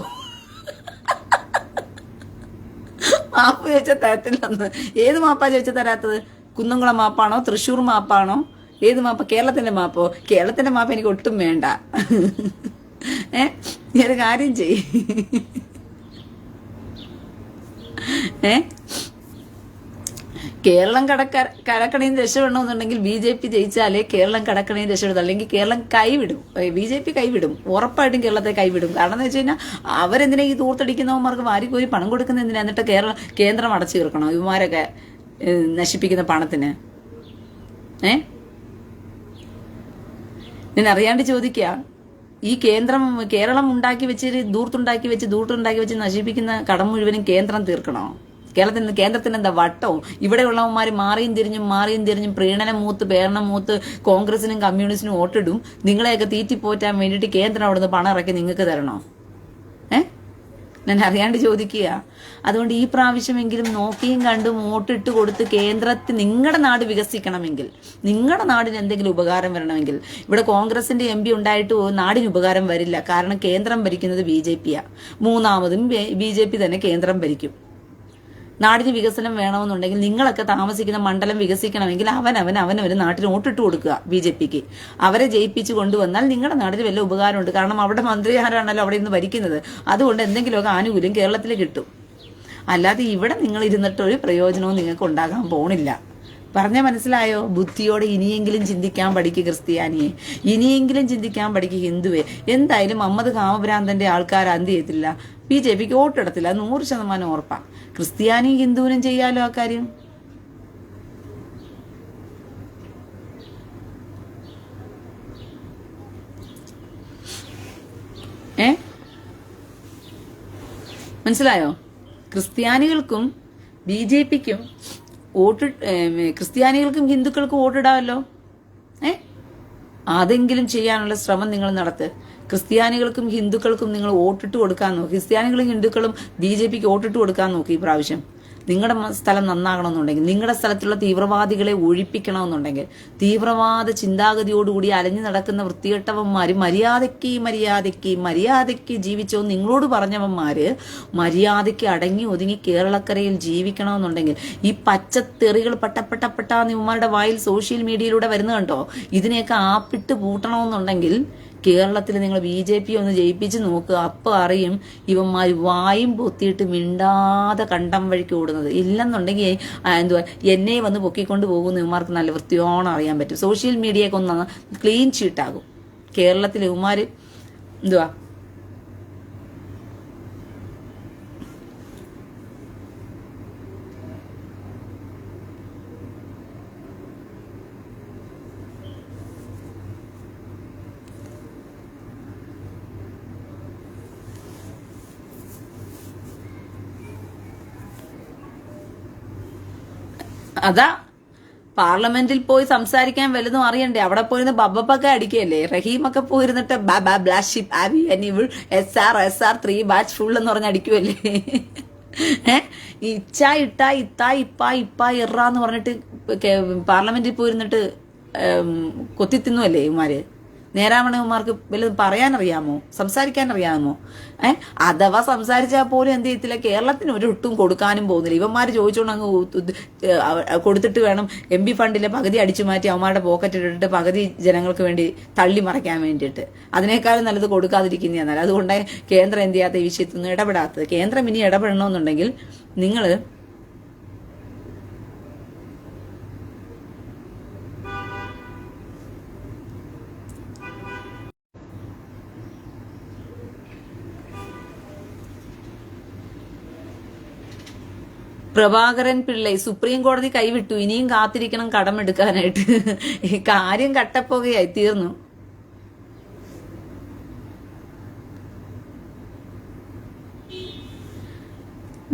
മാപ്പ് ചോദിച്ചാൽ തരത്തില്ലെന്ന്. ഏത് മാപ്പാ ചോദിച്ചാൽ തരാത്തത്? കുന്നംകുളം മാപ്പാണോ, തൃശ്ശൂർ മാപ്പാണോ, ഏത് മാപ്പ? കേരളത്തിന്റെ മാപ്പോ? കേരളത്തിന്റെ മാപ്പ് എനിക്ക് ഒട്ടും വേണ്ട. നീ ഒരു കാര്യം ചെയ്. കേരളം കടക്കണയും രക്ഷപ്പെടണമെന്നുണ്ടെങ്കിൽ BJP ജയിച്ചാലേ കേരളം കടക്കണയും രക്ഷപ്പെടും. അല്ലെങ്കിൽ കേരളം കൈവിടും, BJP കൈവിടും, ഉറപ്പായിട്ടും കേരളത്തെ കൈവിടും. കാരണം എന്ന് വെച്ച് കഴിഞ്ഞാൽ അവരെന്തിനാ ഈ ദൂർത്തടിക്കുന്നവന്മാർക്ക് വാരിക്കോരി പണം കൊടുക്കുന്ന എന്തിനാ? എന്നിട്ട് കേന്ദ്രം അടച്ചു തീർക്കണം ഇവന്മാരൊക്കെ നശിപ്പിക്കുന്ന പണത്തിന്. ഞാൻ അറിയാണ്ട് ചോദിക്കുക, ഈ കേരളം ഉണ്ടാക്കി വെച്ച് ദൂർത്തുണ്ടാക്കി വെച്ച് നശിപ്പിക്കുന്ന കടം മുഴുവനും കേന്ദ്രം തീർക്കണോ? കേന്ദ്രത്തിന് എന്താ വട്ടോ? ഇവിടെയുള്ളവന്മാർ മാറിയും തിരിഞ്ഞും പ്രീണനം മൂത്ത് പേരണം മൂത്ത് കോൺഗ്രസിനും കമ്മ്യൂണിസ്റ്റിനും വോട്ടിടും. നിങ്ങളെയൊക്കെ തീറ്റിപ്പോറ്റാൻ വേണ്ടിയിട്ട് കേന്ദ്രം അവിടുന്ന് പണം ഇറക്കി നിങ്ങൾക്ക് തരണോ? ഞാൻ അറിയാണ്ട് ചോദിക്കുക. അതുകൊണ്ട് ഈ പ്രാവശ്യമെങ്കിലും നോക്കിയും കണ്ടും വോട്ടിട്ട് കൊടുത്ത് കേന്ദ്രത്തിൽ നിങ്ങളുടെ നാട് വികസിക്കണമെങ്കിൽ, നിങ്ങളുടെ നാടിന് എന്തെങ്കിലും ഉപകാരം വരണമെങ്കിൽ, ഇവിടെ കോൺഗ്രസിന്റെ MP ഉണ്ടായിട്ട് നാടിന് ഉപകാരം വരില്ല. കാരണം കേന്ദ്രം ഭരിക്കുന്നത് BJP-യാ. മൂന്നാമതും BJP തന്നെ കേന്ദ്രം ഭരിക്കും. നാടിന് വികസനം വേണമെന്നുണ്ടെങ്കിൽ നിങ്ങളൊക്കെ താമസിക്കുന്ന മണ്ഡലം വികസിക്കണമെങ്കിൽ അവനവന് നാട്ടിന് വോട്ടിട്ട് കൊടുക്കുക BJP-ക്ക്. അവരെ ജയിപ്പിച്ച് കൊണ്ടുവന്നാൽ നിങ്ങളുടെ നാടിന് വല്ല ഉപകാരമുണ്ട്. കാരണം അവിടെ മന്ത്രിമാരാണല്ലോ അവിടെ ഇന്ന് ഭരിക്കുന്നത്. അതുകൊണ്ട് എന്തെങ്കിലുമൊക്കെ ആനുകൂല്യം കേരളത്തിൽ കിട്ടും. അല്ലാതെ ഇവിടെ നിങ്ങൾ ഇരുന്നിട്ട് ഒരു പ്രയോജനവും നിങ്ങൾക്ക് ഉണ്ടാകാൻ പോണില്ല. പറഞ്ഞ മനസ്സിലായോ? ബുദ്ധിയോടെ ഇനിയെങ്കിലും ചിന്തിക്കാൻ പഠിക്കുക ക്രിസ്ത്യാനിയെ, ഇനിയെങ്കിലും ചിന്തിക്കാൻ പഠിക്കുക ഹിന്ദുവെ. എന്തായാലും അഹമ്മദ് കാമഭ്രാന്തന്റെ ആൾക്കാർ എന്ത് ചെയ്യത്തില്ല, BJP-ക്ക് വോട്ടിടത്തില്ല, 100% ഉറപ്പാ. ക്രിസ്ത്യാനിയും ഹിന്ദുവിനും ചെയ്യാലോ ആ കാര്യം. മനസ്സിലായോ? ക്രിസ്ത്യാനികൾക്കും BJP-ക്കും ക്രിസ്ത്യാനികൾക്കും ഹിന്ദുക്കൾക്കും വോട്ടിടാമല്ലോ. അതെങ്കിലും ചെയ്യാനുള്ള ശ്രമം നിങ്ങൾ നടത്ത്. ക്രിസ്ത്യാനികൾക്കും ഹിന്ദുക്കൾക്കും നിങ്ങൾ വോട്ടിട്ട് കൊടുക്കാൻ നോക്കി. ക്രിസ്ത്യാനികളും ഹിന്ദുക്കളും BJPക്ക് വോട്ടിട്ട് കൊടുക്കാൻ നോക്കി ഈ പ്രാവശ്യം. നിങ്ങളുടെ സ്ഥലം നന്നാകണമെന്നുണ്ടെങ്കിൽ, നിങ്ങളുടെ സ്ഥലത്തുള്ള തീവ്രവാദികളെ ഒഴിപ്പിക്കണമെന്നുണ്ടെങ്കിൽ, തീവ്രവാദ ചിന്താഗതിയോടുകൂടി അലഞ്ഞു നടക്കുന്ന വൃത്തികെട്ടവന്മാർ മര്യാദയ്ക്ക് ജീവിച്ചോ നിങ്ങളോട് പറഞ്ഞവന്മാര് മര്യാദയ്ക്ക് അടങ്ങി ഒതുങ്ങി കേരളക്കരയിൽ ജീവിക്കണമെന്നുണ്ടെങ്കിൽ, ഈ പച്ചത്തെറികൾ പെട്ട നിമ്മമാരുടെ വായിൽ സോഷ്യൽ മീഡിയയിലൂടെ വരുന്ന കണ്ടോ, ഇതിനെയൊക്കെ ആപ്പിട്ട് പൂട്ടണമെന്നുണ്ടെങ്കിൽ കേരളത്തിൽ നിങ്ങൾ BJP ഒന്ന് ജയിപ്പിച്ച് നോക്കുക. അപ്പം അറിയും ഇവന്മാർ വായും പൊത്തിയിട്ട് മിണ്ടാതെ കണ്ടം വഴിക്ക് ഓടുന്നത്. ഇല്ലെന്നുണ്ടെങ്കിൽ എന്തുവാ എന്നെ വന്ന് പൊക്കിക്കൊണ്ട് പോകുന്ന ഇവന്മാർക്ക് നല്ല വൃത്തിയോണം അറിയാൻ പറ്റും. സോഷ്യൽ മീഡിയയൊക്കെ ഒന്ന് ക്ലീൻ ഷീറ്റാകും. കേരളത്തിൽ ഇവന്മാർ എന്തുവാ അതാ പാർലമെന്റിൽ പോയി സംസാരിക്കാൻ വലുതും അറിയണ്ടേ? അവിടെ പോയിരുന്ന് ബബ്ബൊക്കെ അടിക്കുകയല്ലേ. റഹീമൊക്കെ പോയിരുന്നിട്ട് ബ്ലാഷിപ്പ് ആവി അനിവിൾ SR 3 ബാച്ച് ഫുൾ എന്ന് പറഞ്ഞ് അടിക്കുമല്ലേ. ഇച്ച ഇട്ട ഇപ്പ ഇറാന്ന് പറഞ്ഞിട്ട് പാർലമെന്റിൽ പോയിരുന്നിട്ട് കൊത്തി തിന്നുമല്ലേ ഇവന്മാര്. നേരാവണവന്മാർക്ക് വല്ലതും പറയാനറിയാമോ? സംസാരിക്കാൻ അറിയാമോ? അഥവാ സംസാരിച്ചാൽ പോലും എന്ത് ചെയ്യത്തില്ല, കേരളത്തിന് ഒരു ഒട്ടും കൊടുക്കാനും പോകുന്നില്ല. ഇവന്മാർ ചോദിച്ചോണ്ട് അങ്ങ് കൊടുത്തിട്ട് വേണം MP ഫണ്ടിലെ പകുതി അടിച്ചു മാറ്റി അവന്മാരുടെ പോക്കറ്റിട്ടിട്ട് പകുതി ജനങ്ങൾക്ക് വേണ്ടി തള്ളി മറയ്ക്കാൻ വേണ്ടിയിട്ട്. അതിനേക്കാളും നല്ലത് കൊടുക്കാതിരിക്കുന്നതാണ്. അതുകൊണ്ട് കേന്ദ്രം എന്ത് ചെയ്യാത്ത ഈ വിഷയത്തൊന്നും ഇടപെടാത്തത്. കേന്ദ്രം ഇനി ഇടപെടണമെന്നുണ്ടെങ്കിൽ നിങ്ങൾ പ്രഭാകരൻ പിള്ളൈ സുപ്രീം കോടതി കൈവിട്ടു, ഇനിയും കാത്തിരിക്കണം കടമെടുക്കാനായിട്ട്. ഈ കാര്യം കട്ടപ്പുകയായി തീർന്നു.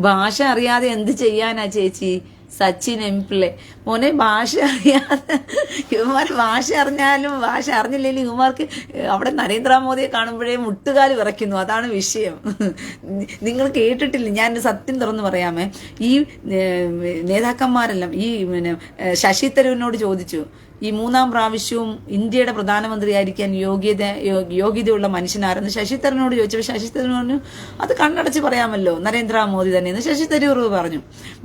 ഭാഷ അറിയാതെ എന്ത് ചെയ്യാനാ ചേച്ചി? സച്ചിൻ M പിള്ളെ മോനെ, ഭാഷ അറിയാതെ ഇവന്മാർ ഭാഷ അറിഞ്ഞാലും ഭാഷ അറിഞ്ഞില്ലെങ്കിലും ഇവന്മാർക്ക് അവിടെ നരേന്ദ്രമോദിയെ കാണുമ്പോഴേ മുട്ടുകാല് വിറയ്ക്കുന്നു. അതാണ് വിഷയം. നിങ്ങൾ കേട്ടിട്ടില്ല, ഞാൻ സത്യം തുറന്നു പറയാമേ, ഈ നേതാക്കന്മാരെല്ലാം ഈ ശശി തരൂരിനോട് ചോദിച്ചു, ഈ 3ാം പ്രാവശ്യവും ഇന്ത്യയുടെ പ്രധാനമന്ത്രിയായിരിക്കാൻ യോഗ്യതയുള്ള മനുഷ്യനാരെന്ന് ശശി തരൂരിനോട് ചോദിച്ചപ്പോൾ ശശി തരൂർ പറഞ്ഞു അത് കണ്ണടച്ച് പറയാമല്ലോ, നരേന്ദ്രമോദി തന്നെയെന്ന് ശശി തരൂർ പറഞ്ഞു.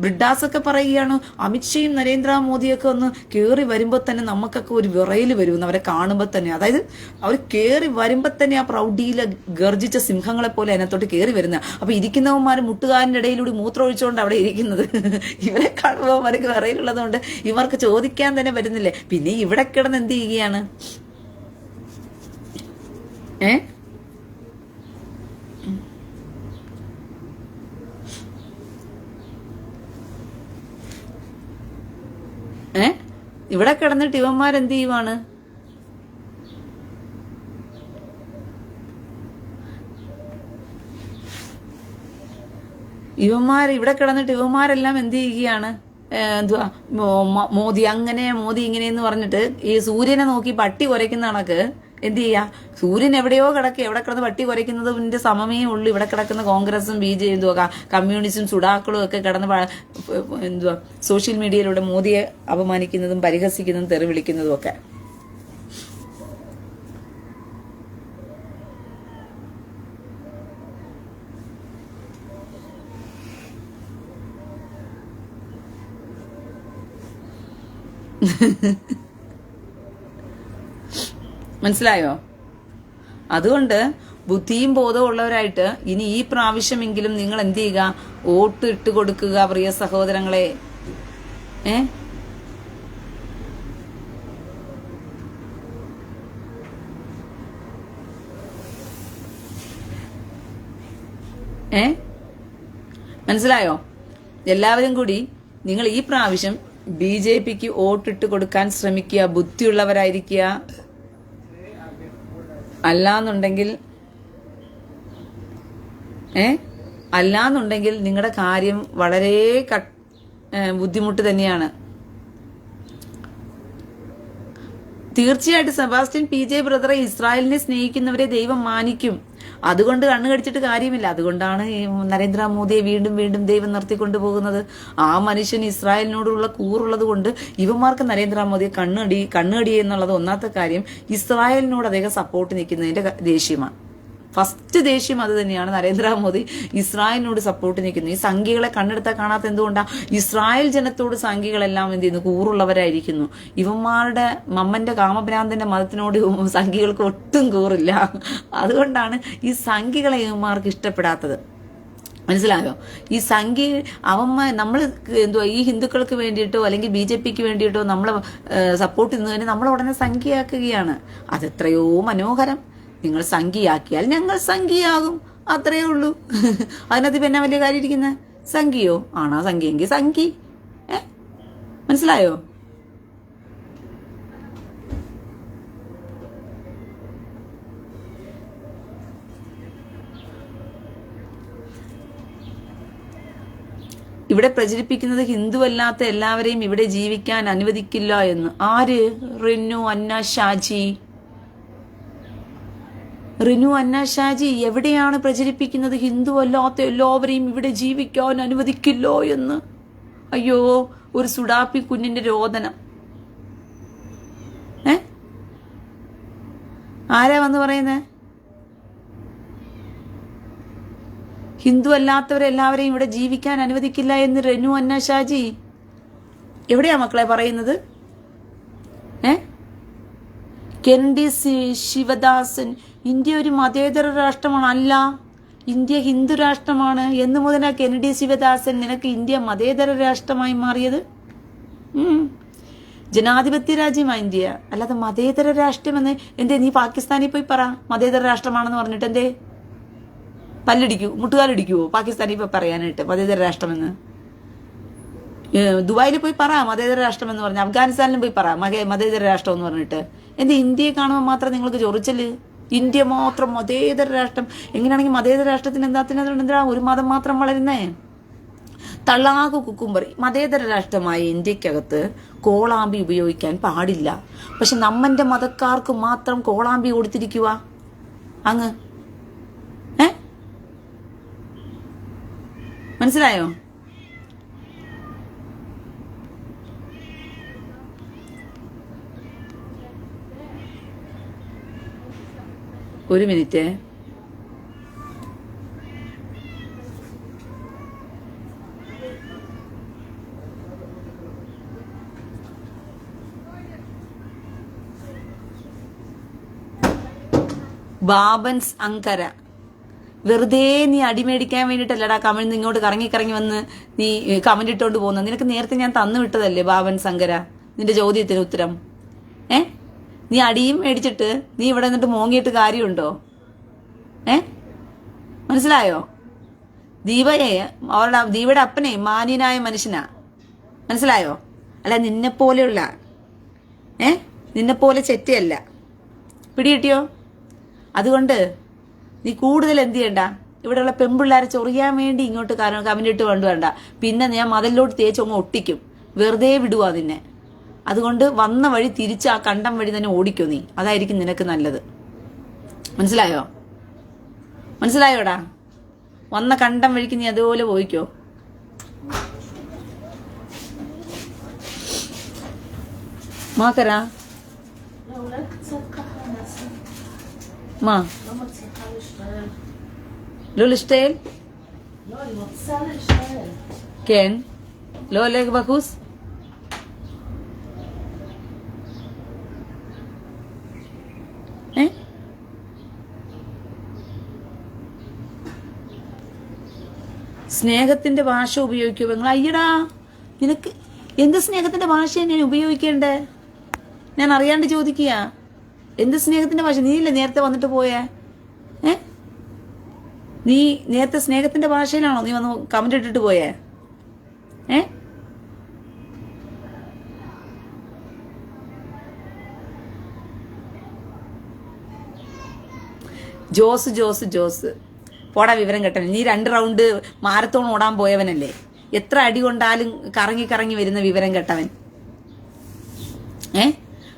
ബ്രിഡാസൊക്കെ പറയുകയാണ് അമിത്ഷയും നരേന്ദ്രമോദിയൊക്കെ ഒന്ന് കയറി വരുമ്പോൾ തന്നെ നമുക്കൊക്കെ ഒരു വിറയിൽ വരുമെന്ന് അവരെ കാണുമ്പോൾ തന്നെ. അതായത് അവർ കയറി വരുമ്പോൾ തന്നെ ആ പ്രൗഢിയിലെ ഗർജിച്ച സിംഹങ്ങളെ പോലെ അതിനകത്തോട്ട് കയറി വരുന്ന. അപ്പൊ ഇരിക്കുന്നവന്മാർ മുട്ടുകാരൻ്റെ ഇടയിലൂടെ മൂത്രം ഒഴിച്ചുകൊണ്ട് അവിടെ ഇരിക്കുന്നത്. ഇവരെ കാണുമ്പോൾ അവർക്ക് വിറയിലുള്ളത് കൊണ്ട് ഇവർക്ക് ചോദിക്കാൻ തന്നെ വരുന്നില്ലേ. പിന്നെ ഇവിടെ കിടന്ന് എന്ത് ചെയ്യുകയാണ്? ഇവിടെ കിടന്നിട്ട് ഇവന്മാരെന്ത് ചെയ്യുവാണ്? ഇവിടെ കിടന്നിട്ട് ഇവന്മാരെല്ലാം എന്ത് ചെയ്യുകയാണ്? എന്തുവാ മോദി അങ്ങനെ മോദി ഇങ്ങനെയെന്ന് പറഞ്ഞിട്ട് ഈ സൂര്യനെ നോക്കി പട്ടി കുരയ്ക്കുന്ന കണക്ക് എന്ത് ചെയ്യാ? സൂര്യൻ എവിടെയോ കിടക്കുക, എവിടെ കിടന്ന് പട്ടി കുരയ്ക്കുന്നതിന്റെ സമമേ ഉള്ളൂ. ഇവിടെ കിടക്കുന്ന കോൺഗ്രസും എന്തുവാ കമ്മ്യൂണിസ്റ്റും സുഡാക്കളും ഒക്കെ കിടന്ന് എന്തുവാ സോഷ്യൽ മീഡിയയിലൂടെ മോദിയെ അപമാനിക്കുന്നതും പരിഹസിക്കുന്നതും തെറി വിളിക്കുന്നതും ഒക്കെ. മനസ്സിലായോ? അതുകൊണ്ട് ബുദ്ധിയും ബോധവും ഉള്ളവരായിട്ട് ഇനി ഈ പ്രാവശ്യമെങ്കിലും നിങ്ങൾ എന്ത് ചെയ്യുക? വോട്ട് ഇട്ട് കൊടുക്കുക പ്രിയ സഹോദരങ്ങളെ. മനസ്സിലായോ? എല്ലാവരും കൂടി നിങ്ങൾ ഈ പ്രാവശ്യം BJPക്ക് വോട്ടിട്ട് കൊടുക്കാൻ ശ്രമിക്കുക, ബുദ്ധിയുള്ളവരായിരിക്കുക. അല്ലാന്നുണ്ടെങ്കിൽ നിങ്ങളുടെ കാര്യം വളരെ ബുദ്ധിമുട്ട് തന്നെയാണ്. തീർച്ചയായിട്ടും സെബാസ്റ്റ്യൻ PJ ബ്രദറെ, ഇസ്രായേലിനെ സ്നേഹിക്കുന്നവരെ ദൈവം മാനിക്കും. അതുകൊണ്ട് കണ്ണു കടിച്ചിട്ട് കാര്യമില്ല. അതുകൊണ്ടാണ് ഈ നരേന്ദ്രമോദിയെ വീണ്ടും വീണ്ടും ദൈവം നിർത്തിക്കൊണ്ടു പോകുന്നത്. ആ മനുഷ്യന് ഇസ്രായേലിനോടുള്ള കൂറുള്ളത് കൊണ്ട് ഇവന്മാർക്ക് നരേന്ദ്രമോദിയെ കണ്ണുകടി എന്നുള്ളത് ഒന്നാമത്തെ കാര്യം. ഇസ്രായേലിനോട് അദ്ദേഹം സപ്പോർട്ട് നിൽക്കുന്നതിന്റെ ദേഷ്യമാണ്. ഫസ്റ്റ് ദേഷ്യം അത് തന്നെയാണ്. നരേന്ദ്രമോദി ഇസ്രായേലിനോട് സപ്പോർട്ട് നിൽക്കുന്നു. ഈ സംഘികളെ കണ്ണെടുത്താൽ കാണാത്ത എന്തുകൊണ്ടാ? ഇസ്രായേൽ ജനത്തോട് സംഘികളെല്ലാം എന്ത് ചെയ്യുന്നു? കൂറുള്ളവരായിരിക്കുന്നു. ഇവന്മാരുടെ മമ്മന്റെ കാമഭ്രാന്തന്റെ മതത്തിനോട് സംഘികൾക്ക് ഒട്ടും കൂറില്ല. അതുകൊണ്ടാണ് ഈ സംഘികളെ ഇവന്മാർക്ക് ഇഷ്ടപ്പെടാത്തത്. മനസ്സിലായോ? ഈ നമ്മൾ എന്തുവാ ഈ ഹിന്ദുക്കൾക്ക് വേണ്ടിയിട്ടോ അല്ലെങ്കിൽ BJPക്ക് വേണ്ടിയിട്ടോ നമ്മളെ സപ്പോർട്ട് ചെയ്യുന്നതിന് നമ്മൾ ഉടനെ സംഖ്യയാക്കുകയാണ്. അതെത്രയോ മനോഹരം. നിങ്ങൾ സംഖ്യയാക്കിയാൽ ഞങ്ങൾ സംഖ്യയാകും, അത്രയേ ഉള്ളൂ. അതിനകത്ത് ഇപ്പം എന്നാ വലിയ കാര്യം ഇരിക്കുന്നത്? സംഖ്യയോ ആണോ? സംഖ്യയെങ്കിൽ സംഖ്യ. മനസ്സിലായോ? ഇവിടെ പ്രചരിപ്പിക്കുന്നത് ഹിന്ദുവല്ലാത്ത എല്ലാവരെയും ഇവിടെ ജീവിക്കാൻ അനുവദിക്കില്ല എന്ന്. ആര്? റിനു അന്ന ഷാജി. റിനു അന്ന ഷാജി എവിടെയാണ് പ്രചരിപ്പിക്കുന്നത് ഹിന്ദു അല്ലാത്ത എല്ലാവരെയും ഇവിടെ ജീവിക്കാൻ അനുവദിക്കില്ലോ എന്ന്? അയ്യോ, ഒരു സുഡാപ്പി കുഞ്ഞിന്റെ രോദനം. ആരാ വന്ന് പറയുന്നേ? ഹിന്ദു അല്ലാത്തവരെല്ലാവരെയും ഇവിടെ ജീവിക്കാൻ അനുവദിക്കില്ല എന്ന് റിനു അന്ന ഷാജി എവിടെയാ മക്കളെ പറയുന്നത്? കെൻഡി ശിവദാസൻ, ഇന്ത്യ ഒരു മതേതര രാഷ്ട്രമാണ്. അല്ല, ഇന്ത്യ ഹിന്ദു രാഷ്ട്രമാണ്. എന്ന് മുതലാ കെന്നഡി ശിവദാസൻ നിനക്ക് ഇന്ത്യ മതേതര രാഷ്ട്രമായി മാറിയത്? ജനാധിപത്യ രാജ്യമാണ് ഇന്ത്യ, അല്ലാതെ മതേതര രാഷ്ട്രമെന്ന്. എന്തേ നീ പാകിസ്ഥാനിൽ പോയി പറ മതേതര രാഷ്ട്രമാണെന്ന് പറഞ്ഞിട്ട്? എന്തേ മുട്ടുകാലിടിക്കുവോ പാകിസ്ഥാനിൽ പോയി പറയാനായിട്ട് മതേതര രാഷ്ട്രമെന്ന്? ദുബായിൽ പോയി പറ മതേതര രാഷ്ട്രമെന്ന് പറഞ്ഞ്, അഫ്ഗാനിസ്ഥാനിലും പോയി പറ മതേതര രാഷ്ട്രം എന്ന് പറഞ്ഞിട്ട്. എന്റെ ഇന്ത്യയെ കാണുമ്പോൾ മാത്രം നിങ്ങൾക്ക് ചൊറിച്ചല്? ഇന്ത്യ മാത്രം മതേതര രാഷ്ട്രം. എങ്ങനെയാണെങ്കിൽ മതേതര രാഷ്ട്രത്തിന് എന്താ ഒരു മതം മാത്രം വളരുന്നേ? തള്ളാകു കുക്കുംബറി. മതേതര രാഷ്ട്രമായ ഇന്ത്യക്കകത്ത് കോളാമ്പി ഉപയോഗിക്കാൻ പാടില്ല. പക്ഷെ നമ്മന്റെ മതക്കാർക്ക് മാത്രം കോളാമ്പി കൊടുത്തിരിക്കുക അങ്ങ്. മനസ്സിലായോ? ഒരു മിനിറ്റ്. ബാബൻസ് അങ്കര, വെറുതെ നീ അടിമേടിക്കാൻ വേണ്ടിയിട്ടല്ലടാ കമന്റ് ഇങ്ങോട്ട് കറങ്ങി കറങ്ങി വന്ന് നീ കമന്റ് ഇട്ടോണ്ട് പോകുന്നത്. നിനക്ക് നേരത്തെ ഞാൻ തന്നു വിട്ടതല്ലേ ബാബൻസ് അങ്കര നിന്റെ ചോദ്യത്തിന് ഉത്തരം? നീ അടിയും മേടിച്ചിട്ട് നീ ഇവിടെ നിന്നിട്ട് മോങ്ങിയിട്ട് കാര്യമുണ്ടോ? മനസ്സിലായോ? ദീപയുടെ അപ്പനെ മാന്യനായ മനുഷ്യനാ. മനസ്സിലായോ? അല്ല നിന്നെപ്പോലെയുള്ള നിന്നെപ്പോലെ ചെറ്റയല്ല. പിടികിട്ടിയോ? അതുകൊണ്ട് നീ കൂടുതൽ എന്ത് ചെയ്യണ്ട, ഇവിടെയുള്ള പെൺപിള്ളേരെ ചൊറിയാൻ വേണ്ടി ഇങ്ങോട്ട് കമന്റ് ഇട്ട് വേണ്ട. പിന്നെ ഞാൻ മതിലോട്ട് തേച്ചൊങ്ങ് ഒട്ടിക്കും. വെറുതെ വിടുവാ നിന്നെ. അതുകൊണ്ട് വന്ന വഴി തിരിച്ച് ആ കണ്ടം വഴി തന്നെ ഓടിക്കോ നീ. അതായിരിക്കും നിനക്ക് നല്ലത്. മനസ്സിലായോ? മനസ്സിലായോടാ? വന്ന കണ്ടം വഴിക്ക് നീ അതുപോലെ പോയിക്കോ. മാക്കരാ מה? לא מצליחה להשתעל. לא להשתעל? לא, אני רוצה להשתעל. כן. לא הולך בחוץ? സ്നേഹത്തിന്റെ ഭാഷ ഉപയോഗിക്കുക. നിങ്ങൾ അയ്യടാ, നിനക്ക് എന്ത് സ്നേഹത്തിന്റെ ഭാഷയാണ് ഞാൻ ഉപയോഗിക്കേണ്ടേ? ഞാൻ അറിയാണ്ട് ചോദിക്കുക. എന്ത് സ്നേഹത്തിന്റെ ഭാഷ? നീയില്ലേ നേരത്തെ വന്നിട്ട് പോയേ? നീ നേരത്തെ സ്നേഹത്തിന്റെ ഭാഷയിലാണോ നീ വന്ന് കമന്റ് ഇട്ടിട്ട് പോയേ? ജോസ് ജോസ് ജോസ് പോടാ വിവരം കേട്ടവൻ. നീ 2 റൗണ്ട് മാരത്തോൺ ഓടാൻ പോയവനല്ലേ? എത്ര അടി കൊണ്ടാലും കറങ്ങി കറങ്ങി വരുന്ന വിവരം കേട്ടവൻ.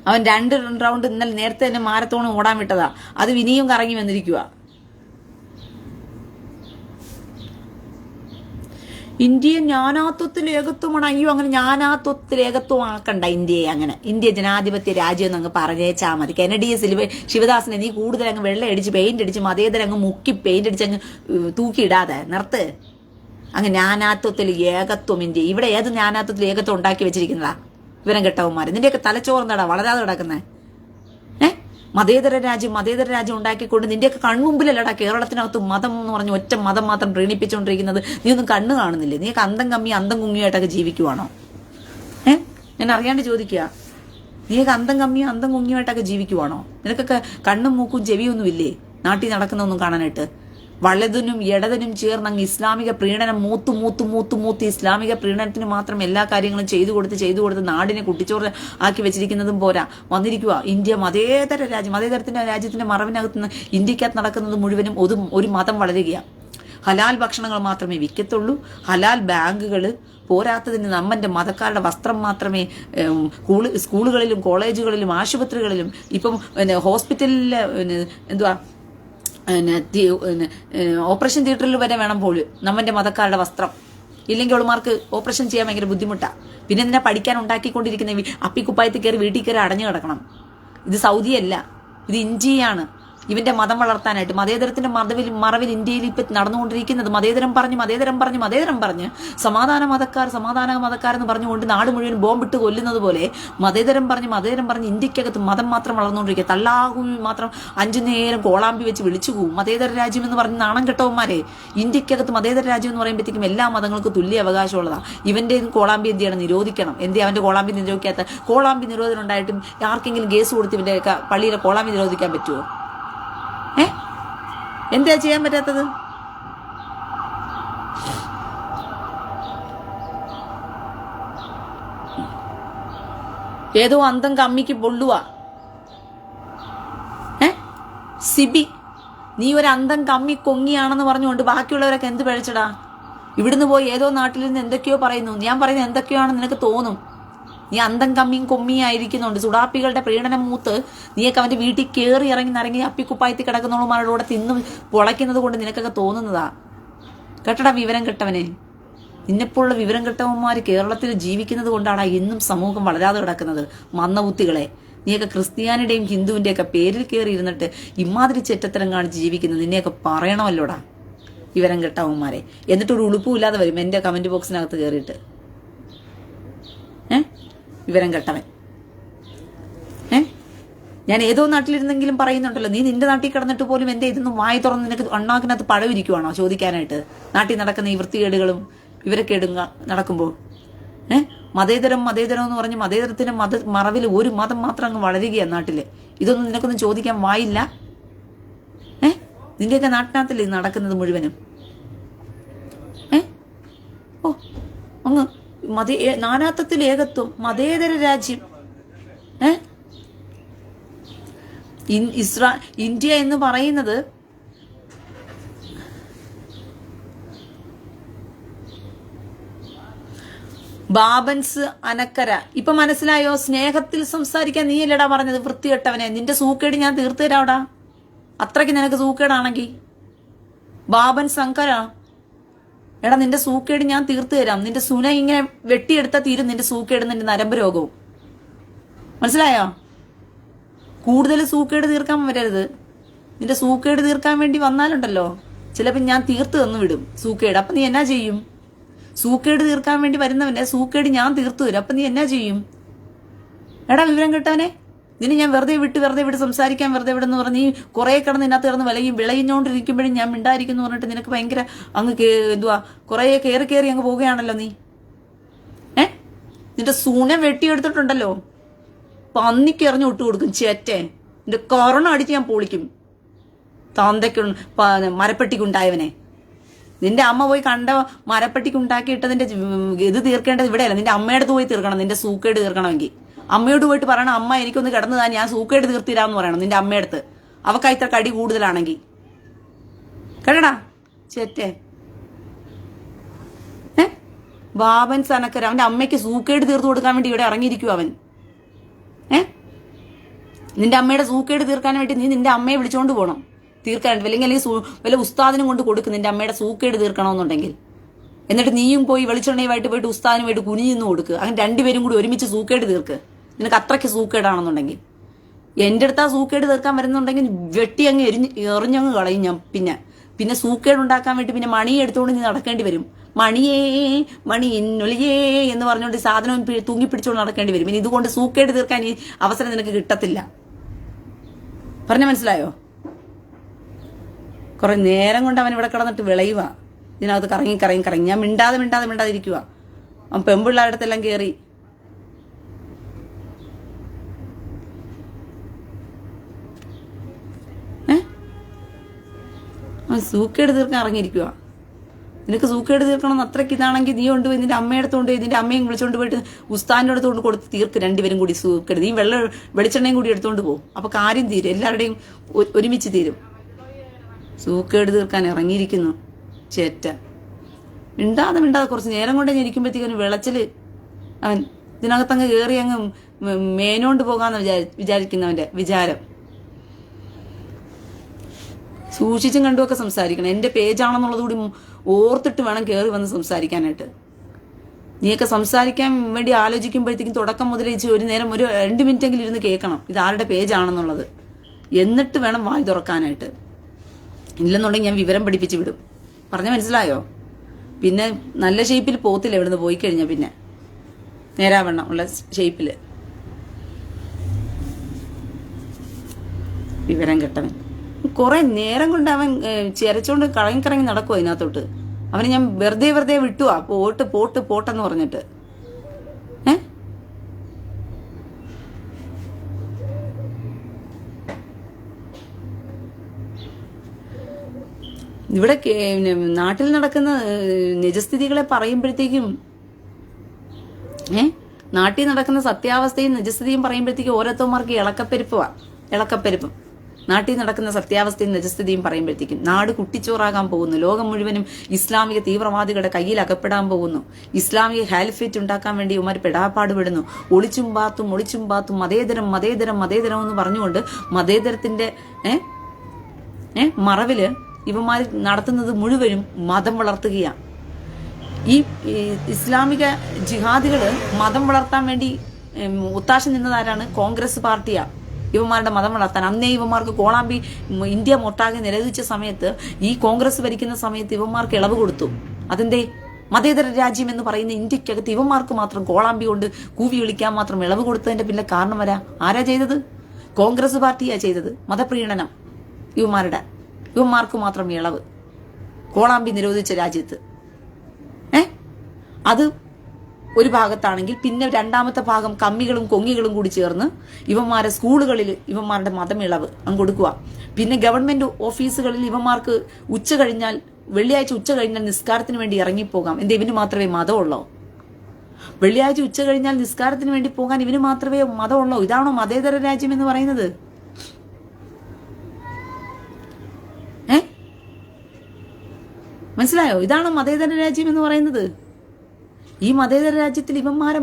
അവൻ 2 റൗണ്ട് ഇന്നലെ നേരത്തെ തന്നെ മാരത്തോൺ ഓടാൻ വിട്ടതാ. അത് ഇനിയും കറങ്ങി വന്നിരിക്കുക. ഇന്ത്യയെ ജ്ഞാനാത്വത്തിൽ ഏകത്വമാണ്. അയ്യോ, അങ്ങനെ ജ്ഞാനാത്വത്തിൽ ഏകത്വമാക്കണ്ട ഇന്ത്യയെ. അങ്ങനെ ഇന്ത്യ ജനാധിപത്യ രാജ്യം എന്നങ്ങ് പറഞ്ഞേച്ചാ മതി. കെനഡിയെ ശിവദാസനെ നീ കൂടുതൽ അങ്ങ് വെള്ളം അടിച്ച് പെയിന്റ് അടിച്ച് മതേതരം അങ്ങ് മുക്കി പെയിന്റ് അടിച്ച് അങ്ങ് തൂക്കിയിടാതെ നിർത്ത്. അങ്ങ് ജ്ഞാനാത്വത്തിൽ ഏകത്വം ഇന്ത്യ. ഇവിടെ ഏത് ജ്ഞാനാത്വത്തിൽ ഏകത്വം ഉണ്ടാക്കി വെച്ചിരിക്കുന്നതാ വിവരം കെട്ടവന്മാര്? നിന്റെയൊക്കെ തലച്ചോർന്നടാ വളരാതെ കിടക്കുന്നേ. മതേതര രാജ്യം ഉണ്ടാക്കിക്കൊണ്ട് നിന്റെയൊക്കെ കൺമുമ്പിലല്ലടാ കേരളത്തിനകത്ത് മതം എന്ന് പറഞ്ഞ് ഒറ്റ മതം മാത്രം പ്രീണിപ്പിച്ചുകൊണ്ടിരിക്കുന്നത്. നീ ഒന്നും കണ്ണ് കാണുന്നില്ലേ? നീക്ക് അന്തം കമ്മി അന്തം കുങ്ങിയായിട്ടൊക്കെ ജീവിക്കുവാണോ? ഞാൻ അറിയാണ്ട് ചോദിക്കുക. നീക്ക് അന്തം കമ്മിയും അന്തം കുങ്ങിയുമായിട്ടൊക്കെ ജീവിക്കുവാണോ? നിനക്കൊക്കെ കണ്ണും മൂക്കും ചെവിയൊന്നും ഇല്ലേ നാട്ടിൽ നടക്കുന്നൊന്നും കാണാനായിട്ട്? വലതിനും ഇടതിനും ചേർന്ന് അങ്ങ് ഇസ്ലാമിക പ്രീണനം മൂത്ത് ഇസ്ലാമിക പ്രീണനത്തിന് മാത്രം എല്ലാ കാര്യങ്ങളും ചെയ്തു കൊടുത്ത് നാടിനെ കുട്ടിച്ചോറ് ആക്കി വെച്ചിരിക്കുന്നതും പോരാ, വന്നിരിക്കുക ഇന്ത്യ മതേതര രാജ്യം. രാജ്യത്തിന്റെ മറവിനകത്ത് നിന്ന് ഇന്ത്യക്കകത്ത് നടക്കുന്നത് മുഴുവനും ഒരു മതം വളരുകയാണ്. ഹലാൽ ഭക്ഷണങ്ങൾ മാത്രമേ വിൽക്കത്തുള്ളൂ, ഹലാൽ ബാങ്കുകൾ പോരാത്തതിന് നമ്മന്റെ മതക്കാരുടെ വസ്ത്രം മാത്രമേ സ്കൂളുകളിലും കോളേജുകളിലും ആശുപത്രികളിലും ഇപ്പം ഹോസ്പിറ്റലിലെ എന്തുവാ ഓപ്പറേഷൻ തിയേറ്ററിൽ വരെ വേണം പോലും നമ്മന്റെ മതക്കാരുടെ വസ്ത്രം. ഇല്ലെങ്കിൽ അവളുമാർക്ക് ഓപ്പറേഷൻ ചെയ്യാൻ ഭയങ്കര ബുദ്ധിമുട്ടാണ്. പിന്നെ നിന്നെ പഠിക്കാൻ ഉണ്ടാക്കിക്കൊണ്ടിരിക്കുന്ന അപ്പിക്കുപ്പായത്തിൽ കയറി വീട്ടിൽ കയറി അടഞ്ഞു കിടക്കണം. ഇത് സൗദിയല്ല, ഇത് ഇന്ത്യയാണ്. ഇവന്റെ മതം വളർത്താനായിട്ട് മതേതരത്തിന്റെ മറവിൽ ഇന്ത്യയിൽ ഇപ്പൊ നടന്നുകൊണ്ടിരിക്കുന്നത് മതേതരം പറഞ്ഞ് സമാധാന മതക്കാർ എന്ന് പറഞ്ഞുകൊണ്ട് നാട് മുഴുവൻ ബോംബിട്ട് കൊല്ലുന്നത് പോലെ മതേതരം പറഞ്ഞ് ഇന്ത്യക്കകത്ത് മതം മാത്രം വളർന്നുകൊണ്ടിരിക്കുക. തള്ളാഹു മാത്രം 5 നേരം കോളാമ്പി വെച്ച് വിളിച്ചു പോവും. മതേതര രാജ്യം എന്ന് പറഞ്ഞ് നാണം കെട്ടവന്മാരെ. ഇന്ത്യക്കകത്ത് മതേതര രാജ്യം എന്ന് പറയുമ്പോഴത്തേക്കും എല്ലാ മതങ്ങൾക്കും തുല്യ അവകാശമുള്ളതാണ്. ഇവന്റെ കോളാമ്പി എന്ത് ചെയ്യണം? നിരോധിക്കണം. അവന്റെ കോളാമ്പി നിരോധിക്കാത്ത? കോളാമ്പി നിരോധനം ഉണ്ടായിട്ടും ആർക്കെങ്കിലും കേസ് കൊടുത്ത് ഇവന്റെ പള്ളിയിലെ കോളാമ്പി നിരോധിക്കാൻ പറ്റുമോ? എന്താ ചെയ്യാൻ പറ്റാത്തത്? ഏതോ അന്തം കമ്മിക്ക് പൊള്ളുവാ. സിബി, നീ ഒരു അന്തം കമ്മി കൊങ്ങിയാണെന്ന് പറഞ്ഞുകൊണ്ട് ബാക്കിയുള്ളവരൊക്കെ എന്ത് പഴിച്ചടാ? ഇവിടുന്ന് പോയി ഏതോ നാട്ടിൽ നിന്ന് എന്തൊക്കെയോ പറയുന്നു. ഞാൻ പറയുന്നത് എന്തൊക്കെയാണെന്ന് നിനക്ക് തോന്നും. നീ അന്തം കമ്മിയും കൊമ്മിയും ആയിരിക്കുന്നുണ്ട്. സുഡാപ്പികളുടെ പ്രീണനം മൂത്ത് നീയൊക്കെ അവന്റെ വീട്ടിൽ കയറി ഇറങ്ങി അപ്പിക്കുപ്പായത്തിൽ കിടക്കുന്നവന്മാരോടെ തിന്ന് പൊളയ്ക്കുന്നത് കൊണ്ട് നിനക്കൊക്കെ തോന്നുന്നതാ. കേട്ടടാ വിവരം കെട്ടവനെ. നിന്നെപ്പോലുള്ള വിവരം കെട്ടവന്മാർ കേരളത്തിൽ ജീവിക്കുന്നത് കൊണ്ടാണ് ഇന്നും സമൂഹം വളരാതെ കിടക്കുന്നത്. മന്ദബുദ്ധികളെ, നീയൊക്കെ ക്രിസ്ത്യാനിയുടെയും ഹിന്ദുവിന്റെയൊക്കെ പേരിൽ കയറി ഇരുന്നിട്ട് ഇമാതിരി ചെറ്റത്തരം കാണിച്ച് ജീവിക്കുന്നത് നിന്നെയൊക്കെ പറയണമല്ലോടാ വിവരം കെട്ടവന്മാരെ. എന്നിട്ടൊരു ഉളുപ്പുമില്ലാതെ വരും എന്റെ കമന്റ് ബോക്സിനകത്ത് കയറിയിട്ട്. വിവരം കെട്ടവൻ. ഞാൻ ഏതോ നാട്ടിലിരുന്നെങ്കിലും പറയുന്നുണ്ടല്ലോ, നീ നിന്റെ നാട്ടിൽ കിടന്നിട്ട് പോലും എന്റെ ഇതൊന്നും വായി തുറന്ന് നിനക്ക് അണ്ണാക്കിനകത്ത് പഴവിരിക്കുവാണോ ചോദിക്കാനായിട്ട്? നാട്ടിൽ നടക്കുന്ന ഈ വൃത്തികേടുകളും ഇവരൊക്കെ നടക്കുമ്പോൾ മതേതരം എന്ന് പറഞ്ഞ് മതേതരത്തിന്റെ മറവിൽ ഒരു മതം മാത്രം അങ്ങ് വളരുകയാണ് നാട്ടില്. ഇതൊന്നും നിനക്കൊന്നും ചോദിക്കാൻ വായില്ല. നിന്റെയൊക്കെ നാട്ടിനകത്തല്ലേ നടക്കുന്നത് മുഴുവനും? അങ്ങ് നാനാത്വത്തിൽ ഏകത്വം, മതേതര രാജ്യം. ഇന്ത്യ എന്ന് പറയുന്നത് ബാബൻസ് അനക്കര. ഇപ്പൊ മനസ്സിലായോ? സ്നേഹത്തിൽ സംസാരിക്കാൻ നീയല്ലടാ പറഞ്ഞത് വൃത്തികെട്ടവനെ. നിന്റെ സൂക്കേട് ഞാൻ തീർത്തു തരാവടാ. അത്രയ്ക്ക് നിനക്ക് സൂക്കേടാണെങ്കിൽ ബാബൻസ് അങ്കര. എടാ, നിന്റെ സൂക്കേട് ഞാൻ തീർത്തു തരാം. നിന്റെ സുന ഇങ്ങനെ വെട്ടിയെടുത്താൽ തീരും നിന്റെ സൂക്കേട്, നിന്റെ നരമ്പ് രോഗവും. മനസ്സിലായോ? കൂടുതൽ സൂക്കേട് തീർക്കാൻ വരരുത്. നിന്റെ സൂക്കേട് തീർക്കാൻ വേണ്ടി വന്നാലുണ്ടല്ലോ ചിലപ്പോൾ ഞാൻ തീർത്ത് തന്നു വിടും സൂക്കേട്. അപ്പൊ നീ എന്നാ ചെയ്യും? സൂക്കേട് തീർക്കാൻ വേണ്ടി വരുന്നവന്റെ സൂക്കേട് ഞാൻ തീർത്തു തരും. അപ്പൊ നീ എന്നാ ചെയ്യും? എടാ വിവരം കിട്ടാനെ, നിന്നെ ഞാൻ വെറുതെ വിട്ട് സംസാരിക്കാൻ വെറുതെ വിടെന്ന് പറഞ്ഞ് നീ കുറെ കിടന്ന് ഇതിനകത്ത് കിടന്ന് വിളയിഞ്ഞോണ്ടിരിക്കുമ്പോഴും ഞാൻ മിണ്ടായിരിക്കുന്നു പറഞ്ഞിട്ട് നിനക്ക് ഭയങ്കര അങ്ങ് എന്തുവാ കുറെ കയറി അങ്ങ് പോവുകയാണല്ലോ നീ. നിന്റെ സൂന വെട്ടിയെടുത്തിട്ടുണ്ടല്ലോ, പന്നിക്ക് എറിഞ്ഞു വിട്ടു കൊടുക്കും ചേറ്റേ. നിന്റെ കൊറോണ അടിച്ച് ഞാൻ പൊളിക്കും. തന്തയ്ക്ക് മരപ്പെട്ടിക്കുണ്ടായവനെ. നിന്റെ അമ്മ പോയി കണ്ട മരപ്പെട്ടിക്കുണ്ടാക്കിയിട്ടതിന്റെ ഇത് തീർക്കേണ്ടത് ഇവിടെയല്ല, നിന്റെ അമ്മയുടെ പോയി തീർക്കണം. നിന്റെ സൂക്കേട് തീർക്കണമെങ്കിൽ അമ്മയോട് പോയിട്ട് പറയണം, അമ്മ എനിക്കൊന്ന് കിടന്നതാ, ഞാൻ സൂക്കേട് തീർത്തിരാന്ന് പറയണം നിന്റെ അമ്മയടുത്ത്. അവക്ക് ഇത്ര കടി കൂടുതലാണെങ്കിൽ. കേട്ടടാ ചേറ്റേ. ബാബൻ സനക്കര അവന്റെ അമ്മയ്ക്ക് സൂക്കേട് തീർത്തു കൊടുക്കാൻ വേണ്ടി ഇവിടെ ഇറങ്ങിയിരിക്കും അവൻ. നിന്റെ അമ്മയുടെ സൂക്കേട് തീർക്കാൻ വേണ്ടി നീ നിന്റെ അമ്മയെ വിളിച്ചോണ്ട് പോകണം, തീർക്കാൻ. അല്ലെങ്കിൽ വല്ല ഉസ്താദിനും കൊണ്ട് കൊടുക്കും നിന്റെ അമ്മയുടെ സൂക്കേട് തീർക്കണമെന്നുണ്ടെങ്കിൽ. എന്നിട്ട് നീയും പോയി വെളിച്ചെണ്ണയുമായിട്ട് പോയിട്ട് ഉസ്താദിനുമായിട്ട് കുനിഞ്ഞു കൊടുക്കുക. അങ്ങനെ രണ്ടുപേരും കൂടി ഒരുമിച്ച് സൂക്കേട് തീർക്ക്. നിനക്ക് അത്രയ്ക്ക് സൂക്കേടാണെന്നുണ്ടെങ്കിൽ. എന്റെ അടുത്ത് ആ സൂക്കേട് തീർക്കാൻ വരുന്നുണ്ടെങ്കിൽ വെട്ടി അങ്ങ് എറിഞ്ഞങ്ങ് കളയും ഞാൻ. പിന്നെ സൂക്കേട് ഉണ്ടാക്കാൻ വേണ്ടി പിന്നെ മണി എടുത്തുകൊണ്ട് നീ നടക്കേണ്ടി വരും. മണിയേ മണി എന്നൊളിയേ എന്ന് പറഞ്ഞുകൊണ്ട് സാധനം തൂങ്ങിപ്പിടിച്ചുകൊണ്ട് നടക്കേണ്ടി വരും. പിന്നെ ഇതുകൊണ്ട് സൂക്കേട് തീർക്കാൻ ഈ അവസരം നിനക്ക് കിട്ടത്തില്ല. പറഞ്ഞ മനസ്സിലായോ? കുറെ നേരം കൊണ്ട് അവൻ ഇവിടെ കിടന്നിട്ട് വിളയുക, ഇതിനകത്ത് കറങ്ങി. ഞാൻ മിണ്ടാതെ ഇരിക്കുക. അവൻ പെമ്പിള്ളാരുടെ അടുത്തെല്ലാം കയറി അവൻ സൂക്കേട് തീർക്കാൻ ഇറങ്ങിയിരിക്കുക. നിനക്ക് സൂക്കേട് തീർക്കണം എന്ന് അത്രയ്ക്ക് ഇതാണെങ്കിൽ നീ കൊണ്ടുപോയി നിന്റെ അമ്മയുടെ അടുത്തോണ്ട് നിന്റെ അമ്മയും വിളിച്ചോണ്ട് പോയിട്ട് ഉസ്താദിന്റെ അടുത്തോണ്ട് കൊടുത്ത് തീർക്ക്. രണ്ടുപേരും കൂടി സൂക്കേട്. നീ വെളിച്ചെണ്ണയും കൂടി എടുത്തോണ്ട് പോകും. അപ്പൊ കാര്യം തീരും, എല്ലാവരുടെയും ഒരുമിച്ച് തീരും. സൂക്കേട് തീർക്കാൻ ഇറങ്ങിയിരിക്കുന്നു ചേറ്റ. മിണ്ടാതെ കുറച്ച് നേരം കൊണ്ട് ഞാൻ ഇരിക്കുമ്പോഴത്തേക്കും വിളച്ചില് അവൻ ഇതിനകത്തങ്ങ് കയറി അങ്ങ് മേനോണ്ട് പോകാന്ന് വിചാരിക്കുന്നവന്റെ വിചാരം. സൂക്ഷിച്ചും കണ്ടുമൊക്കെ സംസാരിക്കണം. എന്റെ പേജാണെന്നുള്ളത് കൂടി ഓർത്തിട്ട് വേണം കയറി വന്ന് സംസാരിക്കാനായിട്ട്. നീയൊക്കെ സംസാരിക്കാൻ വേണ്ടി ആലോചിക്കുമ്പോഴത്തേക്കും തുടക്കം മുതൽ ഒരു നേരം ഒരു 2 മിനിറ്റെങ്കിലും ഇരുന്ന് കേൾക്കണം ഇത് ആരുടെ പേജാണെന്നുള്ളത്. എന്നിട്ട് വേണം വായി തുറക്കാനായിട്ട്. ഇല്ലെന്നുണ്ടെങ്കിൽ ഞാൻ വിവരം പഠിപ്പിച്ച് വിടും. പറഞ്ഞ മനസ്സിലായോ? പിന്നെ നല്ല ഷേപ്പിൽ പോത്തില്ല ഇവിടുന്ന് പോയി കഴിഞ്ഞാൽ. പിന്നെ നേരാവണ്ണം ഉള്ള ഷേപ്പില്. വിവരം കെട്ടവൻ കുറെ നേരം കൊണ്ട് അവൻ ചിരച്ചോണ്ട് കറങ്ങി നടക്കുവോ അതിനകത്തോട്ട്. അവനെ ഞാൻ വെറുതെ വിട്ടുവാ. പോട്ടെന്ന് പറഞ്ഞിട്ട്. ഇവിടെ നാട്ടിൽ നടക്കുന്ന നിജസ്ഥിതികളെ പറയുമ്പോഴത്തേക്കും നാട്ടിൽ നടക്കുന്ന സത്യാവസ്ഥയും നിജസ്ഥിതിയും പറയുമ്പോഴത്തേക്കും ഓരോരുത്തന്മാർക്ക് ഇളക്കപ്പെരുപ്പം. നാട്ടിൽ നടക്കുന്ന സത്യാവസ്ഥയും നിജസ്ഥിതിയും പറയുമ്പോഴത്തേക്കും നാട് കുട്ടിച്ചോറാകാൻ പോകുന്നു. ലോകം മുഴുവനും ഇസ്ലാമിക തീവ്രവാദികളുടെ കയ്യിൽ അകപ്പെടാൻ പോകുന്നു. ഇസ്ലാമിക ഹാലിഫേറ്റ് ഉണ്ടാക്കാൻ വേണ്ടി ഇവന്മാർ പെടാപ്പാടുപെടുന്നു. ഒളിച്ചും പാത്തും മതേതരം എന്ന് പറഞ്ഞുകൊണ്ട് മതേതരത്തിന്റെ മറവില് ഇവന്മാർ നടത്തുന്നത് മുഴുവനും മതം വളർത്തുകയാണ്. ഈ ഇസ്ലാമിക ജിഹാദികള് മതം വളർത്താൻ വേണ്ടി ഒത്താശ നിന്നതാരാണ്? കോൺഗ്രസ് പാർട്ടിയാ. ഇവന്മാരുടെ മതം വളർത്താൻ അന്നേ ഇവന്മാർക്ക് കോളാമ്പി ഇന്ത്യ മൊട്ടാകെ നിരോധിച്ച സമയത്ത്, ഈ കോൺഗ്രസ് ഭരിക്കുന്ന സമയത്ത് ഇവന്മാർക്ക് ഇളവ് കൊടുത്തു. അതിന്റെ മതേതര രാജ്യം എന്ന് പറയുന്ന ഇന്ത്യക്കകത്ത് ഇവന്മാർക്ക് മാത്രം കോളാമ്പി കൊണ്ട് കൂവി വിളിക്കാൻ മാത്രം ഇളവ് കൊടുത്തതിന്റെ പിന്നെ കാരണം ആരാ ചെയ്തത്? കോൺഗ്രസ് പാർട്ടിയാ ചെയ്തത്. മതപ്രീണനം ഇവന്മാർക്ക് മാത്രം ഇളവ് കോളാമ്പി നിരോധിച്ച രാജ്യത്ത്. അത് ഒരു ഭാഗത്താണെങ്കിൽ പിന്നെ രണ്ടാമത്തെ ഭാഗം കമ്മികളും കൊങ്ങികളും കൂടി ചേർന്ന് ഇവന്മാരെ സ്കൂളുകളിൽ ഇവന്മാരുടെ മതം ഇളവ് കൊടുക്കുക. പിന്നെ ഗവൺമെന്റ് ഓഫീസുകളിൽ ഇവന്മാർക്ക് വെള്ളിയാഴ്ച ഉച്ച കഴിഞ്ഞാൽ നിസ്കാരത്തിന് വേണ്ടി ഇറങ്ങിപ്പോകാം. ഇവന് മാത്രമേ മതമുള്ളൂ? വെള്ളിയാഴ്ച ഉച്ച കഴിഞ്ഞാൽ നിസ്കാരത്തിന് വേണ്ടി പോകാൻ ഇവന് മാത്രമേ മതമുള്ളൂ? ഇതാണോ മതേതര രാജ്യം എന്ന് പറയുന്നത്? മനസ്സിലായോ? ഇതാണോ മതേതര രാജ്യം എന്ന് പറയുന്നത്? ഈ മതേതര രാജ്യത്തിൽ ഇവന്മാരെ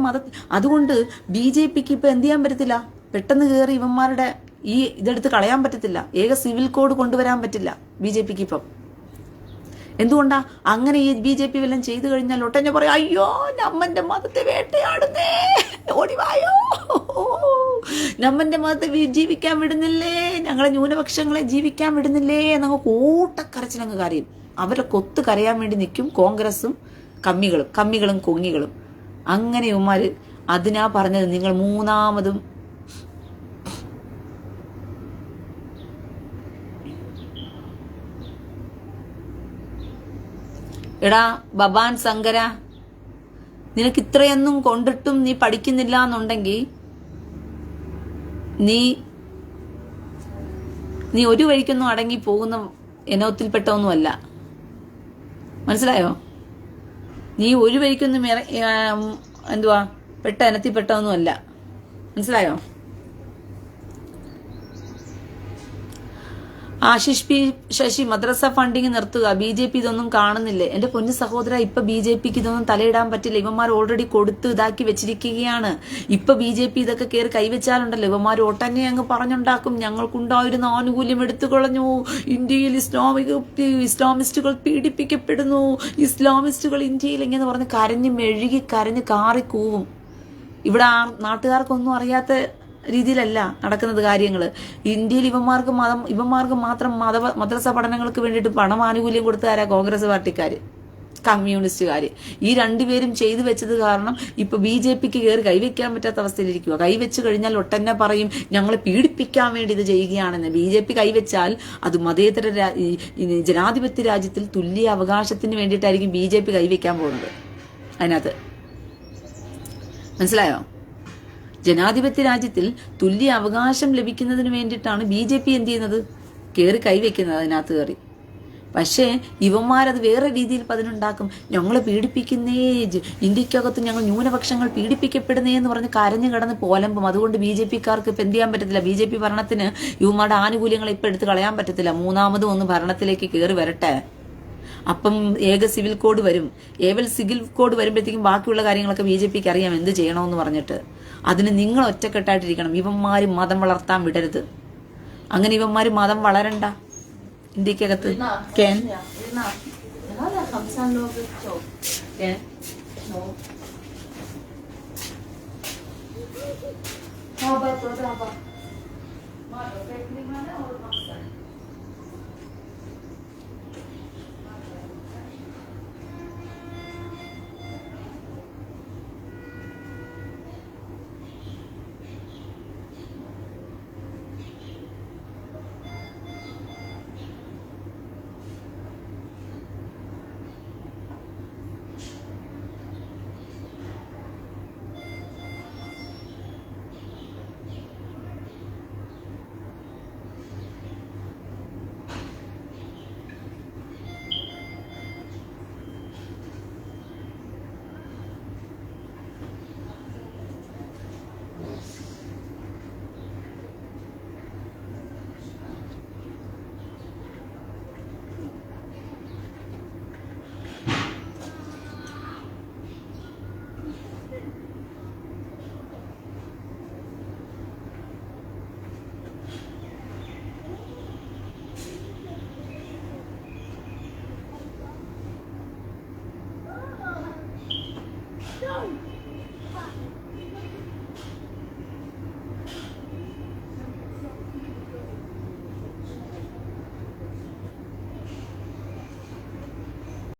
അതുകൊണ്ട് BJPക്ക് ഇപ്പൊ എന്ത് ചെയ്യാൻ പറ്റത്തില്ല? പെട്ടെന്ന് കയറി ഇവന്മാരുടെ ഈ ഇതെടുത്ത് കളയാൻ പറ്റത്തില്ല. ഏക സിവിൽ കോഡ് കൊണ്ടുവരാൻ പറ്റില്ല BJPക്ക് ഇപ്പം. എന്തുകൊണ്ടാ അങ്ങനെ? ഈ BJP വല്ലതും ചെയ്തു കഴിഞ്ഞാൽ ഒട്ടഞ്ഞ പറയാം, അയ്യോ നമ്മന്റെ മതത്തെ വേട്ടയാടുന്നേ, ഓടിവായോ, നമ്മന്റെ മതത്തെ ജീവിക്കാൻ വിടുന്നില്ലേ, ഞങ്ങളെ ന്യൂനപക്ഷങ്ങളെ ജീവിക്കാൻ വിടുന്നില്ലേ എന്നങ്ങ് കൂട്ടക്കരച്ചിലങ്ങ് കരയും. അവരെ കൊത്ത് കരയാൻ വേണ്ടി നിൽക്കും കോൺഗ്രസും കമ്മികളും കൊങ്ങികളും. അങ്ങനെ ഇവന്മാര് അതിനാ പറഞ്ഞത് നിങ്ങൾ മൂന്നാമതും എടാ ബബാൻ ശങ്കര, നിനക്ക് ഇത്രയൊന്നും കൊണ്ടിട്ടും നീ പഠിക്കുന്നില്ല എന്നുണ്ടെങ്കിൽ നീ ഒരു വഴിക്കൊന്നും അടങ്ങി പോകുന്ന ഇനത്തിൽപ്പെട്ടൊന്നുമല്ല. മനസ്സിലായോ? നീ ഒരു വഴിക്കൊന്നും പെട്ട ഇനത്തിൽപ്പെട്ടൊന്നുമല്ല. മനസ്സിലായോ? ആശിഷ് പി ശശി മദ്രസ ഫണ്ടിങ് നിർത്തുക. BJP ഇതൊന്നും കാണുന്നില്ലേ? എന്റെ പൊന്നു സഹോദര, ഇപ്പൊ BJPക്ക് ഇതൊന്നും തലയിടാൻ പറ്റില്ല. ഇവന്മാർ ഓൾറെഡി കൊടുത്ത് ഇതാക്കി വെച്ചിരിക്കുകയാണ്. ഇപ്പൊ BJP ഇതൊക്കെ കയറി കൈവച്ചാലുണ്ടല്ലോ, ഇവന്മാർ ഒട്ടന്നെ അങ്ങ് പറഞ്ഞുണ്ടാക്കും. ഞങ്ങൾക്കുണ്ടായിരുന്ന ആനുകൂല്യം എടുത്തു കളഞ്ഞു, ഇന്ത്യയിൽ ഇസ്ലാമിസ്റ്റുകൾ പീഡിപ്പിക്കപ്പെടുന്നു, ഇസ്ലാമിസ്റ്റുകൾ ഇന്ത്യയിൽ ഇങ്ങനെ പറഞ്ഞ് കരഞ്ഞ് മെഴുകി കരഞ്ഞ് കാറി കൂവും. ഇവിടെ നാട്ടുകാർക്കൊന്നും അറിയാത്ത രീതിയിലല്ല നടക്കുന്നത് കാര്യങ്ങൾ. ഇന്ത്യയിൽ ഇവന്മാർക്ക് മാത്രം മദ്രസ പഠനങ്ങൾക്ക് വേണ്ടിയിട്ട് പണം ആനുകൂല്യം കൊടുത്താരാ? കോൺഗ്രസ് പാർട്ടിക്കാര്, കമ്മ്യൂണിസ്റ്റുകാര്. ഈ രണ്ടുപേരും ചെയ്തു വെച്ചത് കാരണം ഇപ്പൊ BJPക്ക് കയറി കൈവയ്ക്കാൻ പറ്റാത്ത അവസ്ഥയിലിരിക്കുക. കൈവച്ചു കഴിഞ്ഞാൽ ഒട്ടന്നെ പറയും ഞങ്ങളെ പീഡിപ്പിക്കാൻ വേണ്ടി ഇത് ചെയ്യുകയാണെന്ന്. BJP കൈവച്ചാൽ അത് മതേതര ജനാധിപത്യ രാജ്യത്തിൽ തുല്യ അവകാശത്തിന് വേണ്ടിയിട്ടായിരിക്കും BJP കൈവയ്ക്കാൻ പോകുന്നത്. അതിനകത്ത് മനസ്സിലായോ? ജനാധിപത്യ രാജ്യത്തിൽ തുല്യ അവകാശം ലഭിക്കുന്നതിന് വേണ്ടിയിട്ടാണ് BJP എന്ത് ചെയ്യുന്നത്? കയറി കൈവയ്ക്കുന്നത് അതിനകത്ത് കയറി. പക്ഷേ ഇവന്മാരത് വേറെ രീതിയിൽ പതിനുണ്ടാക്കും. ഞങ്ങളെ പീഡിപ്പിക്കുന്നേ, ഇന്ത്യക്കകത്ത് ഞങ്ങൾ ന്യൂനപക്ഷങ്ങൾ പീഡിപ്പിക്കപ്പെടുന്നേ എന്ന് പറഞ്ഞ് കരഞ്ഞു കിടന്ന് പോലമ്പും. അതുകൊണ്ട് BJPക്കാർക്ക് ഇപ്പം എന്ത് ചെയ്യാൻ പറ്റത്തില്ല. BJP ഭരണത്തിന് ഇവന്മാരുടെ ആനുകൂല്യങ്ങൾ ഇപ്പം എടുത്ത് കളയാൻ പറ്റത്തില്ല. മൂന്നാമതും ഒന്ന് ഭരണത്തിലേക്ക് കയറി വരട്ടെ. അപ്പം ഏക സിവിൽ കോഡ് വരും. സിവിൽ കോഡ് വരുമ്പോഴത്തേക്കും ബാക്കിയുള്ള കാര്യങ്ങളൊക്കെ BJPക്ക് അറിയാം എന്ത് ചെയ്യണമെന്ന് പറഞ്ഞിട്ട്. അതിന് നിങ്ങൾ ഒറ്റക്കെട്ടായിട്ടിരിക്കണം. ഇവന്മാര് മതം വളർത്താൻ വിടരുത്. അങ്ങനെ ഇവന്മാര് മതം വളരണ്ട ഇന്ത്യക്കകത്ത്. No.